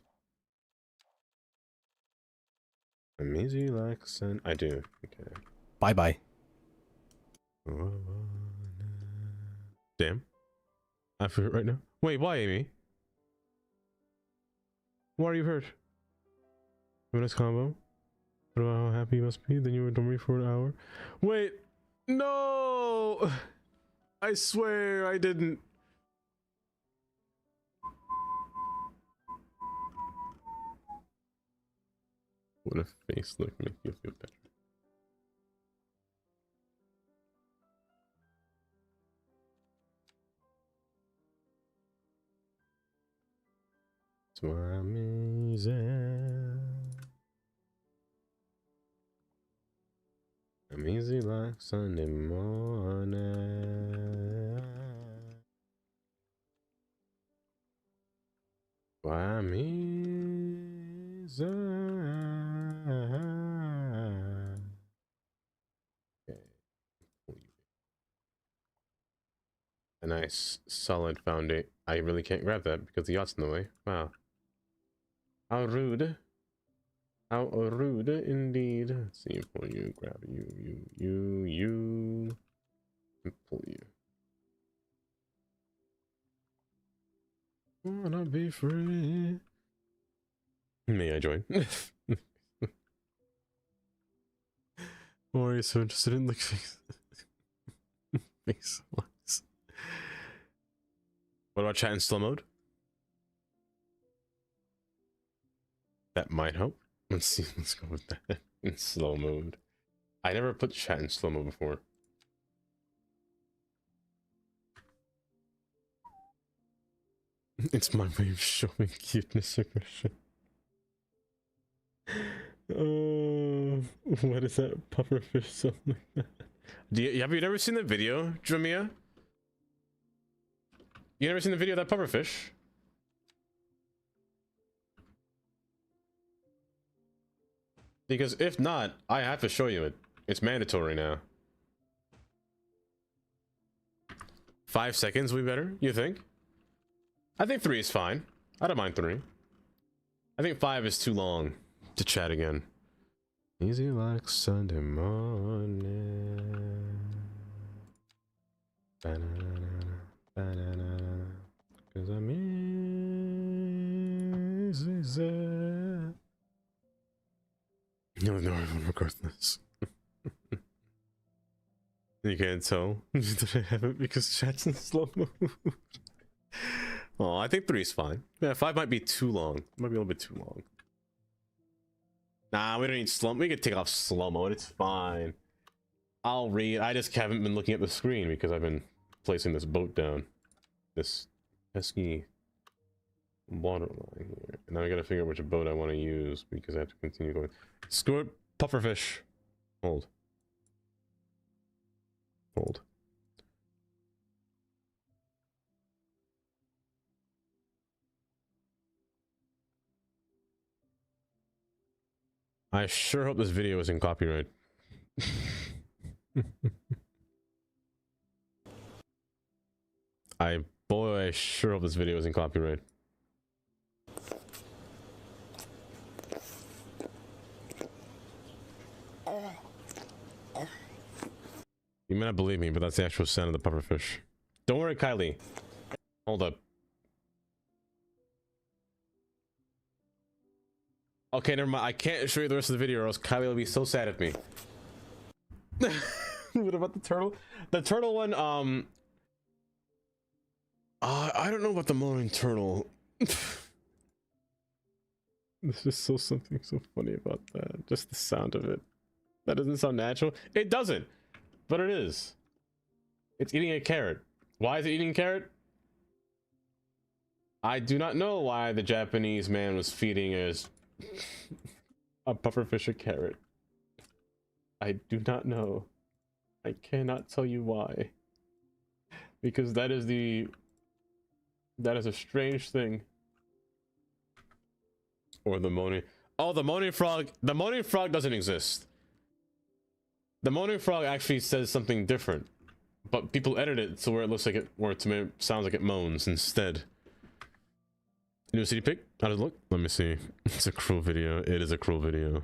I'm easy like sun. I do. Okay. Bye bye. Damn. I feel hurt right now. Wait, why, Amy? Why are you hurt? Have a nice combo. What about how happy you must be? Then you were dummy for an hour. Wait, no! I swear I didn't. What a face look make you feel better. It's amazing. I'm easy like Sunday morning. Why I'm easy. Okay. A nice solid foundation. I really can't grab that because the yacht's in the way. Wow. How rude. How rude indeed. Let's see, pull you, grab you, and pull you. Wanna be free. May I join? Or are you so interested in like face lines? What about chat in slow mode? That might help. Let's see, let's go with that in slow mode. I never put chat in slow mode before. It's my way of showing cuteness aggression. Oh, what is that pufferfish something like that? Have you never seen the video, Jamia? You never seen the video of that pufferfish? Because if not, I have to show you it. It's mandatory now. 5 seconds would be better, you think? I think 3 is fine. I don't mind 3. I think 5 is too long to chat again. Easy like Sunday morning. Banana, banana. Cause I'm easy. No, regardless. You can't tell that I haven't because chat's in slow mo. Oh, I think 3 is fine. Yeah, 5 might be too long. Might be a little bit too long. Nah, we don't need slow. We could take off slow mo. It's fine. I'll read. I just haven't been looking at the screen because I've been placing this boat down. This pesky water line here. And now I gotta figure out which boat I want to use because I have to continue going. Screw it, pufferfish. Hold. Hold. I sure hope this video isn't copyright. I sure hope this video isn't copyright. You may not believe me, but that's the actual sound of the pufferfish. Don't worry, Kylie. Hold up. Okay, never mind. I can't show you the rest of the video or else Kylie will be so sad at me. What about the turtle? The turtle one, I don't know about the moaning turtle. There's just something so funny about that. Just the sound of it. That doesn't sound natural. It doesn't, but it is. It's eating a carrot. Why is it eating a carrot? I do not know why the Japanese man was feeding a pufferfish a carrot. I do not know. I cannot tell you why. Because that is a strange thing. Or the moaning. Oh, the moaning frog. The moaning frog doesn't exist. The moaning frog actually says something different, but people edit it to where it looks like it, where it sounds like it moans instead. New city pick? How does it look? Let me see. It's a cruel video. It is a cruel video.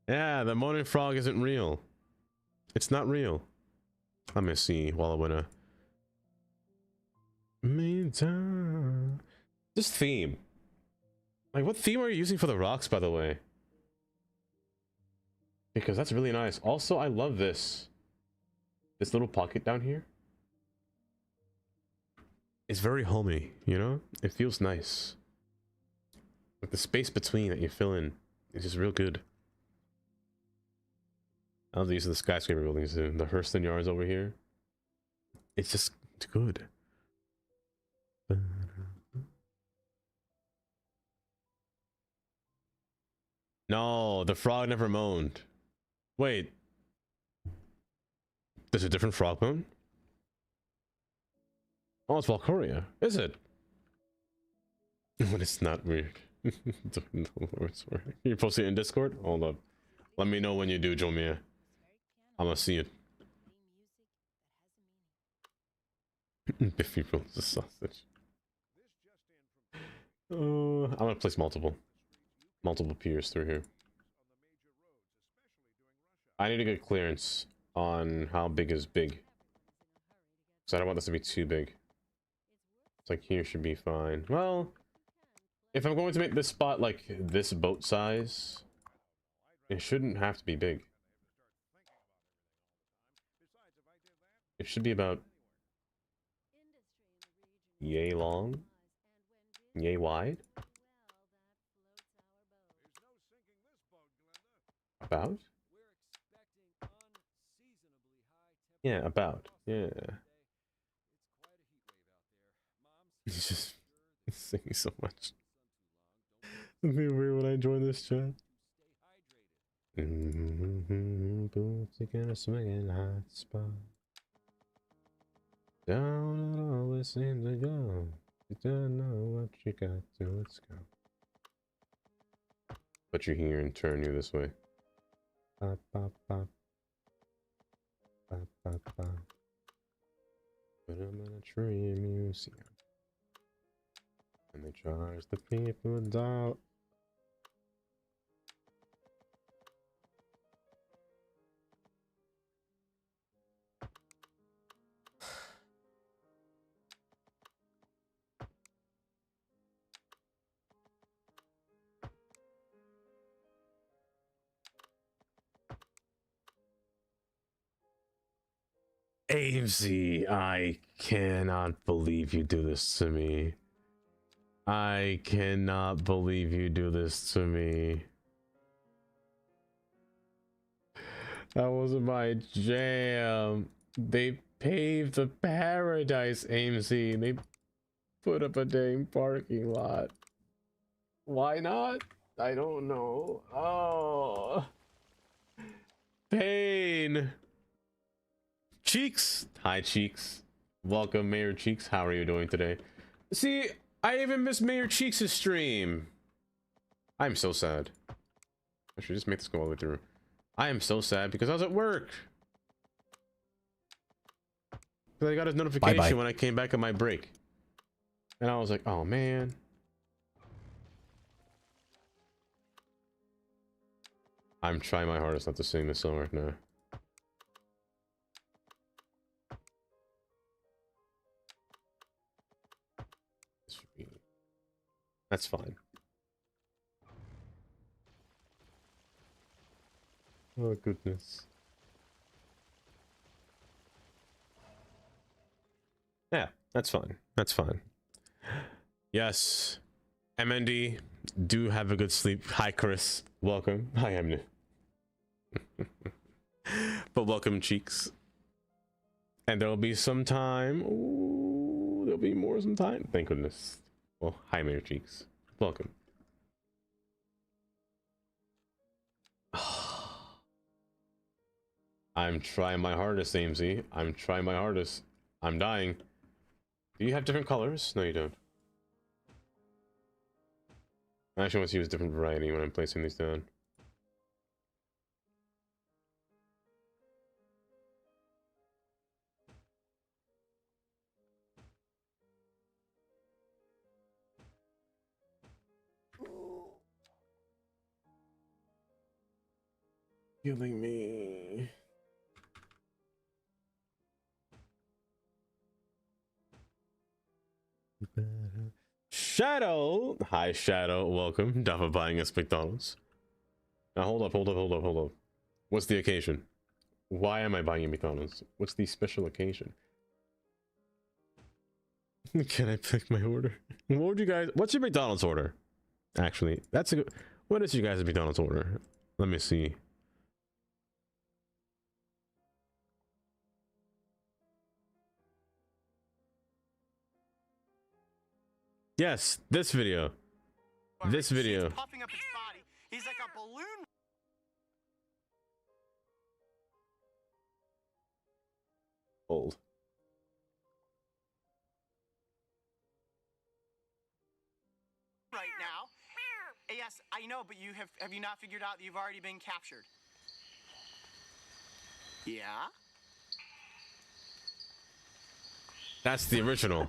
Yeah, the moaning frog isn't real. It's not real. Let me see while I wanna. This theme. Like, what theme are you using for the rocks, by the way? Because that's really nice. Also, I love this. This little pocket down here. It's very homey, you know? It feels nice. Like the space between that you fill in is just real good. I love the use of the skyscraper buildings, the Hurston Yards over here. It's just good. No, the frog never moaned. Wait. There's a different frog moan? Oh, it's Valkyria. Is it? When it's not weird. Don't know where it's weird. You post it in Discord? Hold up. Let me know when you do, Jomia. I'm gonna see it. Biffy rolls the sausage. I'm gonna place multiple Piers through here. I need to get clearance on how big is big. Because I don't want this to be too big. It's like here should be fine. Well, if I'm going to make this spot like this boat size, it shouldn't have to be big. It should be about yay long, yay wide. About? Yeah, about. Yeah. He's just singing so much. It'd be weird when I join this chat. Boots again a swinging hot spot. Down it always seems to go. You don't know what you got till it's gone. Put you here and turn you this way. Pop, pop, pop. Pop, pop, pop. Put them in a tree museum. And they charge the people $1. AMC, I cannot believe you do this to me. I cannot believe you do this to me. That wasn't my jam. They paved the paradise, AMC. They put up a dang parking lot. Why not? I don't know. Oh. Pain. Cheeks. Hi, Cheeks. Welcome, Mayor Cheeks. How are you doing today? See, I even missed Mayor Cheeks' stream. I'm so sad. I should just make this go all the way through. I am so sad because I was at work. I got his notification Bye-bye. when I came back on my break. And I was like, oh man. I'm trying my hardest not to sing this song right now. That's fine. Oh goodness. Yeah, that's fine. That's fine. Yes. MND, do have a good sleep. Hi, Chris. Welcome. Hi, Emily. But welcome, Cheeks. And there'll be some time. Ooh, there'll be more some time. Thank goodness. Well, hi, Mayor Cheeks. Welcome. I'm trying my hardest, AMC. I'm trying my hardest. I'm dying. Do you have different colors? No, you don't. I actually want to use a different variety when I'm placing these down. Killing me. Shadow! Hi, Shadow. Welcome. Duffer buying us McDonald's. Now, hold up. What's the occasion? Why am I buying you McDonald's? What's the special occasion? Can I pick my order? What would you guys... What's your McDonald's order? Actually, that's a good... What is you guys' McDonald's order? Let me see. Yes, this video. This video. Puffing up his body. He's like a balloon. Old. Right now. Yes, I know, but have you not figured out that you've already been captured? Yeah? That's the original.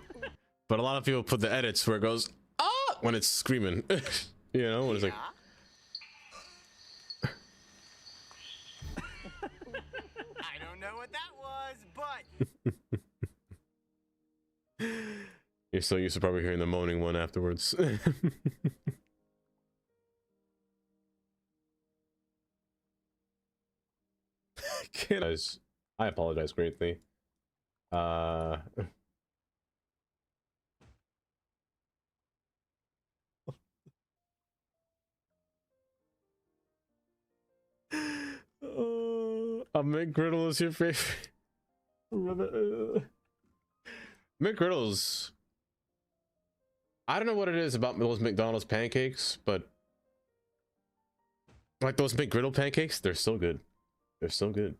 But a lot of people put the edits where it goes, ah, when it's screaming. You know, when it's like. I don't know what that was, but. You're so used to probably hearing the moaning one afterwards. Guys, I apologize greatly. A McGriddle is your favorite. McGriddles. I don't know what it is about those McDonald's pancakes, but like those McGriddle pancakes, they're so good. They're so good.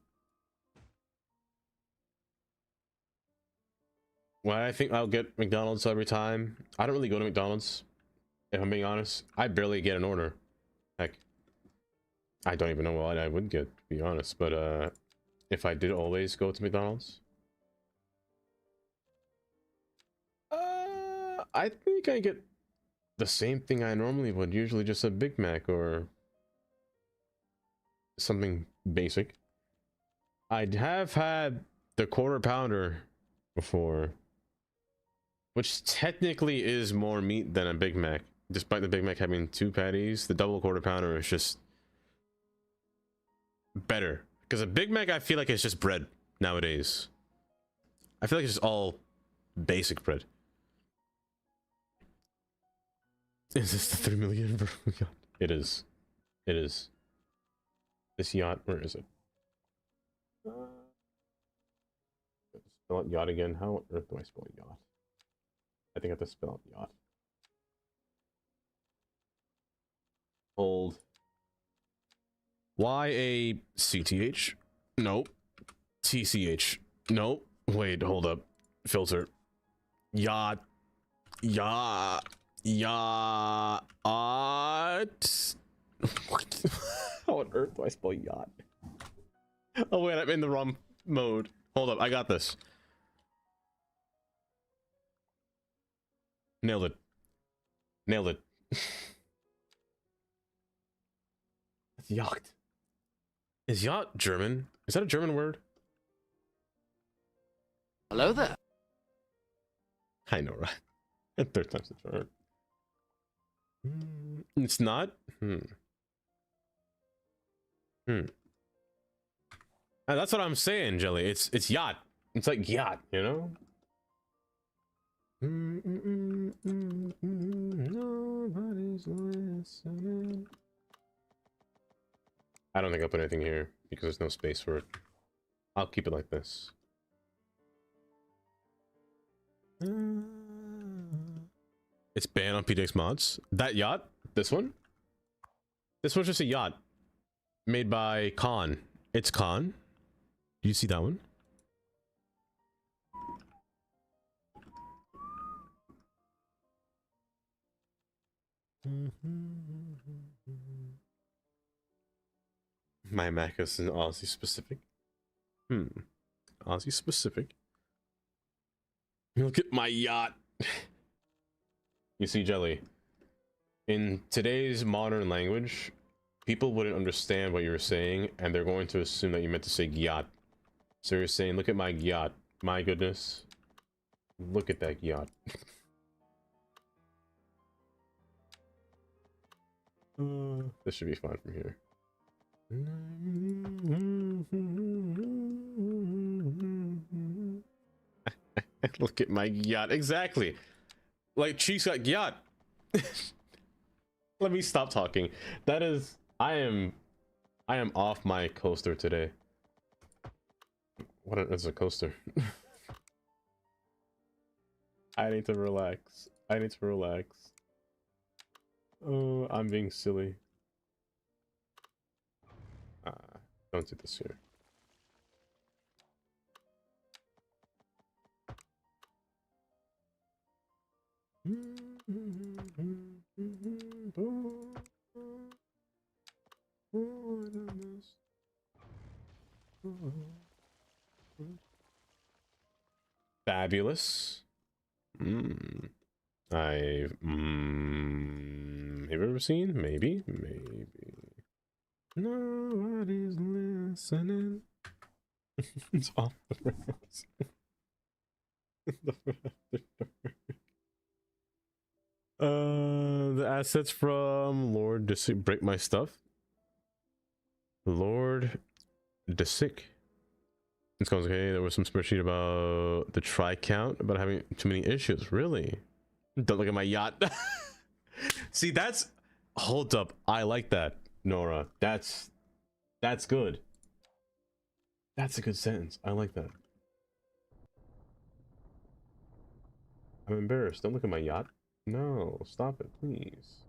Why I think I'll get McDonald's every time. I don't really go to McDonald's, if I'm being honest. I barely get an order. Heck, I don't even know what I would get, to be honest. But if I did always go to McDonald's, I think I get the same thing I normally would. Usually just a Big Mac or something basic. I have had the quarter pounder before, which technically is more meat than a Big Mac. Despite the Big Mac having 2 patties, the double quarter pounder is just better. Because a Big Mac, I feel like it's just bread nowadays. I feel like it's just all basic bread. Is this the 3 million yacht? It is. It is. This yacht, where is it? Spell out yacht again. How on earth do I spell yacht? I think I have to spell out yacht. Hold. Y-A-C-T-H? Nope. T-C-H. Nope. Wait, hold up. Filter. Yacht. Yacht. Yacht. How on earth do I spell yacht? Oh wait, I'm in the wrong mode. Hold up, I got this. Nailed it. Nailed it. It's yacht. Is yacht German? Is that a German word? Hello there. I know, right? Third time's the charm. It's not? That's what I'm saying, Jelly. It's yacht. It's like yacht, you know? Nobody's listening. I don't think I'll put anything here because there's no space for it. I'll keep it like this. It's banned on PDX mods. That yacht? This one? This one's just a yacht made by Khan. It's Khan. Do you see that one? My Mac is an Aussie specific. Aussie specific. Look at my yacht. You see, Jelly, in today's modern language, people wouldn't understand what you were saying, and they're going to assume that you meant to say yacht. So you're saying, look at my yacht. My goodness. Look at that yacht. This should be fine from here. Look at my yacht. Exactly. Like, she's got yacht. Let me stop talking. That is, I am off my coaster today. What is a coaster? I need to relax. I need to relax. Oh, I'm being silly. Don't do this here. Fabulous. Have you ever seen? Maybe. Nobody's listening. It's off the rails. The assets from Lord Disick. Break my stuff. Lord Disick. It's going okay. There was some spreadsheet about the try count about having too many issues. Really? Don't look at my yacht. See, that's, hold up. I like that, Nora. That's good. That's a good sentence. I like that. I'm embarrassed. Don't look at my yacht. No, stop it, please.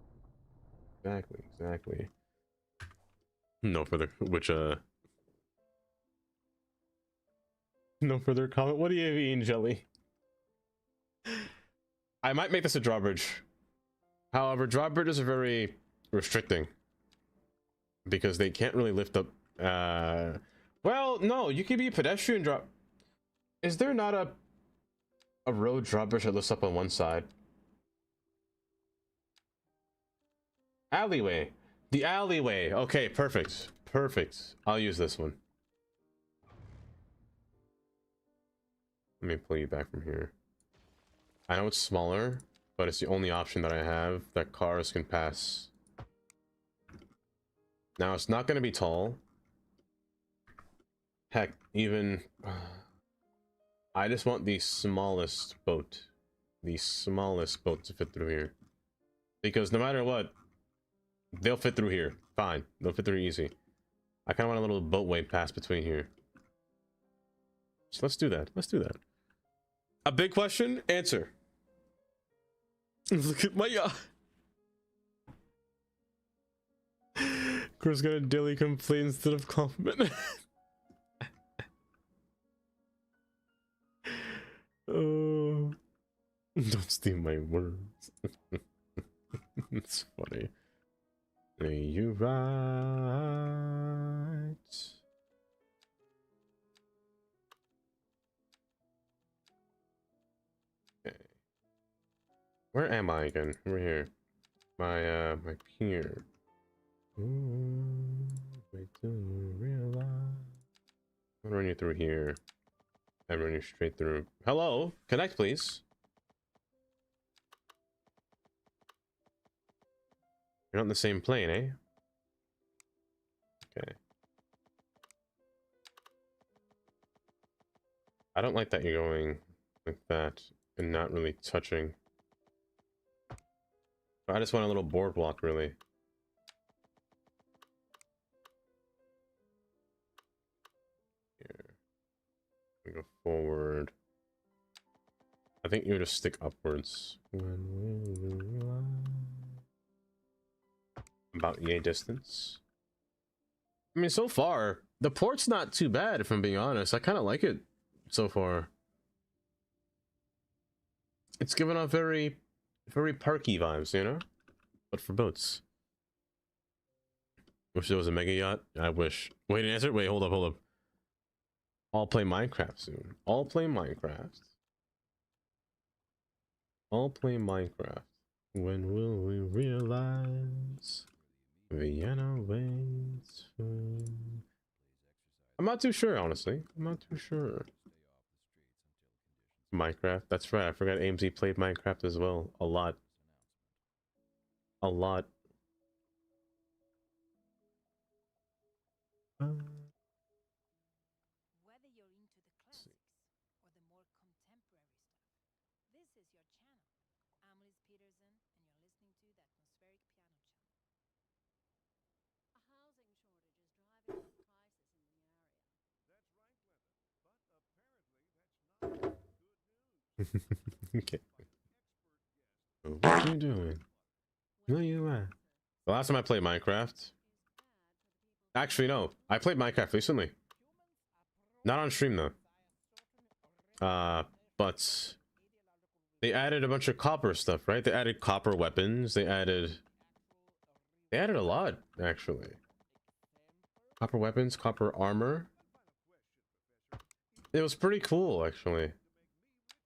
Exactly. No further, no further comment. What do you mean, Jelly? I might make this a drawbridge. However, drawbridges are very restricting because they can't really lift up. Well, no, you can be a pedestrian drop. Is there not a road drawbridge that lifts up on one side? Alleyway. The alleyway. Okay, perfect. I'll use this one. Let me pull you back from here. I know it's smaller, but it's the only option that I have that cars can pass. Now, it's not going to be tall. Heck, even... I just want the smallest boat. The smallest boat to fit through here. Because no matter what, they'll fit through here. Fine. They'll fit through easy. I kind of want a little boatway pass between here. So let's do that. Let's do that. A big question? Answer. Look at my yacht. Chris got a daily complaint instead of compliment. Oh, don't steal my words. It's funny. You right. Okay. Where am I again? We're here. My pier. Wait till you realize. I'm gonna run you through here. I'm running straight through. Hello? Connect, please. You're not on the same plane, eh? Okay. I don't like that you're going like that and not really touching. I just want a little boardwalk, really. Here. We go forward. I think you just stick upwards. About yay distance. I mean, so far, the port's not too bad, if I'm being honest. I kind of like it so far. It's given off very parky vibes, you know? But for boats. Wish there was a mega yacht. I wish. Wait, an answer? Wait, hold up. I'll play Minecraft soon. I'll play Minecraft. I'll play Minecraft. When will we realize Vienna waits for... I'm not too sure, honestly. I'm not too sure. Minecraft. That's right. I forgot AMZ played Minecraft as well. A lot. A lot. Whether you're into the classics or the more contemporary stuff, this is your channel. I'm Liz Peterson, and you're listening to the Atmospheric Piano Channel. A housing shortage is driving up prices in the area. Okay. What are you doing? No, you are. The last time I played Minecraft. Actually, no. I played Minecraft recently. Not on stream though. But they added a bunch of copper stuff, right? They added copper weapons. They added a lot, actually. Copper weapons, copper armor. It was pretty cool, actually.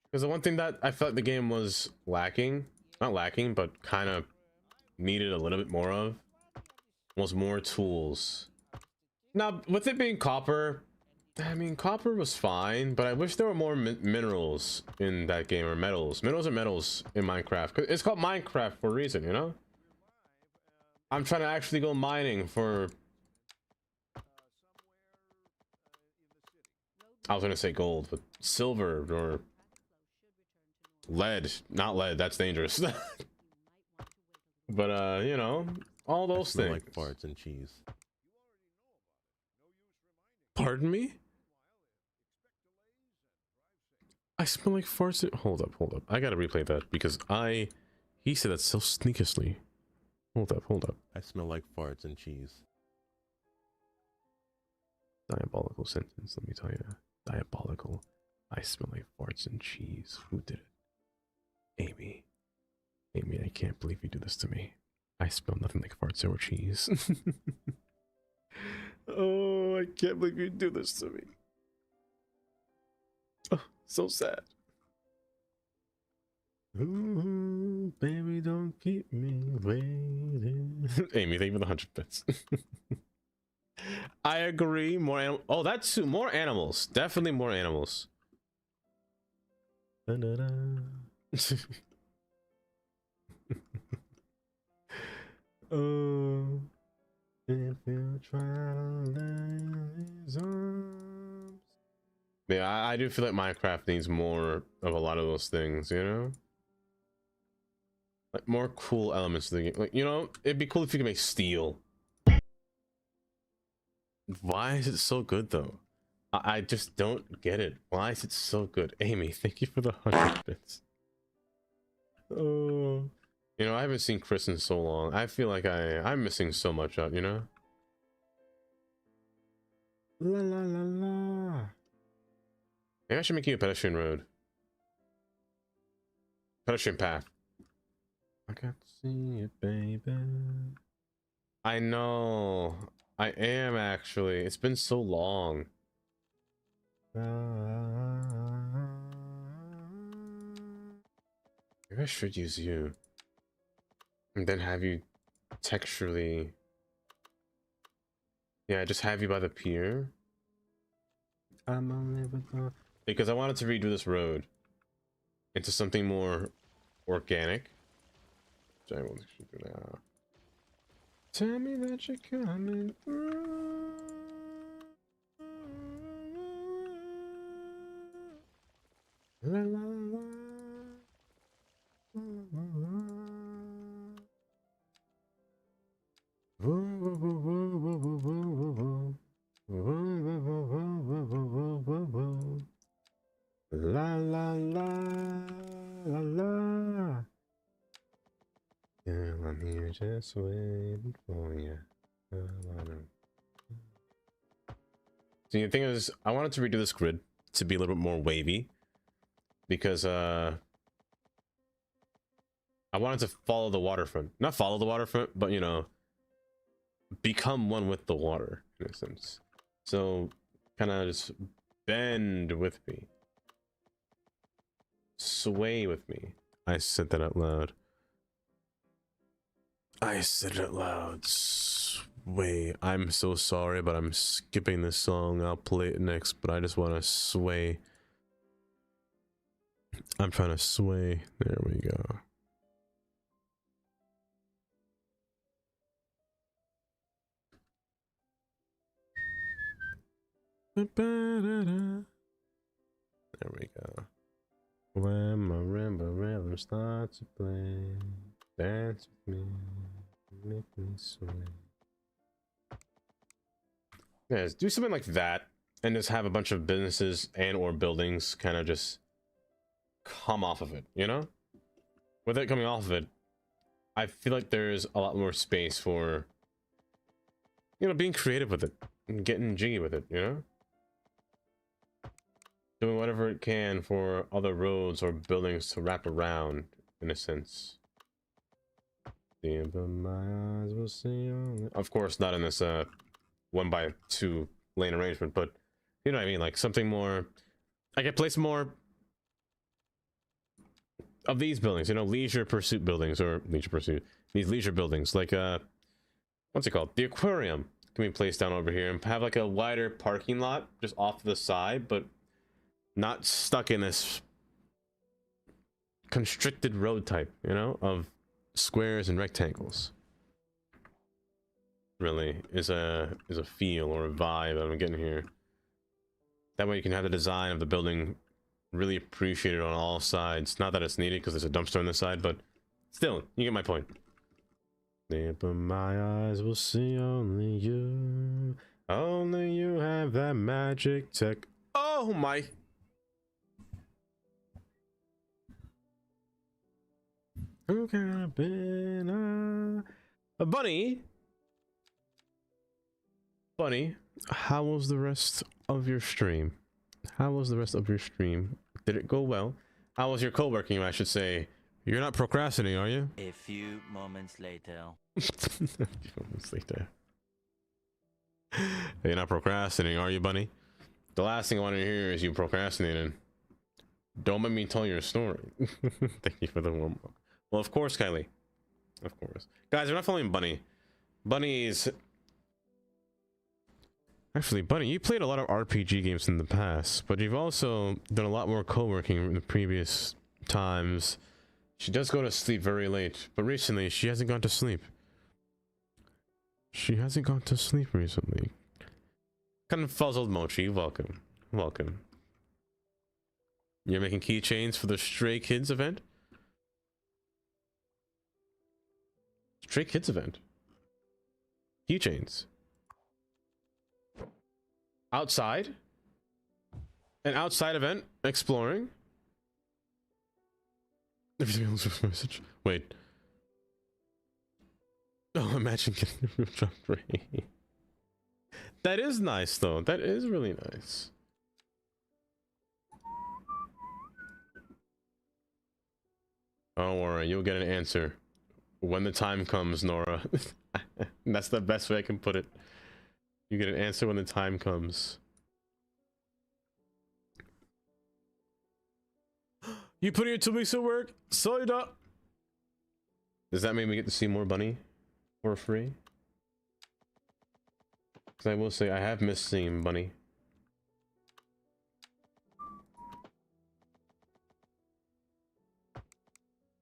Because the one thing that I felt the game was lacking, not lacking, but kind of needed a little bit more of, was more tools. Now, with it being copper, I mean, copper was fine, but I wish there were more minerals in that game, or metals. Minerals and metals in Minecraft. 'Cause it's called Minecraft for a reason, you know? I'm trying to actually go mining for... I was gonna say gold, but silver or lead. Not lead, that's dangerous. But you know, all those things. Like farts and cheese. Pardon me? I smell like farts. Hold up. I gotta replay that because he said that so sneakishly. Hold up. I smell like farts and cheese. Diabolical sentence, let me tell you. Diabolical. I smell like farts and cheese. Who did it? Amy. Amy, I can't believe you do this to me. I smell nothing like farts or cheese. Oh, I can't believe you do this to me. Oh, so sad. Ooh, baby, don't keep me waiting. Amy, thank you for the 100 bits. I agree. Oh, that's more animals. Definitely more animals. Oh, if you try to lay these arms. Yeah, I do feel like Minecraft needs more of a lot of those things, you know? Like more cool elements to the game. Like, you know, it'd be cool if you could make steel. Why is it so good though? I just don't get it. Why is it so good? Amy, thank you for the 100 bits. Oh, you know, I haven't seen Chris in so long. I feel like I'm missing so much out, you know? La la la la. Maybe I should make you a pedestrian road. Pedestrian path. I got to see it, baby. I know. I am actually. It's been so long. Maybe I should use you. And then have you texturally. Yeah, just have you by the pier. I'm only with the... Because I wanted to redo this road into something more organic. Which I will do now. Tell me that you're coming through. La la la. La la la. Woo, woo, woo, woo, woo, woo, woo, woo. Woo, woo, woo, woo, woo, woo, woo, woo. La la la la la. Girl, I'm here just waiting for you. See, the thing is, I wanted to redo this grid to be a little bit more wavy because I wanted to follow the waterfront. Not follow the waterfront, but you know, become one with the water in a sense. So kind of just bend with me. Sway with me. I said that out loud. I said it out loud. Sway. I'm so sorry, but I'm skipping this song. I'll play it next, but I just want to sway. I'm trying to sway. There we go. There we go. When marimba rhythm starts to play, dance with me, make me sway. Yeah, do something like that, and just have a bunch of businesses and or buildings kind of just come off of it, you know? With it coming off of it, I feel like there's a lot more space for, you know, being creative with it, and getting jiggy with it, you know? Doing whatever it can for other roads or buildings to wrap around, in a sense. My eyes will see only... Of course, not in this 1x2 lane arrangement, but you know what I mean. Like something more. I could place more of these buildings. You know, leisure pursuit buildings or leisure pursuit. These leisure buildings, like what's it called? The aquarium can be placed down over here and have like a wider parking lot just off to the side, but not stuck in this constricted road type, you know, of squares and rectangles. Really is a feel or a vibe that I'm getting here. That way you can have the design of the building really appreciated on all sides. Not that it's needed because there's a dumpster on this side, but still, you get my point. But my eyes will see only you. Only you have that magic tech. Oh my. Who can have been a bunny? Bunny, how was the rest of your stream? How was the rest of your stream? Did it go well? How was your co-working, I should say? You're not procrastinating, are you? A few moments later. A few moments later. You're not procrastinating, are you, Bunny? The last thing I want to hear is you procrastinating. Don't make me tell your story. Thank you for the warm up. Well, of course, Kylie. Of course. Guys, we're not following Bunny. Bunny's... Actually, Bunny, you played a lot of RPG games in the past, but you've also done a lot more co-working in the previous times. She does go to sleep very late, but recently she hasn't gone to sleep. She hasn't gone to sleep recently. Kind of fuzzled Mochi, welcome. Welcome. You're making keychains for the Stray Kids event? Stray Kids event? Keychains. Outside? An outside event? Exploring? Everything else was message. Wait. Oh, imagine getting a real jump ray. That is nice, though. That is really nice. Don't worry, you'll get an answer when the time comes, Nora. That's the best way I can put it. You get an answer when the time comes. You put in your 2 weeks of work? Soida! Does that mean we get to see more Bunny for free? Because I will say I have missed seeing Bunny.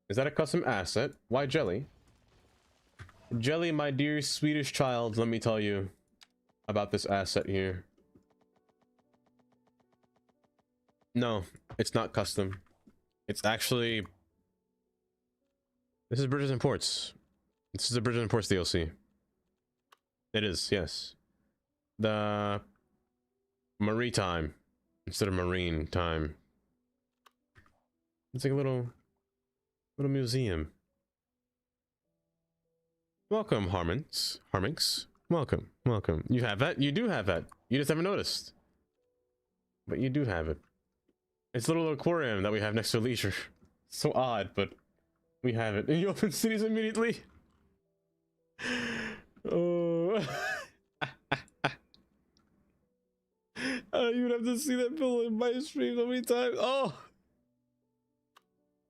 Is that a custom asset? Why Jelly? Jelly, my dear Swedish child, let me tell you about this asset here. No, it's not custom. It's actually... This is Bridges and Ports. This is a Bridges and Ports DLC. It is, yes. The... Maritime instead of marine time. It's like a little museum. Welcome, Harminx. Welcome, welcome. You have that? You do have that. You just haven't noticed. But you do have it. It's a little aquarium that we have next to Leisure. So odd, but we have it. And you open cities immediately. Oh. You would have to see that pillow in my stream so many times. Oh.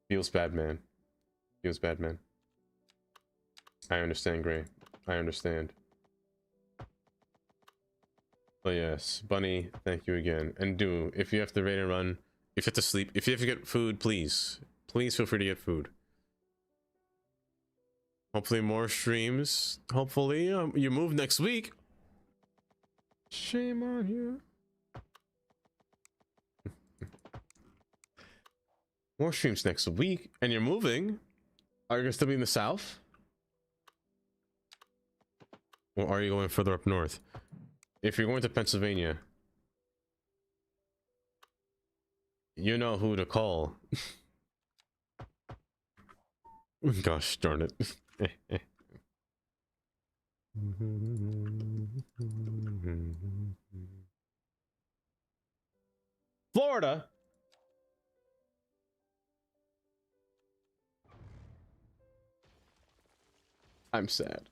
Feels bad, man. Feels bad, man. I understand, Gray. I understand. But yes, Bunny, thank you again. And do, if you have to raid and run, if you have to sleep, if you have to get food, please. Please feel free to get food. Hopefully more streams. Hopefully you move next week. Shame on you. More streams next week. And you're moving. Are you going to still be in the south? Or are you going further up north? If you're going to Pennsylvania, you know who to call. Gosh darn it. Florida. I'm sad.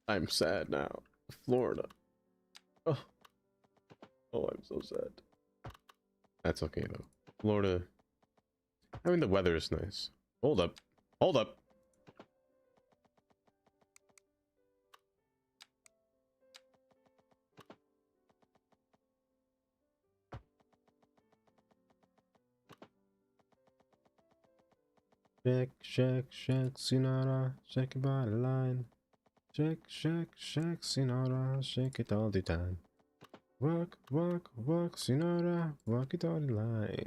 I'm sad now. Florida. Oh. Oh, I'm so sad. That's okay though. Florida. I mean, the weather is nice. Hold up. Hold up. Shake, shake, shake, Sinatra, shake your body line. Shake, shake, shake, Sinatra, shake it all the time. Work, work, work, Sinatra, work it all the line.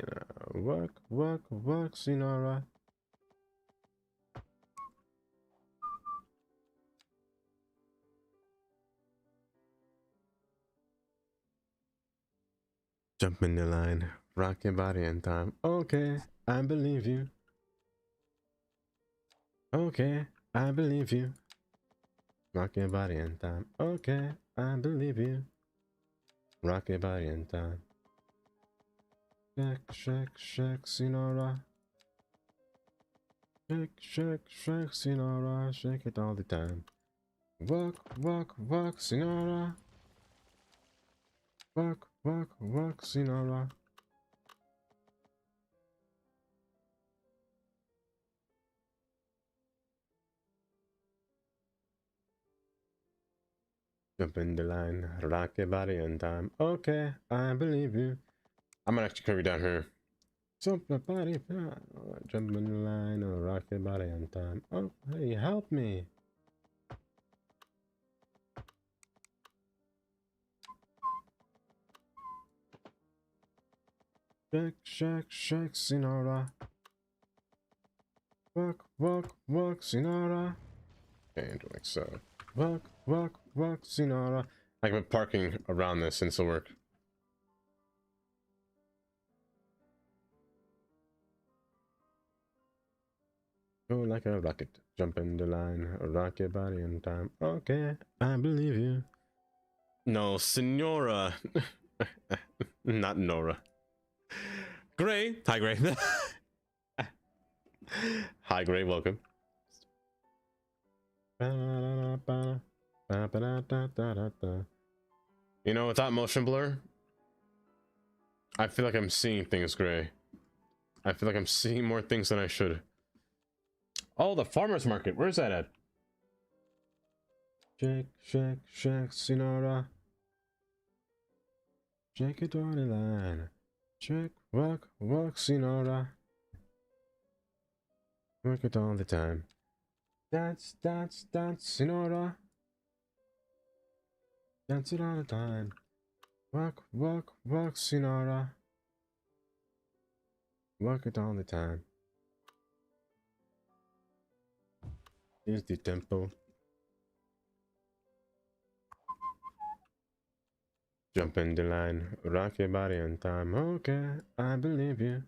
Work, work, work, Sinatra. Jump in the line, rock your body in time. Okay, I believe you. Okay, I believe you. Rock your body in time. Okay, I believe you. Rock your body in time. Shake, shake, shake, Sinatra. Shake, shake, shake, Sinatra. Shake it all the time. Work, work, work, Sinatra. Work, work, work, Sinatra. Jump in the line, rock your body in time. Okay, I believe you. I'm gonna actually cover you down here. Jump the body, jump in the line, rock your body in time. Oh, hey, help me. Shake, Sinora. Walk, Sinora. And like so. Walk, Sinora. I've been parking around this since the work. Go like a rocket, jump in the line, rock your body in time. Okay, I believe you. No, Senora. Not Nora. Gray. Hi, Gray. Hi, Gray. Welcome. You know, without motion blur, I feel like I'm seeing things, Gray. I feel like I'm seeing more things than I should. Oh, the farmer's market. Where's that at? Shake, Sinora. Shake it on the line. Shake, walk, Sinora. Work it all the time. Dance, Sinora. Dance it all the time. Walk, Sinora. Work it all the time. Here's the tempo. Jump in the line, rock your body on time. Okay, I believe you.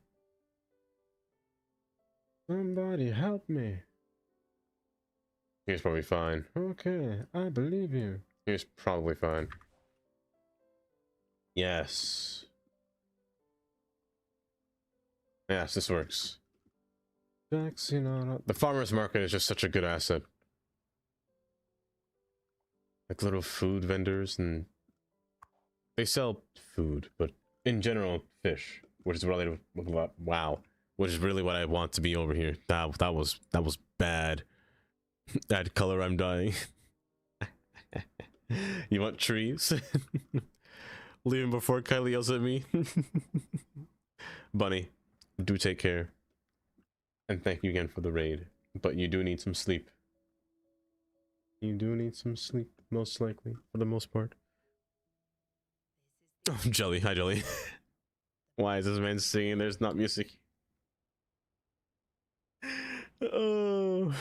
Somebody help me. He's probably fine. Okay, I believe you. He's probably fine. Yes. Yes, this works. The farmer's market is just such a good asset. Like little food vendors, and they sell food, but in general, fish, which is really wow, which is really what I want to be over here. That was bad. That color I'm dying. You want trees? Leaving before Kylie yells at me. Bunny, do take care. And thank you again for the raid. But you do need some sleep. You do need some sleep, most likely, for the most part. Oh, Jelly. Hi, Jelly. Why is this man singing? There's not music. Oh,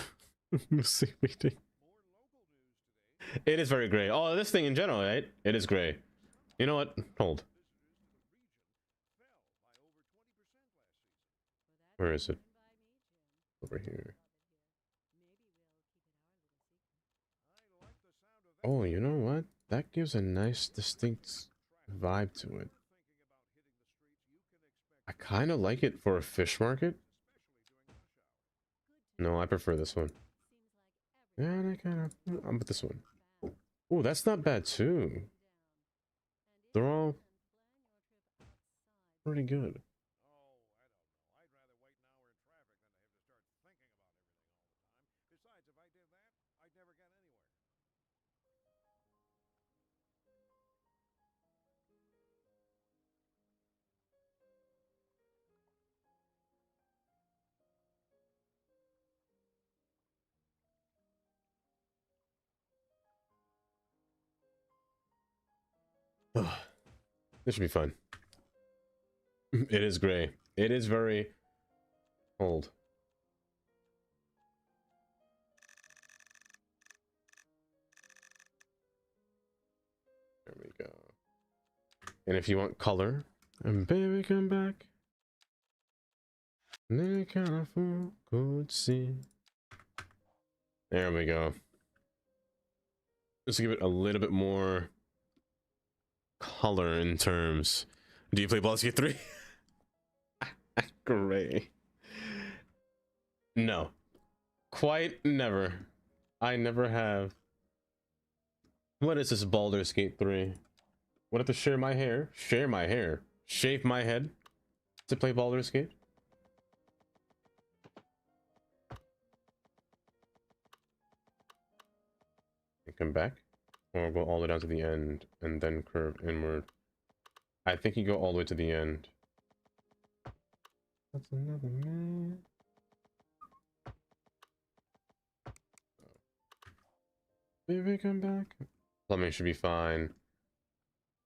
music meeting. It is very gray. Oh, this thing in general, right? It is gray. You know what? Hold. Where is it? Over here. Oh, you know what? That gives a nice, distinct vibe to it. I kind of like it for a fish market. No, I prefer this one. Yeah, I kind of. I'm with this one. Oh, that's not bad too. They're all pretty good. This should be fun. It is gray. It is very old. There we go. And if you want color, and baby come back. They kind of fool could see. There we go. Just to give it a little bit more color in terms. Do you play Baldur's Gate 3? Gray. No. Quite never. I never have. What is this Baldur's Gate 3? What have to share my hair? Share my hair. Shave my head to play Baldur's Gate? And come back. Or go all the way down to the end and then curve inward. I think you go all the way to the end. That's another man. Baby, come back. Plumbing should be fine.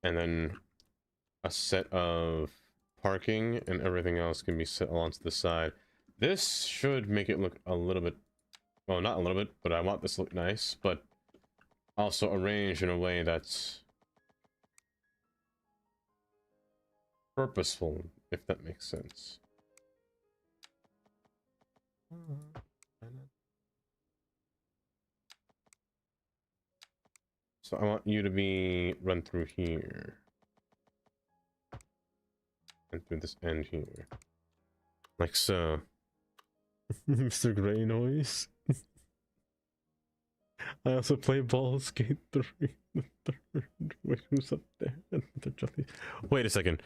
And then a set of parking, and everything else can be set along to the side. This should make it look a little bit, well, not a little bit, but I want this to look nice, but also arranged in a way that's purposeful, if that makes sense. So I want you to be run through here. And through this end here. Like so. Mr. Grey Noise. I also play Baldur's Gate 3. Wait, who's up there? Wait a second.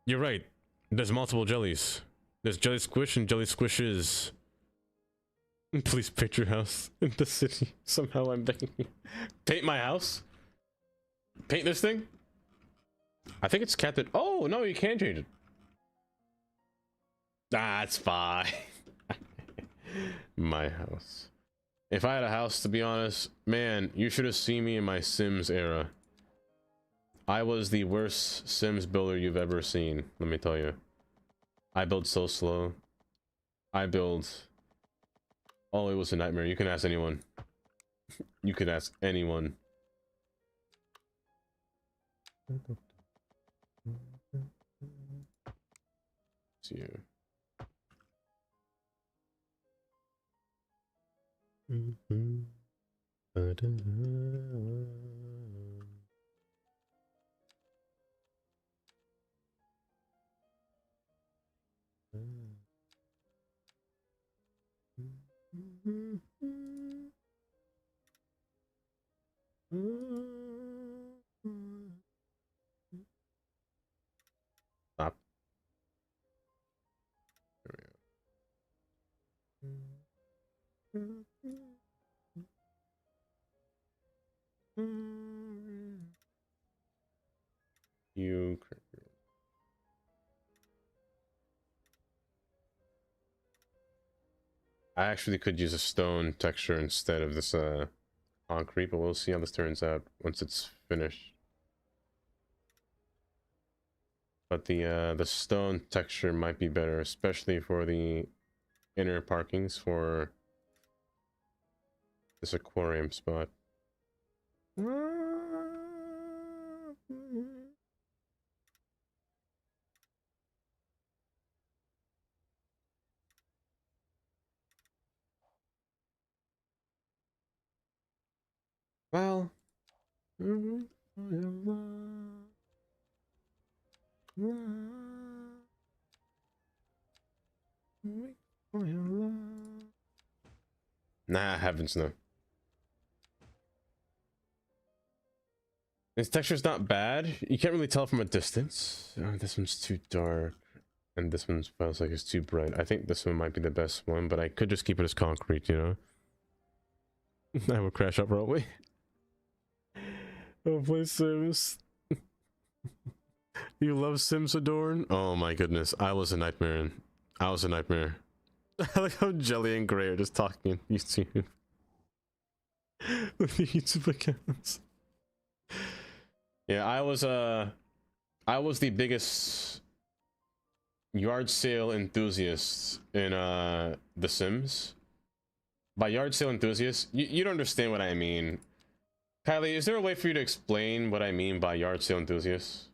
You're right. There's multiple jellies. There's Jelly Squish and Jelly Squishes. Please paint your house in the city. Somehow I'm begging you. Paint my house? Paint this thing? I think it's Captain. Oh, no, you can change it. That's fine. My house. If I had a house, to be honest, man, you should have seen me in my Sims era. I was the worst Sims builder you've ever seen, let me tell you. I build so slow. I build... Oh, it was a nightmare. You can ask anyone. You can ask anyone. It's you. Stop. You. I actually could use a stone texture instead of this concrete, but we'll see how this turns out once it's finished. But the stone texture might be better, especially for the inner parkings for this aquarium spot. Well, nah, heavens no. This texture's not bad. You can't really tell from a distance. This one's too dark, and this one feels like it's too bright. I think this one might be the best one, but I could just keep it as concrete, you know? I would crash out probably. Oh, play Sims. You love Sims Adorn? Oh my goodness, I was a nightmare. I was a nightmare. I like how Jelly and Gray are just talking on YouTube. With the YouTube accounts. Yeah, I was the biggest yard sale enthusiast in The Sims. By yard sale enthusiast, you don't understand what I mean. Kylie, is there a way for you to explain what I mean by yard sale enthusiast?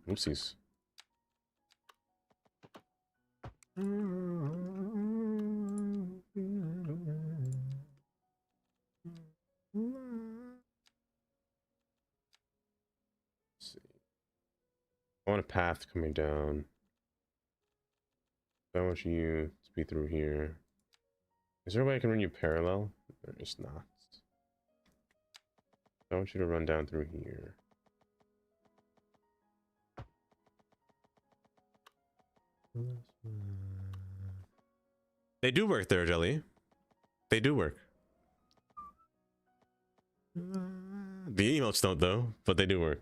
Oopsies. I want a path coming down. I want you to be through here. Is there a way I can run you parallel? There is not. I want you to run down through here. They do work there, Jelly. They do work. The emotes don't though, but they do work.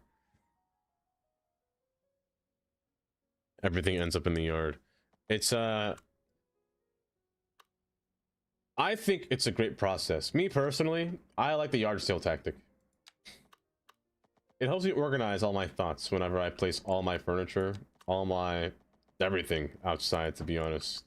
Everything ends up in the yard. It's I think it's a great process. Me personally, I like the yard sale tactic. It helps me organize all my thoughts whenever I place all my furniture, all my everything outside, to be honest.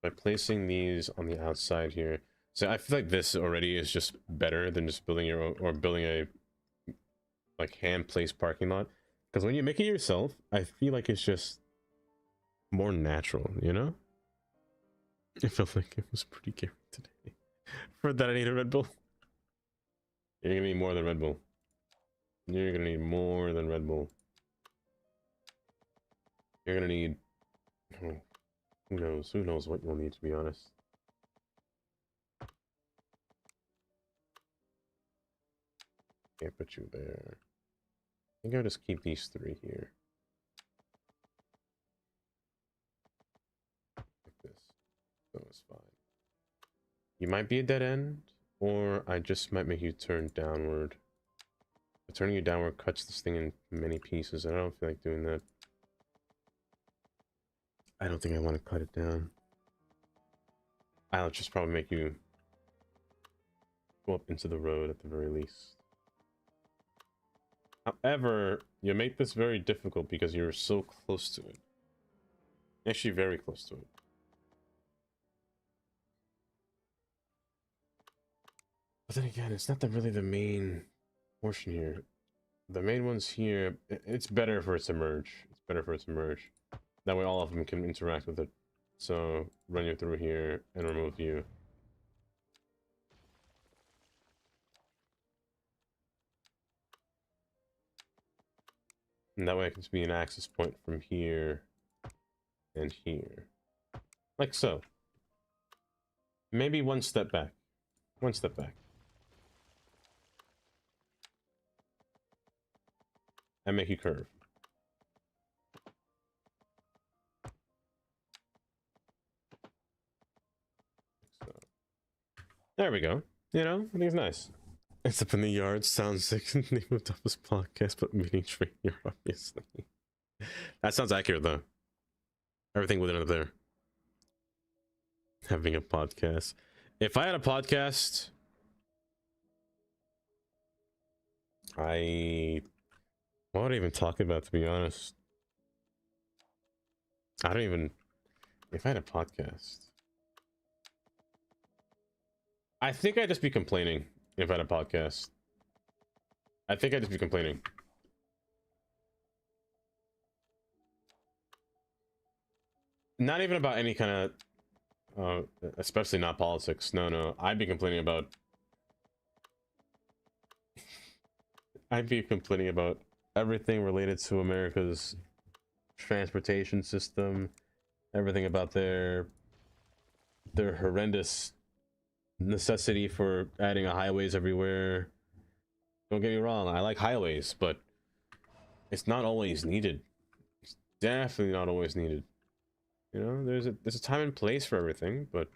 By placing these on the outside here, so I feel like this already is just better than just building your own, or building a like hand placed parking lot, because when you make it yourself, I feel like it's just more natural, you know. I felt like it was pretty scary today. For that I need a Red Bull. You're gonna need more than Red Bull. You're gonna need more than Red Bull. You're gonna need, oh, who knows what you'll need, to be honest. Can't put you there. I think I'll just keep these three here. Like this. So it's fine. You might be a dead end, or I just might make you turn downward. But turning you downward cuts this thing in many pieces. I don't feel like doing that. I don't think I want to cut it down. I'll just probably make you go up into the road at the very least. However, you make this very difficult because you're so close to it. Actually, very close to it. But then again, it's not really the main portion here. The main ones here, it's better for it to merge. It's better for it to merge. That way all of them can interact with it. So, run you through here and remove you. And that way it can be an access point from here and here. Like so. Maybe one step back. One step back. And make you curve. So. There we go. You know, I think it's nice. It's up in the yard, sounds sick. Name of toughest podcast, but meeting trainer, obviously. That sounds accurate, though. Everything within it there. Having a podcast. If I had a podcast, what would I even talk about, to be honest? I don't even... If I had a podcast... I think I'd just be complaining if I had a podcast. I think I'd just be complaining. Not even about any kind of... especially not politics. No. I'd be complaining about... I'd be complaining about everything related to America's transportation system, everything about their horrendous necessity for adding highways everywhere. Don't get me wrong, I like highways, but it's not always needed. It's definitely not always needed. You know, there's a time and place for everything, but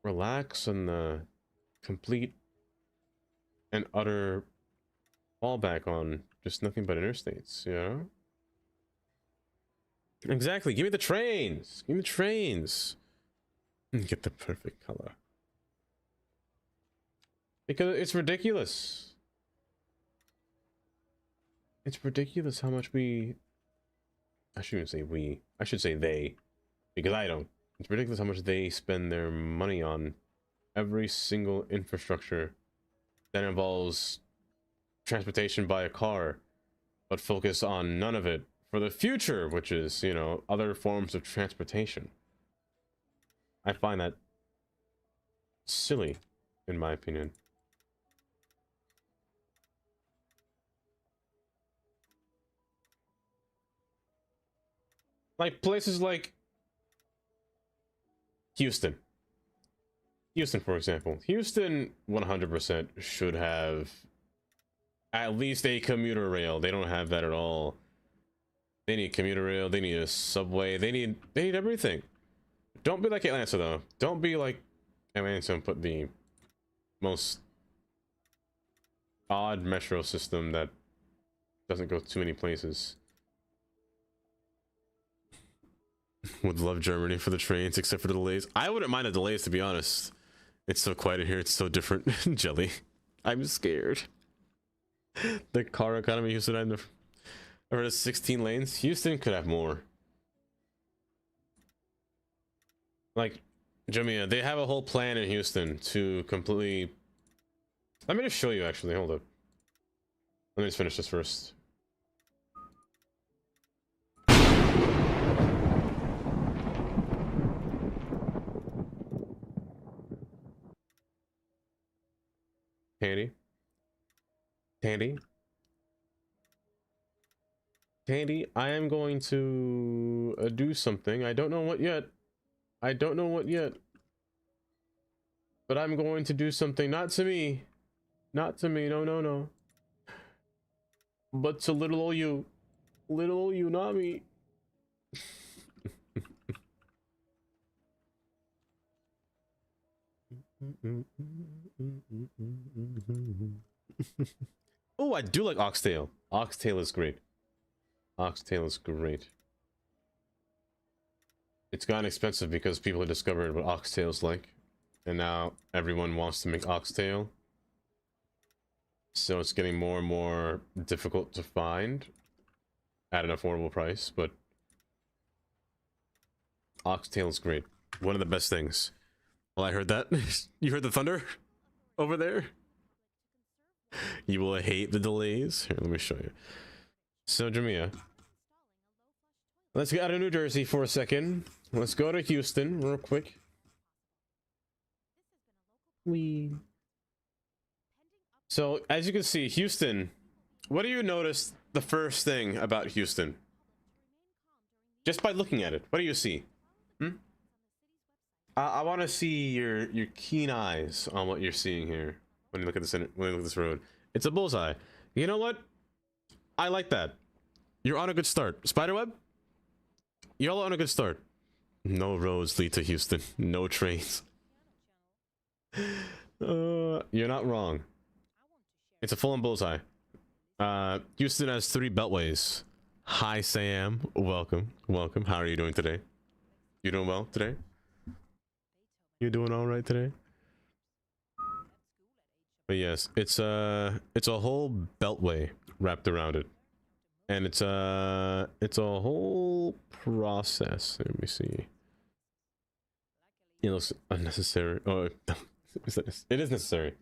relax on the complete and utter fallback on just nothing but interstates, you know? Exactly, give me the trains! Give me the trains! Get the perfect color. Because it's ridiculous. It's ridiculous how much I shouldn't say we. I should say they. Because I don't. It's ridiculous how much they spend their money on every single infrastructure that involves transportation by a car, but focus on none of it for the future, which is, you know, other forms of transportation. I find that silly, in my opinion. Like places like Houston, for example. Houston 100% should have at least a commuter rail. They don't have that at all. They need commuter rail, they need a subway, they need everything. Don't be like Atlanta, though. Don't be like Atlanta and put the most odd metro system that doesn't go too many places. Would love Germany for the trains, except for the delays. I wouldn't mind the delays, to be honest. It's so quiet in here. It's so different. Jelly. I'm scared. The car economy, Houston. I've heard of 16 lanes. Houston could have more. Like, Jamia, they have a whole plan in Houston to completely... Let me just show you, actually. Hold up. Let me just finish this first. Tandy? Tandy? Tandy, I am going to do something. I don't know what yet. I don't know what yet. But I'm going to do something. Not to me. Not to me. No, no, no. But to little old you. Little old you, not me. Oh, I do like oxtail. Oxtail is great. Oxtail is great. It's gotten expensive because people have discovered what oxtail is like, and now everyone wants to make oxtail. So it's getting more and more difficult to find at an affordable price, but oxtail is great. One of the best things. Well, I heard that. You heard the thunder over there? You will hate the delays. Here, let me show you. So, Jamia, let's get out of New Jersey for a second. Let's go to Houston real quick. So, as you can see, Houston, what do you notice the first thing about Houston? Just by looking at it, what do you see? I want to see your keen eyes on what you're seeing here when you look at this when you look at this road. It's a bullseye. You know what? I like that. You're on a good start. Spiderweb? Y'all on a good start. No roads lead to Houston. No trains. You're not wrong. It's a full-on bullseye. Houston has 3 beltways. Hi, Sam. Welcome. Welcome. How are you doing today? You doing well today? You doing all right today? But yes, it's a whole beltway wrapped around it, and it's a whole process. Let me see. It looks unnecessary. Oh, it is necessary.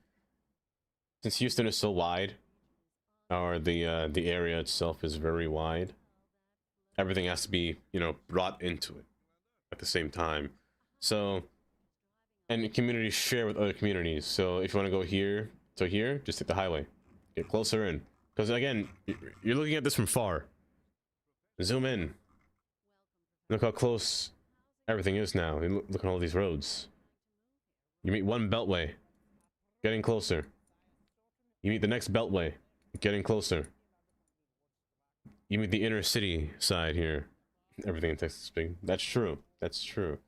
Since Houston is so wide, or the area itself is very wide, everything has to be, you know, brought into it at the same time. So, and communities share with other communities. So if you want to go here to here, just take the highway. Get closer in. Because again, you're looking at this from far. Zoom in. Look how close everything is now. Look at all these roads. You meet one beltway. Getting closer. You meet the next beltway. Getting closer. You meet the inner city side here. Everything in Texas is big. That's true. That's true.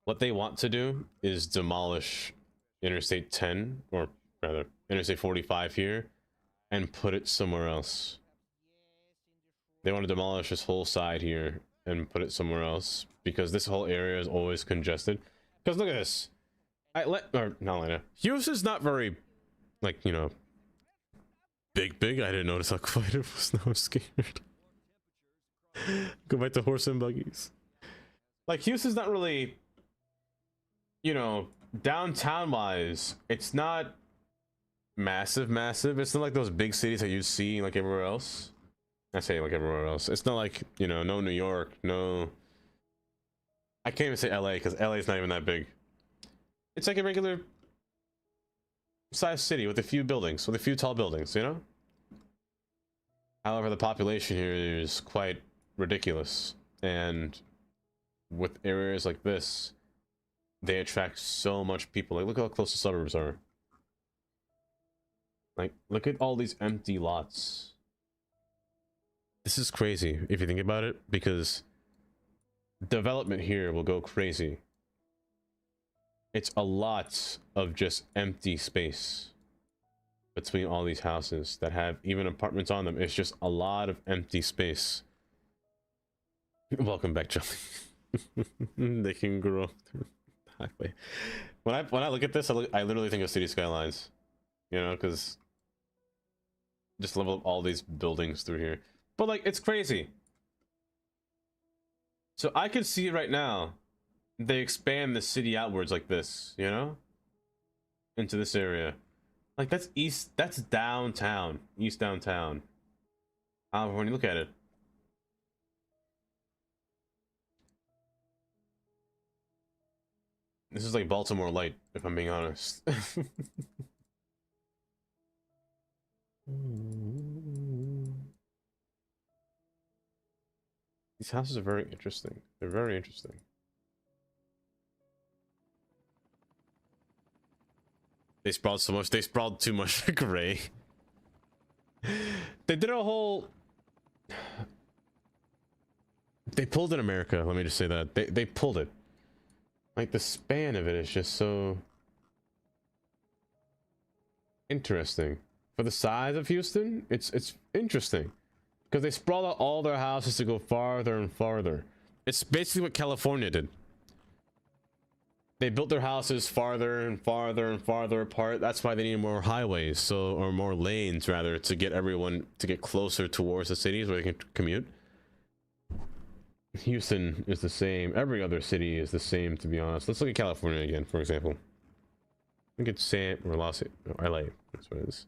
What they want to do is demolish Interstate 10, or rather Interstate 45 here, and put it somewhere else. They want to demolish this whole side here and put it somewhere else because this whole area is always congested. Because look at this. Houston's not very, like, you know, big. I didn't notice how quiet it was. Now I'm scared. Go back to horse and buggies. Like, Houston's not really, you know, downtown wise, it's not massive. It's not like those big cities that you see like everywhere else. I say like everywhere else. It's not like, you know, no New York, no. I can't even say LA because LA is not even that big. It's like a regular sized city with a few buildings, with a few tall buildings, you know? However, the population here is quite ridiculous. And with areas like this, they attract so much people. Like, look how close the suburbs are. Like, look at all these empty lots. This is crazy if you think about it, because development here will go crazy. It's a lot of just empty space between all these houses that have even apartments on them. It's just a lot of empty space. Welcome back, Johnny. They can grow through the highway. When I look at this, I literally think of City Skylines. You know, because just level up all these buildings through here. But like, it's crazy. So I can see right now, they expand the city outwards like this, you know? Into this area. Like, that's that's downtown. East downtown. However, when you look at it. This is like Baltimore Light, if I'm being honest. These houses are very interesting. They're very interesting. They sprawled so much. They sprawled too much gray. They did a whole... They pulled in America. Let me just say that. They pulled it. Like, the span of it is just so... interesting. For the size of Houston, it's interesting. Because they sprawled out all their houses to go farther and farther. It's basically what California did. They built their houses farther and farther and farther apart. That's why they need more highways, or more lanes rather, to get everyone to get closer towards the cities where they can commute. Houston is the same. Every other city is the same, to be honest. Let's look at California again, for example. Look at LA. That's what it is.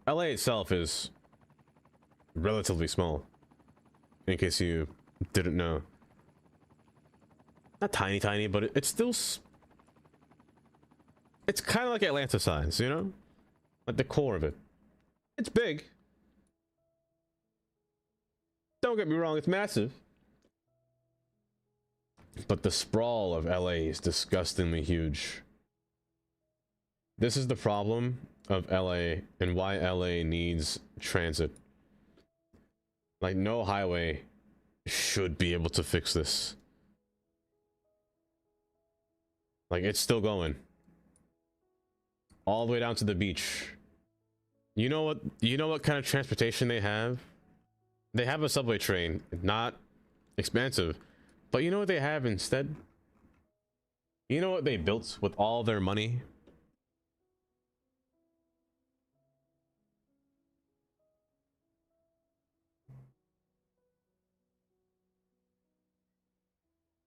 LA itself is relatively small, in case you didn't know. Not tiny, but it's still... It's kind of like Atlanta size, you know? Like the core of it. It's big. Don't get me wrong, it's massive. But the sprawl of LA is disgustingly huge. This is the problem of LA and why LA needs transit. Like, no highway should be able to fix this. Like, it's still going. All the way down to the beach. You know what kind of transportation they have? They have a subway train, not expansive. But you know what they have instead? You know what they built with all their money?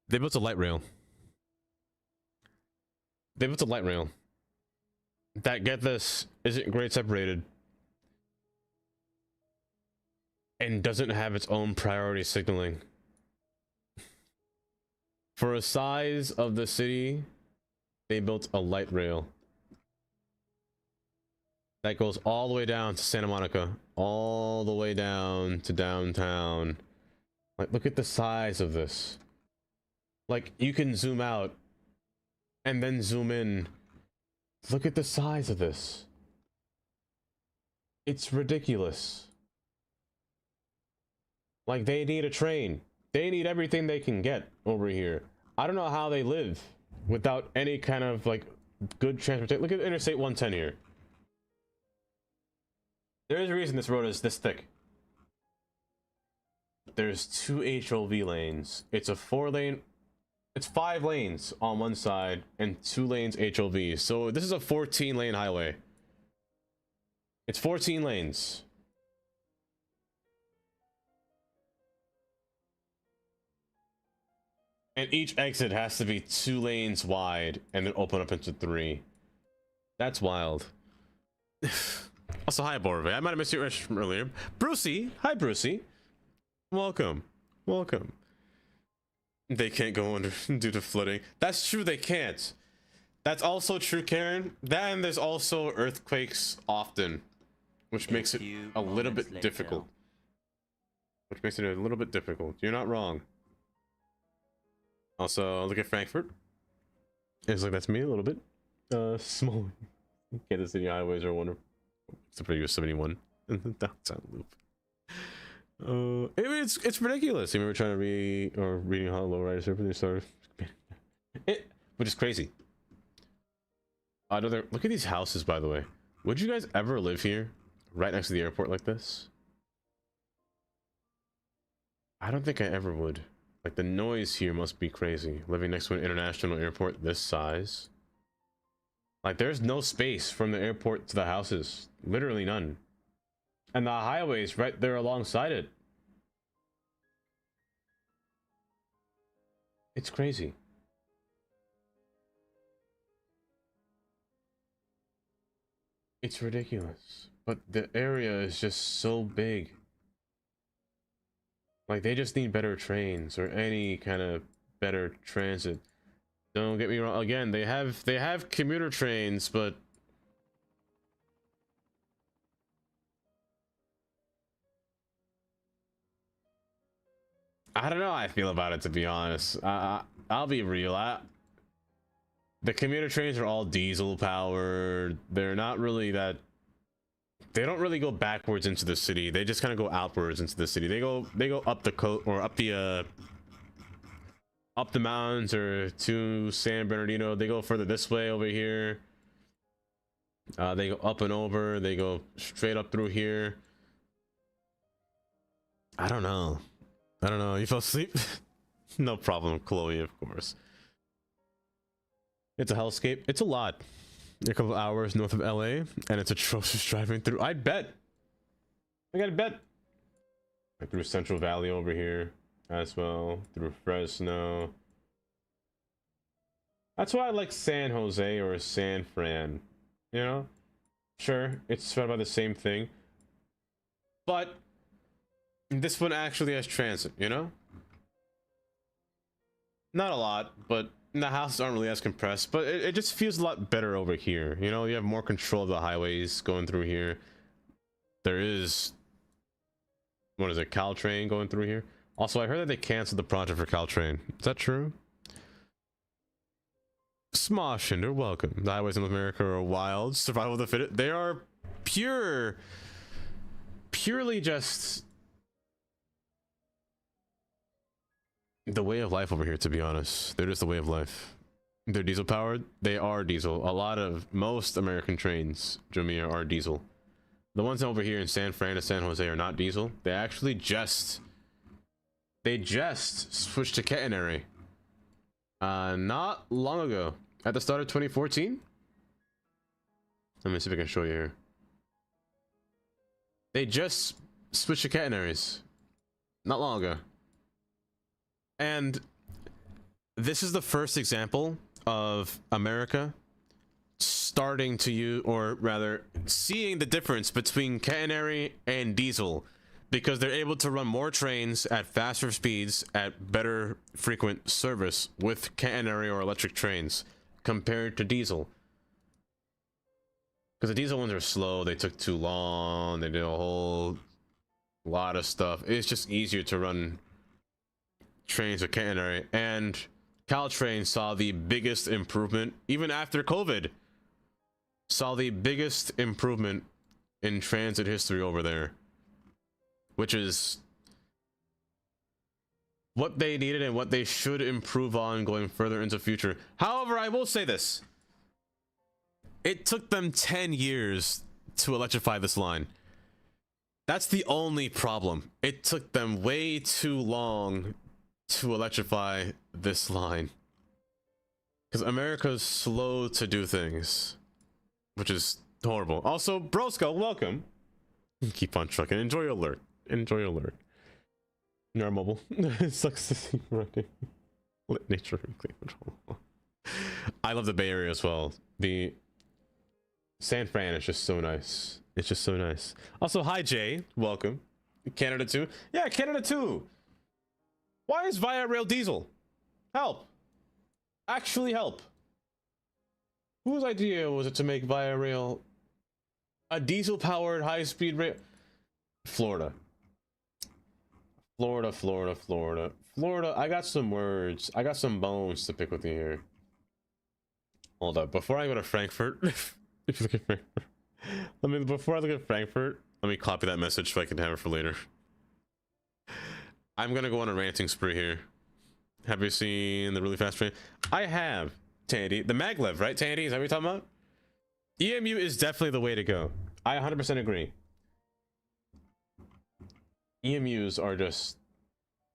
They built a light rail. They built a light rail that, get this, isn't grade separated and doesn't have its own priority signaling. For a size of the city, they built a light rail that goes all the way down to Santa Monica, all the way down to downtown. Like, look at the size of this. Like, you can zoom out and then zoom in. Look at the size of this. It's ridiculous. Like, they need a train. They need everything they can get over here. I don't know how they live without any kind of, like, good transportation. Look at Interstate 110 here. There is a reason this road is this thick. There's 2 HOV lanes. It's a 4-lane... It's 5 lanes on one side and 2 lanes HOV. So this is a 14-lane highway. It's 14 lanes. And each exit has to be 2 lanes wide and then open up into 3. That's wild. Also, hi, Borve. I might have missed your from earlier. Brucey. Hi, Brucey. Welcome. Welcome. They can't go under due to flooding. That's true, they can't. That's also true, Karen. That, and there's also earthquakes often, which makes it a little bit difficult. You're not wrong. Also, look at Frankfurt. It's like, that's me a little bit. Small. Kansas City highways are wonderful. Except for US 71 in the downtown loop. I mean, it's ridiculous. I remember trying to reading how low riders are, they started. which is crazy. Another look at these houses, by the way. Would you guys ever live here, right next to the airport like this? I don't think I ever would. Like, the noise here must be crazy. Living next to an international airport this size. Like, there's no space from the airport to the houses. Literally none. And the highway's right there alongside it. It's crazy. It's ridiculous. But the area is just so big. Like, they just need better trains or any kind of better transit. Don't get me wrong. Again, they have commuter trains, but I don't know how I feel about it, to be honest. I'll be real. The commuter trains are all diesel powered. They're not really that. They don't really go backwards into the city. They just kind of go outwards into the city. They go up the coast or up the mountains or to San Bernardino. They go further this way over here. They go up and over. They go straight up through here. I don't know. You fell asleep? No problem, Chloe, of course. It's a hellscape. It's a lot. A couple of hours north of LA, and it's atrocious driving through. I bet. I gotta bet. Through Central Valley over here as well. Through Fresno. That's why I like San Jose or San Fran. You know? Sure, it's spread by the same thing. But this one actually has transit, you know? Not a lot, but the houses aren't really as compressed, but it just feels a lot better over here. You know, you have more control of the highways going through here. There is, what is it, Caltrain going through here? Also, I heard that they canceled the project for Caltrain. Is that true? Smosh Hinder, welcome. The highways in North America are wild. Survival of the fittest. They are purely just the way of life over here, to be honest. They're just the way of life. They're diesel powered. They are diesel. Most American trains, Jameer, are diesel. The ones over here in San Fran and San Jose are not diesel. They actually just switched to catenary not long ago, at the start of 2014. Let me see if I can show you here. They just switched to catenaries not long ago. And this is the first example of America starting to use, or rather seeing the difference between catenary and diesel, because they're able to run more trains at faster speeds at better frequent service with catenary or electric trains compared to diesel. Because the diesel ones are slow, they took too long, they did a whole lot of stuff. It's just easier to run trains with catenary, and Caltrain saw the biggest improvement, even after COVID, saw the biggest improvement in transit history over there, which is what they needed and what they should improve on going further into the future. However, I will say this. It took them 10 years to electrify this line. That's the only problem. It took them way too long to electrify this line. Because America's slow to do things, which is horrible. Also, Brosco, welcome. Keep on trucking. Enjoy your alert. Enjoy your alert. You're mobile. It sucks to see running. Let nature clean control. I love the Bay Area as well. The San Fran is just so nice. It's just so nice. Also, hi Jay, welcome. Canada too. Yeah, Canada too. Why is Via Rail diesel? Help. Actually help. Whose idea was it to make Via Rail a diesel powered high speed rail? Florida. Florida. I got some words. I got some bones to pick with you here. Hold up. Before I go to Frankfurt, if you look at Frankfurt, before I look at Frankfurt, let me copy that message so I can have it for later. I'm gonna go on a ranting spree here. Have you seen the really fast train? I have. Tandy. The maglev, right? Tandy, is that what you're talking about? EMU is definitely the way to go. I 100% agree. EMUs are just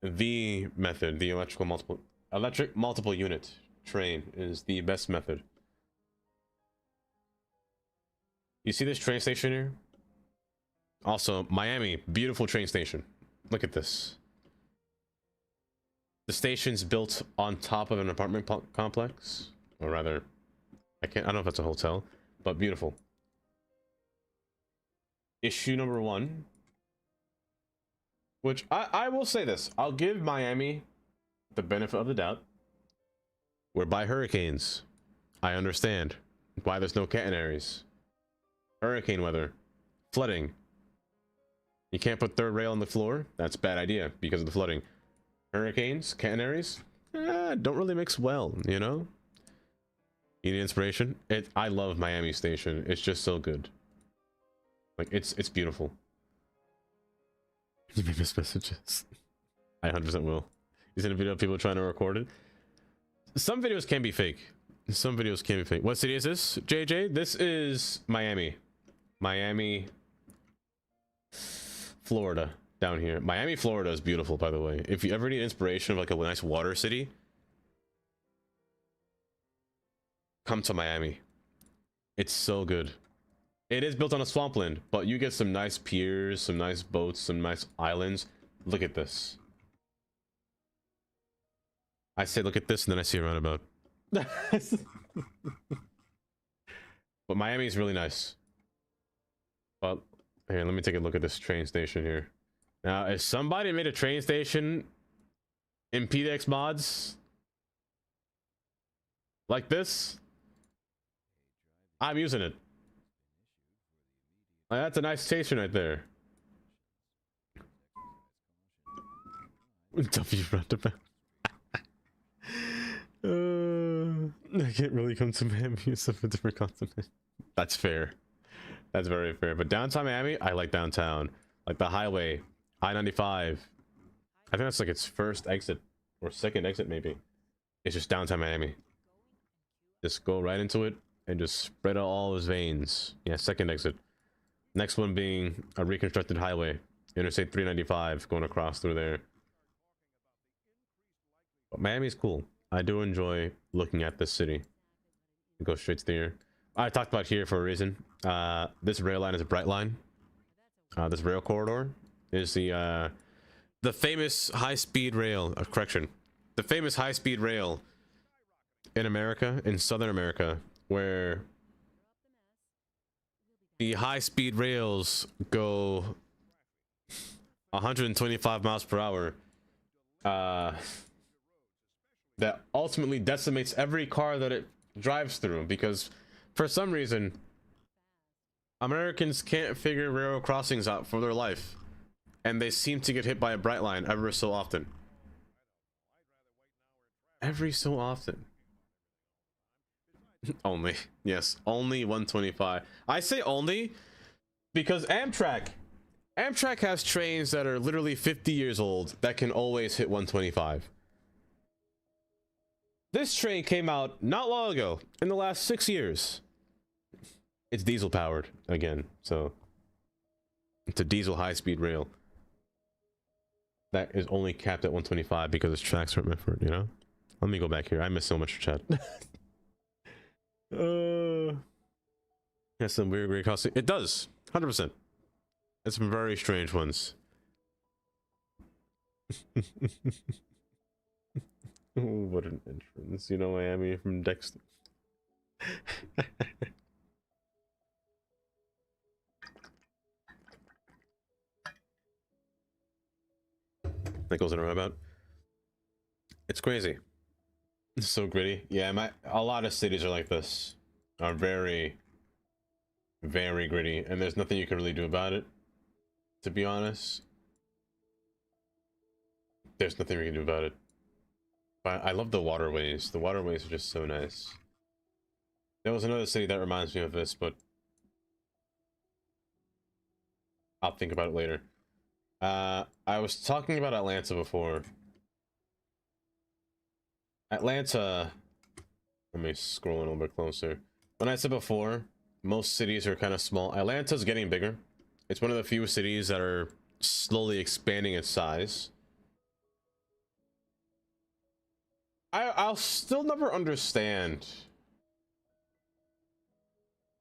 the method. The electric multiple unit train is the best method. You see this train station here? Also, Miami, beautiful train station. Look at this. The station's built on top of an apartment complex, or rather, I don't know if that's a hotel, but beautiful. Issue number one, which I will say this, I'll give Miami the benefit of the doubt. We're by hurricanes. I understand why there's no catenaries. Hurricane weather, flooding. You can't put third rail on the floor. That's a bad idea because of the flooding. Hurricanes, catenaries, don't really mix well, you know? You need inspiration? I love Miami Station. It's just so good. Like, it's beautiful. You may miss messages. I 100% will. You seen a video of people trying to record it? Some videos can be fake. Some videos can be fake. What city is this, JJ? This is Miami. Miami, Florida, down here. Miami, Florida is beautiful, by the way. If you ever need inspiration of like a nice water city, come to Miami. It's so good. It is built on a swampland, but you get some nice piers, some nice boats, some nice islands. Look at this. I say look at this, and then I see a roundabout. But Miami is really nice. But here, let me take a look at this train station here. Now, if somebody made a train station in PDX mods like this, I'm using it. Like, that's a nice station right there. W roundabout. I can't really come to Miami use of a different continent. That's fair. That's very fair. But downtown Miami, I like downtown. Like the highway, I-95. I think that's like its first exit or second exit, maybe. It's just downtown Miami. Just go right into it and just spread out all those veins. Yeah, second exit. Next one being a reconstructed highway, Interstate 395, going across through there. But Miami's cool. I do enjoy looking at this city. Go straight to there. I talked about here for a reason. This rail line is a bright line. This rail corridor is the famous high-speed rail. Correction, the famous high-speed rail in America, in Southern America, where the high-speed rails go 125 miles per hour. That ultimately decimates every car that it drives through, because for some reason Americans can't figure railroad crossings out for their life, and they seem to get hit by a bright line ever so often. Every so often. Only, yes, only 125. I say only because Amtrak has trains that are literally 50 years old that can always hit 125. This train came out not long ago, in the last 6 years. It's diesel powered again, so it's a diesel high-speed rail that is only capped at 125 because its tracks aren't meant for it, you know? Let me go back here. I miss so much chat. Has some weird costing. It does, 100%. It's some very strange ones. Oh, what an entrance. You know Miami from Dexter. That goes in a roundabout. It's crazy. It's so gritty. Yeah, a lot of cities are like this. Are very, very gritty. And there's nothing you can really do about it. To be honest. There's nothing we can do about it. But I love the waterways. The waterways are just so nice. There was another city that reminds me of this, but I'll think about it later. I was talking about Atlanta before. Atlanta, Let me scroll in a little bit closer. When I said before, most cities are kind of small. Atlanta's getting bigger. It's one of the few cities that are slowly expanding its size. I'll still never understand.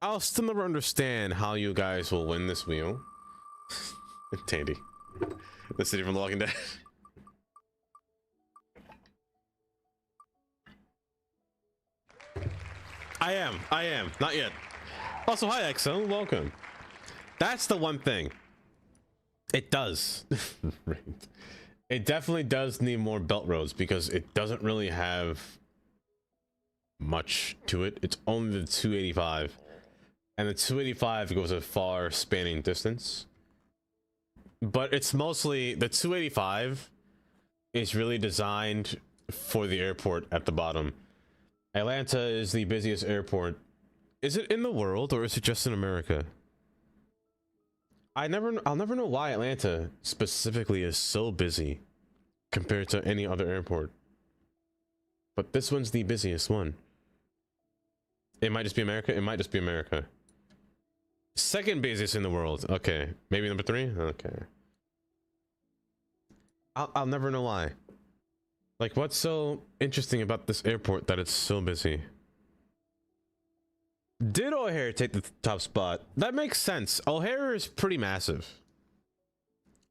I'll still never understand how you guys will win this wheel. Tandy. The city from The Walking Dead. I am. Not yet. Also, hi, Exo. Welcome. That's the one thing. It does. Right. It definitely does need more belt roads because it doesn't really have much to it. It's only the 285. And the 285 goes a far spanning distance. But it's mostly the 285 is really designed for the airport at the bottom. Atlanta is the busiest airport. Is it in the world or is it just in America? I'll never know why Atlanta specifically is so busy compared to any other airport. But this one's the busiest one. It might just be America. It might just be America. Second busiest in the world. Okay. Maybe number 3? Okay. I'll never know why. Like, what's so interesting about this airport that it's so busy? Did O'Hare take the top spot? That makes sense. O'Hare is pretty massive.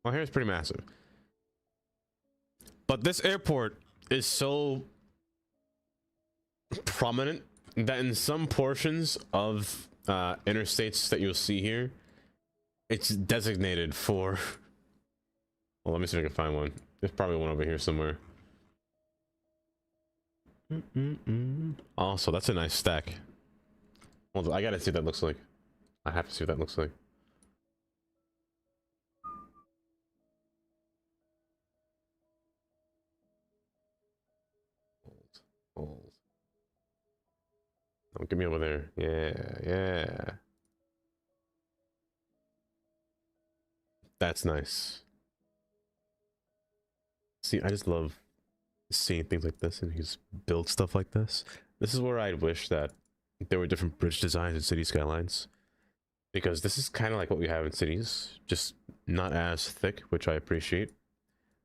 O'Hare is pretty massive. But this airport is so prominent that in some portions of interstates that you'll see here, it's designated for... Well, let me see if I can find one. There's probably one over here somewhere. Also, that's a nice stack. Well, I gotta see what that looks like. I have to see what that looks like. Hold. Oh, get me over there. Yeah. That's nice. See, I just love seeing things like this and you just build stuff like this. This is where I wish that there were different bridge designs in city skylines, because this is kind of like what we have in cities, just not as thick, which I appreciate.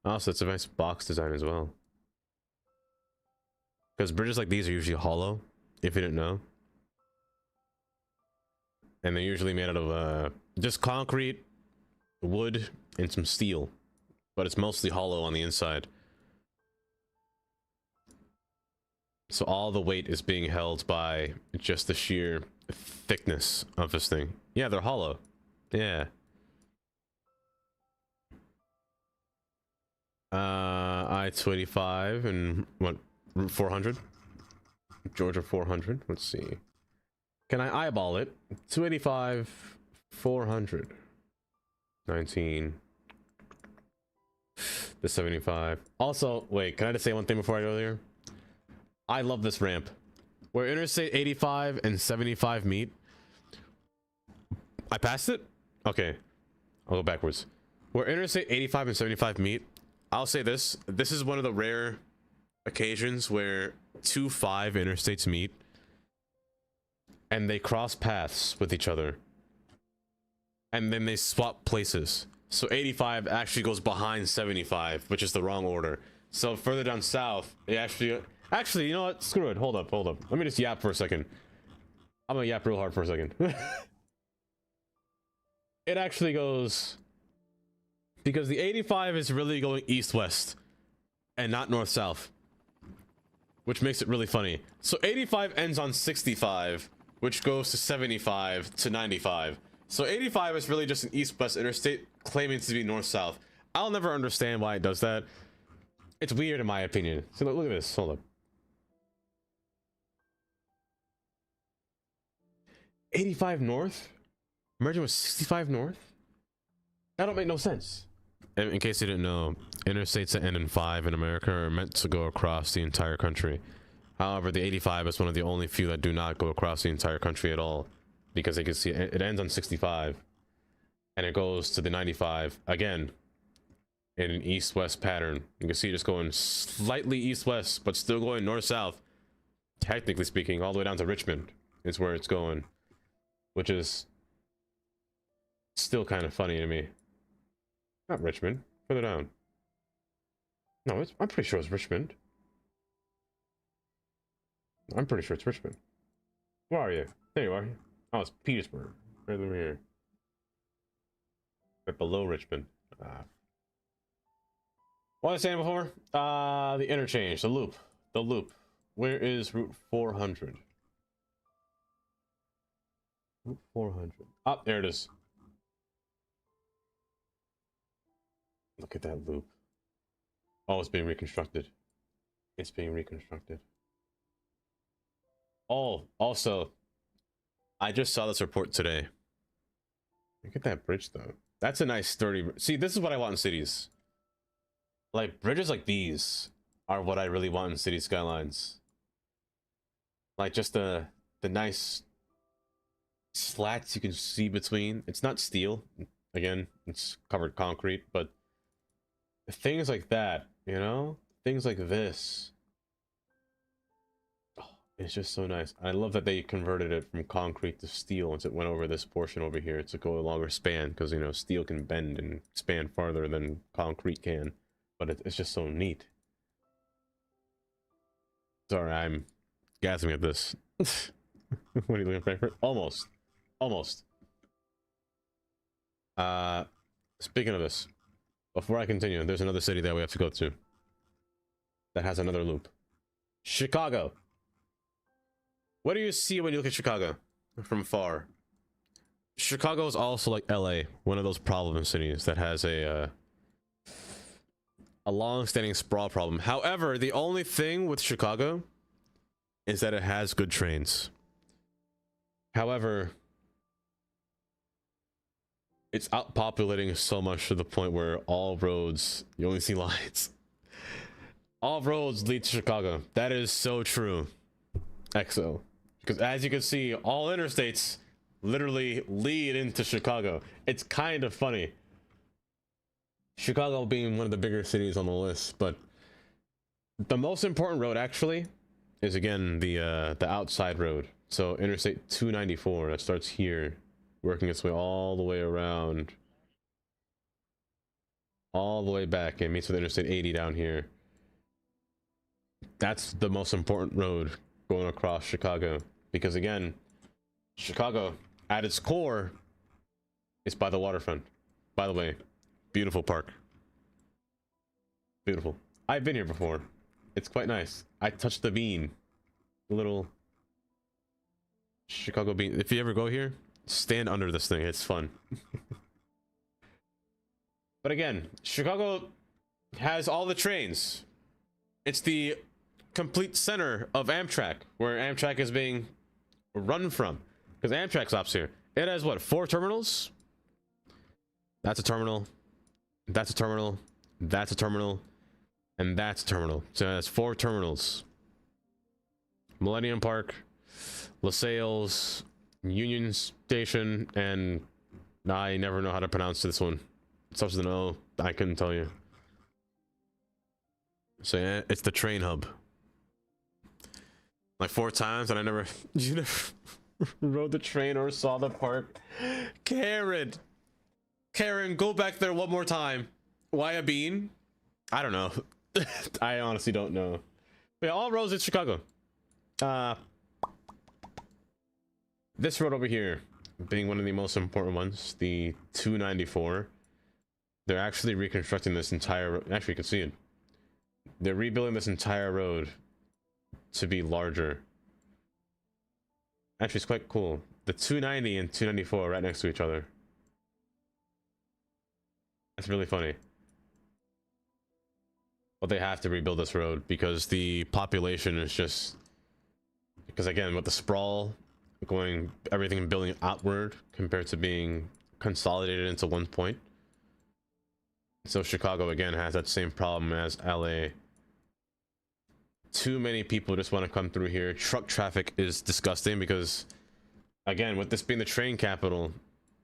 Also, it's a nice box design as well, because bridges like these are usually hollow, if you didn't know, and they're usually made out of just concrete, wood, and some steel, but it's mostly hollow on the inside. So all the weight is being held by just the sheer thickness of this thing. Yeah, they're hollow. Yeah. I-285 and what, Route 400? Georgia 400. Let's see. Can I eyeball it? 285, 400. 19. The 75. Also, wait, can I just say one thing before I go there? I love this ramp. Where Interstate 85 and 75 meet. I passed it? Okay. I'll go backwards. Where Interstate 85 and 75 meet, I'll say this. This is one of the rare occasions where 5 interstates meet and they cross paths with each other. And then they swap places. So 85 actually goes behind 75, which is the wrong order. So further down south, it actually, you know what? Screw it. Hold up. Let me just yap for a second. I'm gonna yap real hard for a second. It actually goes... Because the 85 is really going east-west and not north-south, which makes it really funny. So 85 ends on 65, which goes to 75 to 95. So 85 is really just an east-west interstate claiming to be north-south. I'll never understand why it does that. It's weird in my opinion. So look at this. Hold up. 85 north? Merging with 65 north? That don't make no sense. In case you didn't know, interstates that end in 5 in America are meant to go across the entire country. However, the 85 is one of the only few that do not go across the entire country at all, because you can see it ends on 65 and it goes to the 95 again in an east-west pattern. You can see it just going slightly east-west, but still going north-south. technically speaking, all the way down to Richmond is where it's going, which is still kind of funny to me. Not Richmond, further down. No, I'm pretty sure it's Richmond. I'm pretty sure it's Richmond. Where are you? There you are. Oh, it's Petersburg. Right over here. Right below Richmond. What was I saying before? The interchange, the loop. The loop. Where is Route 400? Route 400. Oh, there it is. Look at that loop. Oh, it's being reconstructed. It's being reconstructed. Oh, also, I just saw this report today. Look at that bridge, though. That's a nice sturdy... See, this is what I want in cities. Like, bridges like these are what I really want in city skylines. Like, just the nice slats you can see between. It's not steel. Again, it's covered concrete, but things like that, you know? Things like this. It's just so nice. I love that they converted it from concrete to steel once it went over this portion over here to go a longer span, because, you know, steel can bend and span farther than concrete can. But it's just so neat. Sorry, I'm gasping at this. What are you looking for? Almost. Almost. Speaking of this, before I continue, there's another city that we have to go to that has another loop. Chicago. What do you see when you look at Chicago from far? Chicago is also like LA, one of those problem cities that has a long-standing sprawl problem. However, the only thing with Chicago is that it has good trains. However, it's outpopulating so much to the point where all roads, you only see lights. All roads lead to Chicago. That is so true. XO. Because as you can see, all interstates literally lead into Chicago. It's kind of funny. Chicago being one of the bigger cities on the list, but the most important road actually is, again, the outside road. So Interstate 294 that starts here, working its way all the way around, all the way back, and meets with Interstate 80 down here. That's the most important road going across Chicago, because again, Chicago at its core is by the waterfront. By the way, beautiful park. Beautiful. I've been here before. It's quite nice. I touched the bean. The little Chicago bean. If you ever go here, stand under this thing. It's fun. But again, Chicago has all the trains. It's the complete center of Amtrak, where Amtrak is being run from, because Amtrak stops here. It has what, 4 terminals? That's a terminal, that's a terminal, that's a terminal, and that's a terminal. So it has 4 terminals: Millennium Park, LaSalle's, Union Station, and I never know how to pronounce this one. It starts with an O. I couldn't tell you. So yeah, it's the train hub. Like 4 times, and I never, you never rode the train or saw the park. Karen, go back there one more time. Why a bean? I don't know. I honestly don't know. But yeah, all roads in Chicago. This road over here, being one of the most important ones, the 294. They're actually reconstructing this entire road. Actually, you can see it. They're rebuilding this entire road to be larger. Actually, it's quite cool. The 290 and 294 are right next to each other. That's really funny. But they have to rebuild this road because the population is just... Because again, with the sprawl going, everything building outward compared to being consolidated into one point. So Chicago again has that same problem as LA. Too many people just want to come through here. Truck traffic is disgusting because, again, with this being the train capital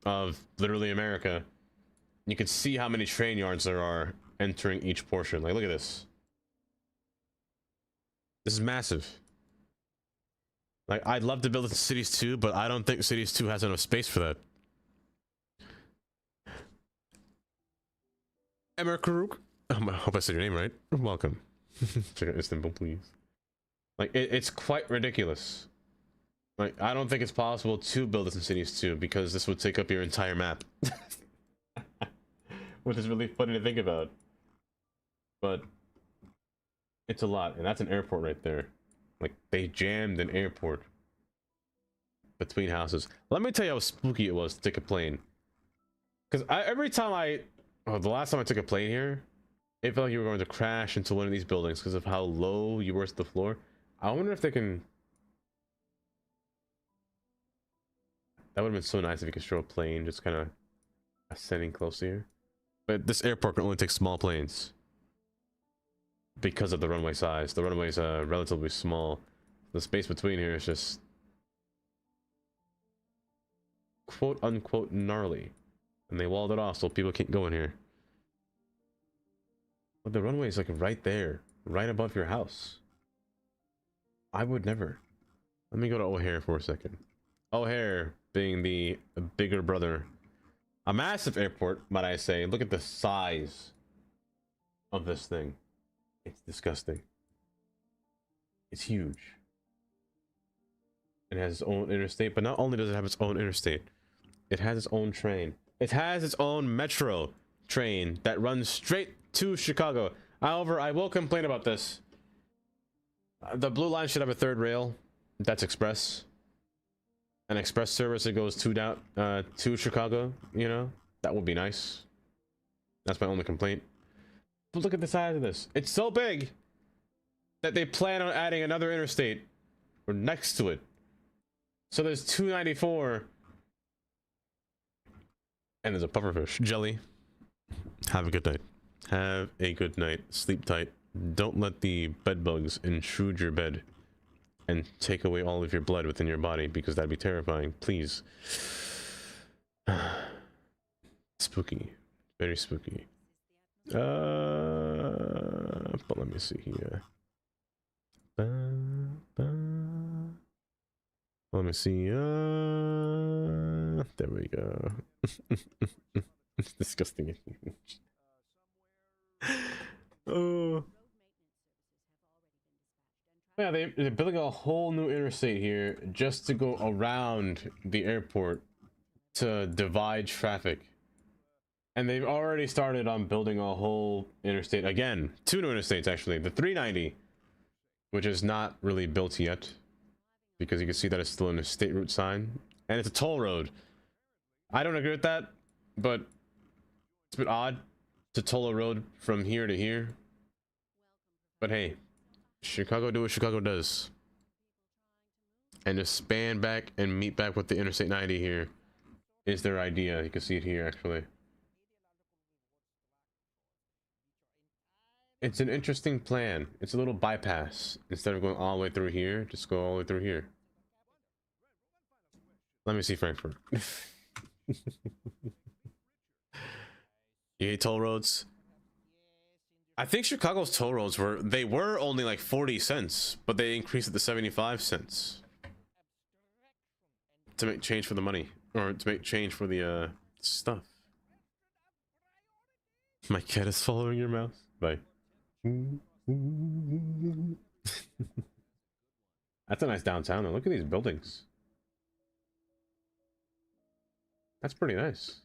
of literally America, you can see how many train yards there are entering each portion. Like, look at this. This is massive. Like, I'd love to build it in Cities 2, but I don't think Cities 2 has enough space for that. Emmer Karuk. I hope I said your name right. Welcome. Check out Istanbul, please. Like, it's quite ridiculous. Like, I don't think it's possible to build this in Cities 2 because this would take up your entire map. Which is really funny to think about. But it's a lot, and that's an airport right there. Like, they jammed an airport between houses. Let me tell you how spooky it was to take a plane. Because every time the last time I took a plane here, it felt like you were going to crash into one of these buildings because of how low you were to the floor. I wonder if they can... That would have been so nice if you could show a plane just kind of ascending close here. But this airport can only take small planes because of the runway size. The runway is relatively small. The space between here is just quote unquote gnarly. And they walled it off so people can't go in here. But the runway is like right there, right above your house. I would never. Let me go to O'Hare for a second. O'Hare being the bigger brother. A massive airport, might I say. Look at the size of this thing. It's disgusting. It's huge. It has its own interstate, but not only does it have its own interstate, it has its own train. It has its own metro train that runs straight to Chicago. However, I will complain about this. The Blue Line should have a third rail. That's express. An express service that goes to Chicago, you know? That would be nice. That's my only complaint. But look at the size of this. It's so big that they plan on adding another interstate or next to it. So there's 294 and there's a pufferfish. Jelly. Have a good night. Have a good night. Sleep tight. Don't let the bed bugs intrude your bed and take away all of your blood within your body, because that'd be terrifying. Please. Spooky. Very spooky. But let me see here. Let me see. There we go. It's disgusting. Oh. Yeah, they're building a whole new interstate here just to go around the airport to divide traffic. And they've already started on building a whole interstate. Again, 2 new interstates actually. The 390, which is not really built yet, because you can see that it's still in a state route sign. And it's a toll road. I don't agree with that, but it's a bit odd to toll a road from here to here. But hey, Chicago do what Chicago does. And to span back and meet back with the Interstate 90 here is their idea. You can see it here actually. It's an interesting plan. It's a little bypass. Instead of going all the way through here, just go all the way through here. Let me see Frankfurt. You hate toll roads? I think Chicago's toll roads were only like 40 cents, but they increased it to 75 cents. To make change for the money. Or to make change for the stuff. My cat is following your mouse. Bye. That's a nice downtown though. Look at these buildings. That's pretty nice.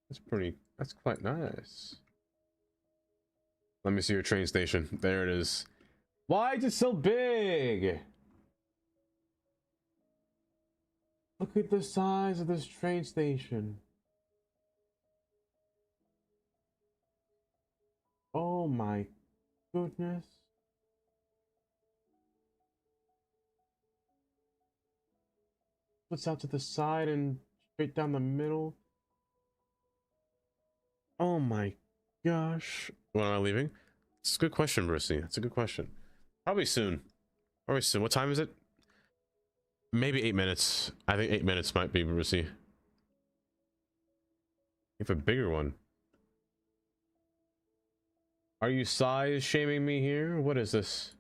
That's quite nice. Let me see your train station. There it is. Why is it so big? Look at the size of this train station. Oh my goodness. Puts out to the side and straight down the middle. Oh my gosh. When am I leaving? It's a good question, Brissy. That's a good question. Probably soon. Probably soon. What time is it? Maybe 8 minutes. I think 8 minutes might be, Brissy. You have a bigger one. Are you size shaming me here? What is this?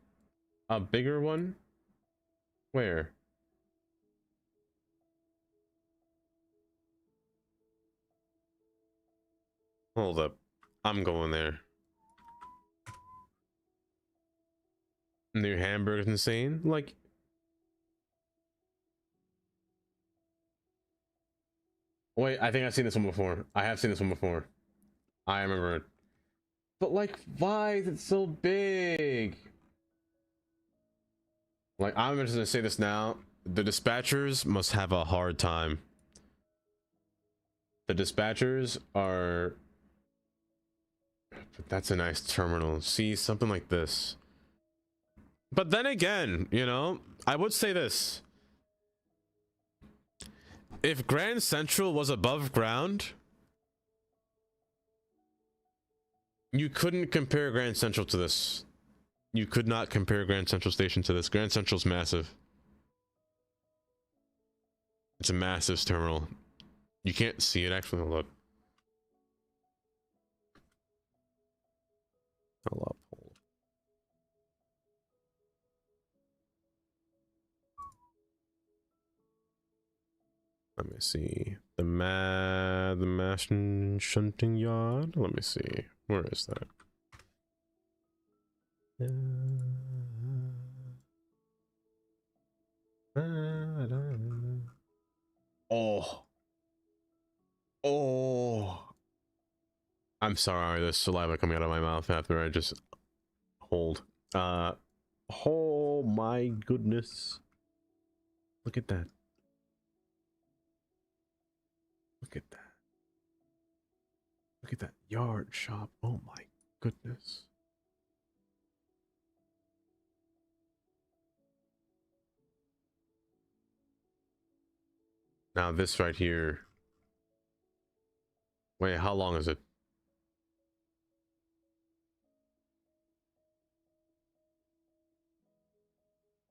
A bigger one? Where? Hold up. I'm going there. New hamburger's insane. Like, wait, I think I've seen this one before. I have seen this one before. I remember it. But like, why is it so big? Like, I'm just gonna say this now. The dispatchers must have a hard time. The dispatchers are... That's a nice terminal. See, something like this. But then again, you know, I would say this. If Grand Central was above ground, you couldn't compare Grand Central to this. You could not compare Grand Central Station to this. Grand Central's massive. It's a massive terminal. You can't see it actually. Look. Hold up. Let me see. The mass shunting yard. Let me see. Where is that? Oh. Oh. I'm sorry, there's saliva coming out of my mouth after I just hold. Oh my goodness. Look at that. Look at that. Look at that yard shop. Oh my goodness. Now this right here. Wait, how long is it?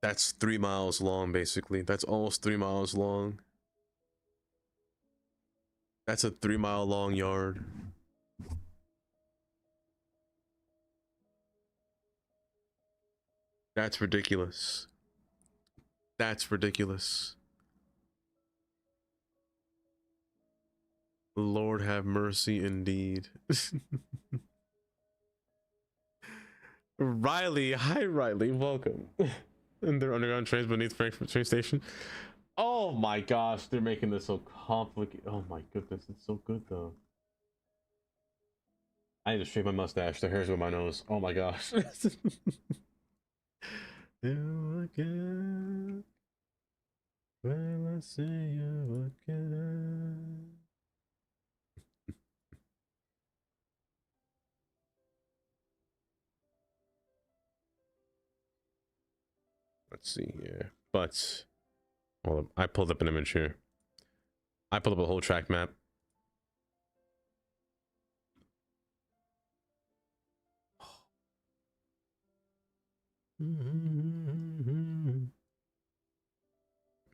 That's 3 miles long, basically. That's almost 3 miles long. That's a 3 mile long yard. That's ridiculous. That's ridiculous. Lord have mercy indeed. Riley, hi Riley, welcome. And they're underground trains beneath Frankfurt train station. Oh my gosh, they're making this so complicated. Oh my goodness, it's so good though. I need to shave my mustache. The hair's with my nose. Oh my gosh. You again. Well, I see you again. Let's see here. But hold up. I pulled up an image here. I pulled up a whole track map.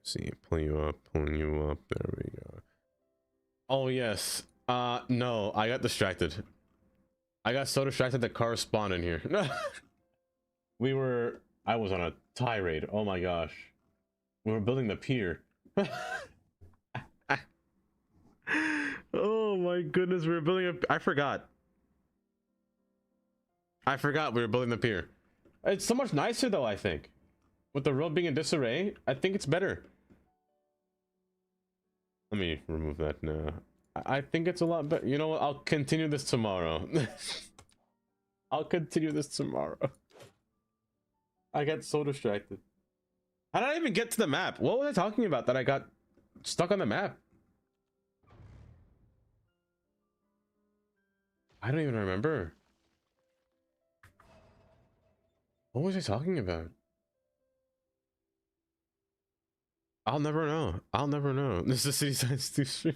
See, pulling you up, pulling you up. There we go. Oh yes. No, I got distracted. I got so distracted that cars spawned in here. I was on a tirade. Oh my gosh. We were building the pier. Oh my goodness, we were building a... I forgot we were building the pier. It's so much nicer though, I think. With the road being in disarray, I think it's better. Let me remove that now. I think it's a lot better. You know what? I'll continue this tomorrow. I'll continue this tomorrow. I got so distracted. How did I even get to the map? What was I talking about that I got stuck on the map? I don't even remember. What was I talking about? I'll never know. I'll never know. This is the City Science 2 stream.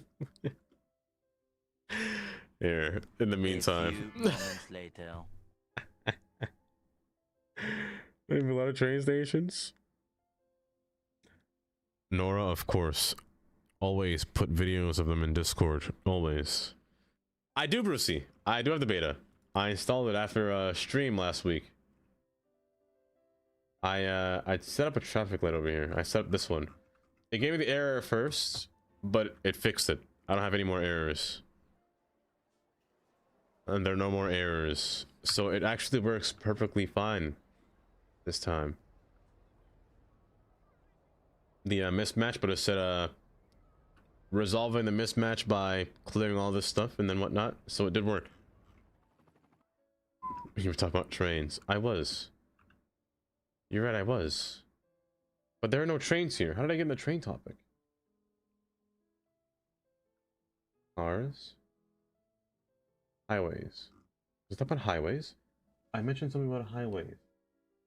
Here, in the meantime. A few moments later. We have a lot of train stations. Nora, of course. Always put videos of them in Discord. Always. I do, Brucey. I do have the beta. I installed it after a stream last week. I set up a traffic light over here. I set up this one. It gave me the error first, but it fixed it. I don't have any more errors. and there are no more errors, so it actually works perfectly fine this time. The mismatch, but it said resolving the mismatch by clearing all this stuff and then whatnot, so it did work. You were talking about trains. I was. You're right, I was. But there are no trains here. How did I get in the train topic? Cars. Highways. Was that about highways? I mentioned something about highways.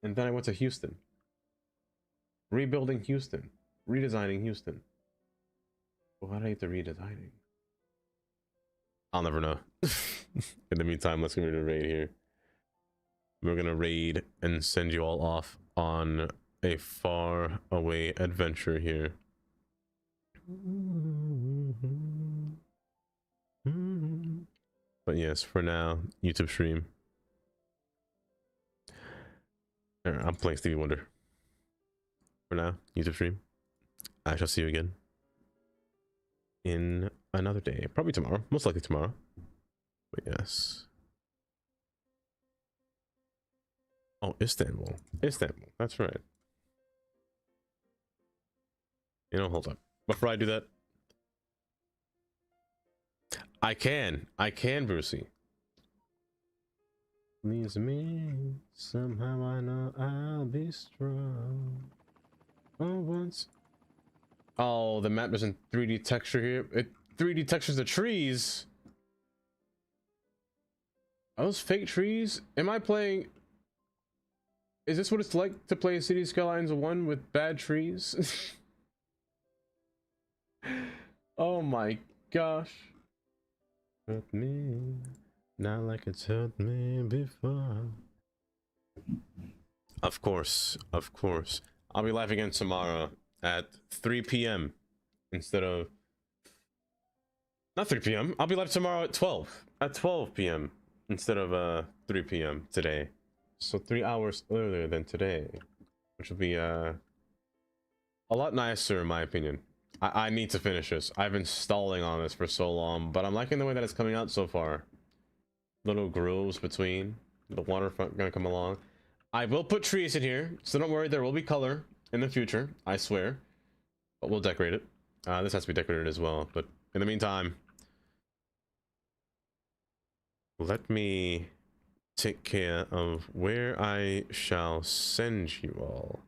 And then I went to Houston. Rebuilding Houston. Redesigning Houston. Well, how did I get to redesigning? I'll never know. In the meantime, let's get rid of raid here. We're gonna raid and send you all off on a far away adventure here. But yes, for now, YouTube stream. I'm playing Stevie Wonder. For now, YouTube stream. I shall see you again in another day. Probably tomorrow. Most likely tomorrow. But yes. Oh, Istanbul. Istanbul. That's right. You know, hold up. Before I do that, I can, Brucey. Leaves me, somehow I know I'll be strong. Oh, once. Oh, the map doesn't 3D texture here. It 3D textures the trees. Are those fake trees? Am I playing? Is this what it's like to play City Skylines 1 with bad trees? Oh my gosh. Hurt me, not like it's hurt me before. Of course, of course. I'll be live again tomorrow at 3 p.m. instead of... Not 3 p.m. I'll be live tomorrow at 12. At 12 p.m. instead of 3 p.m. today. So 3 hours earlier than today. Which will be a lot nicer in my opinion. I need to finish this. I've been stalling on this for so long, but I'm liking the way that it's coming out so far. Little grooves between. The waterfront gonna come along. I will put trees in here, so don't worry, there will be color in the future, I swear. But we'll decorate it. This has to be decorated as well, but in the meantime, let me take care of where I shall send you all.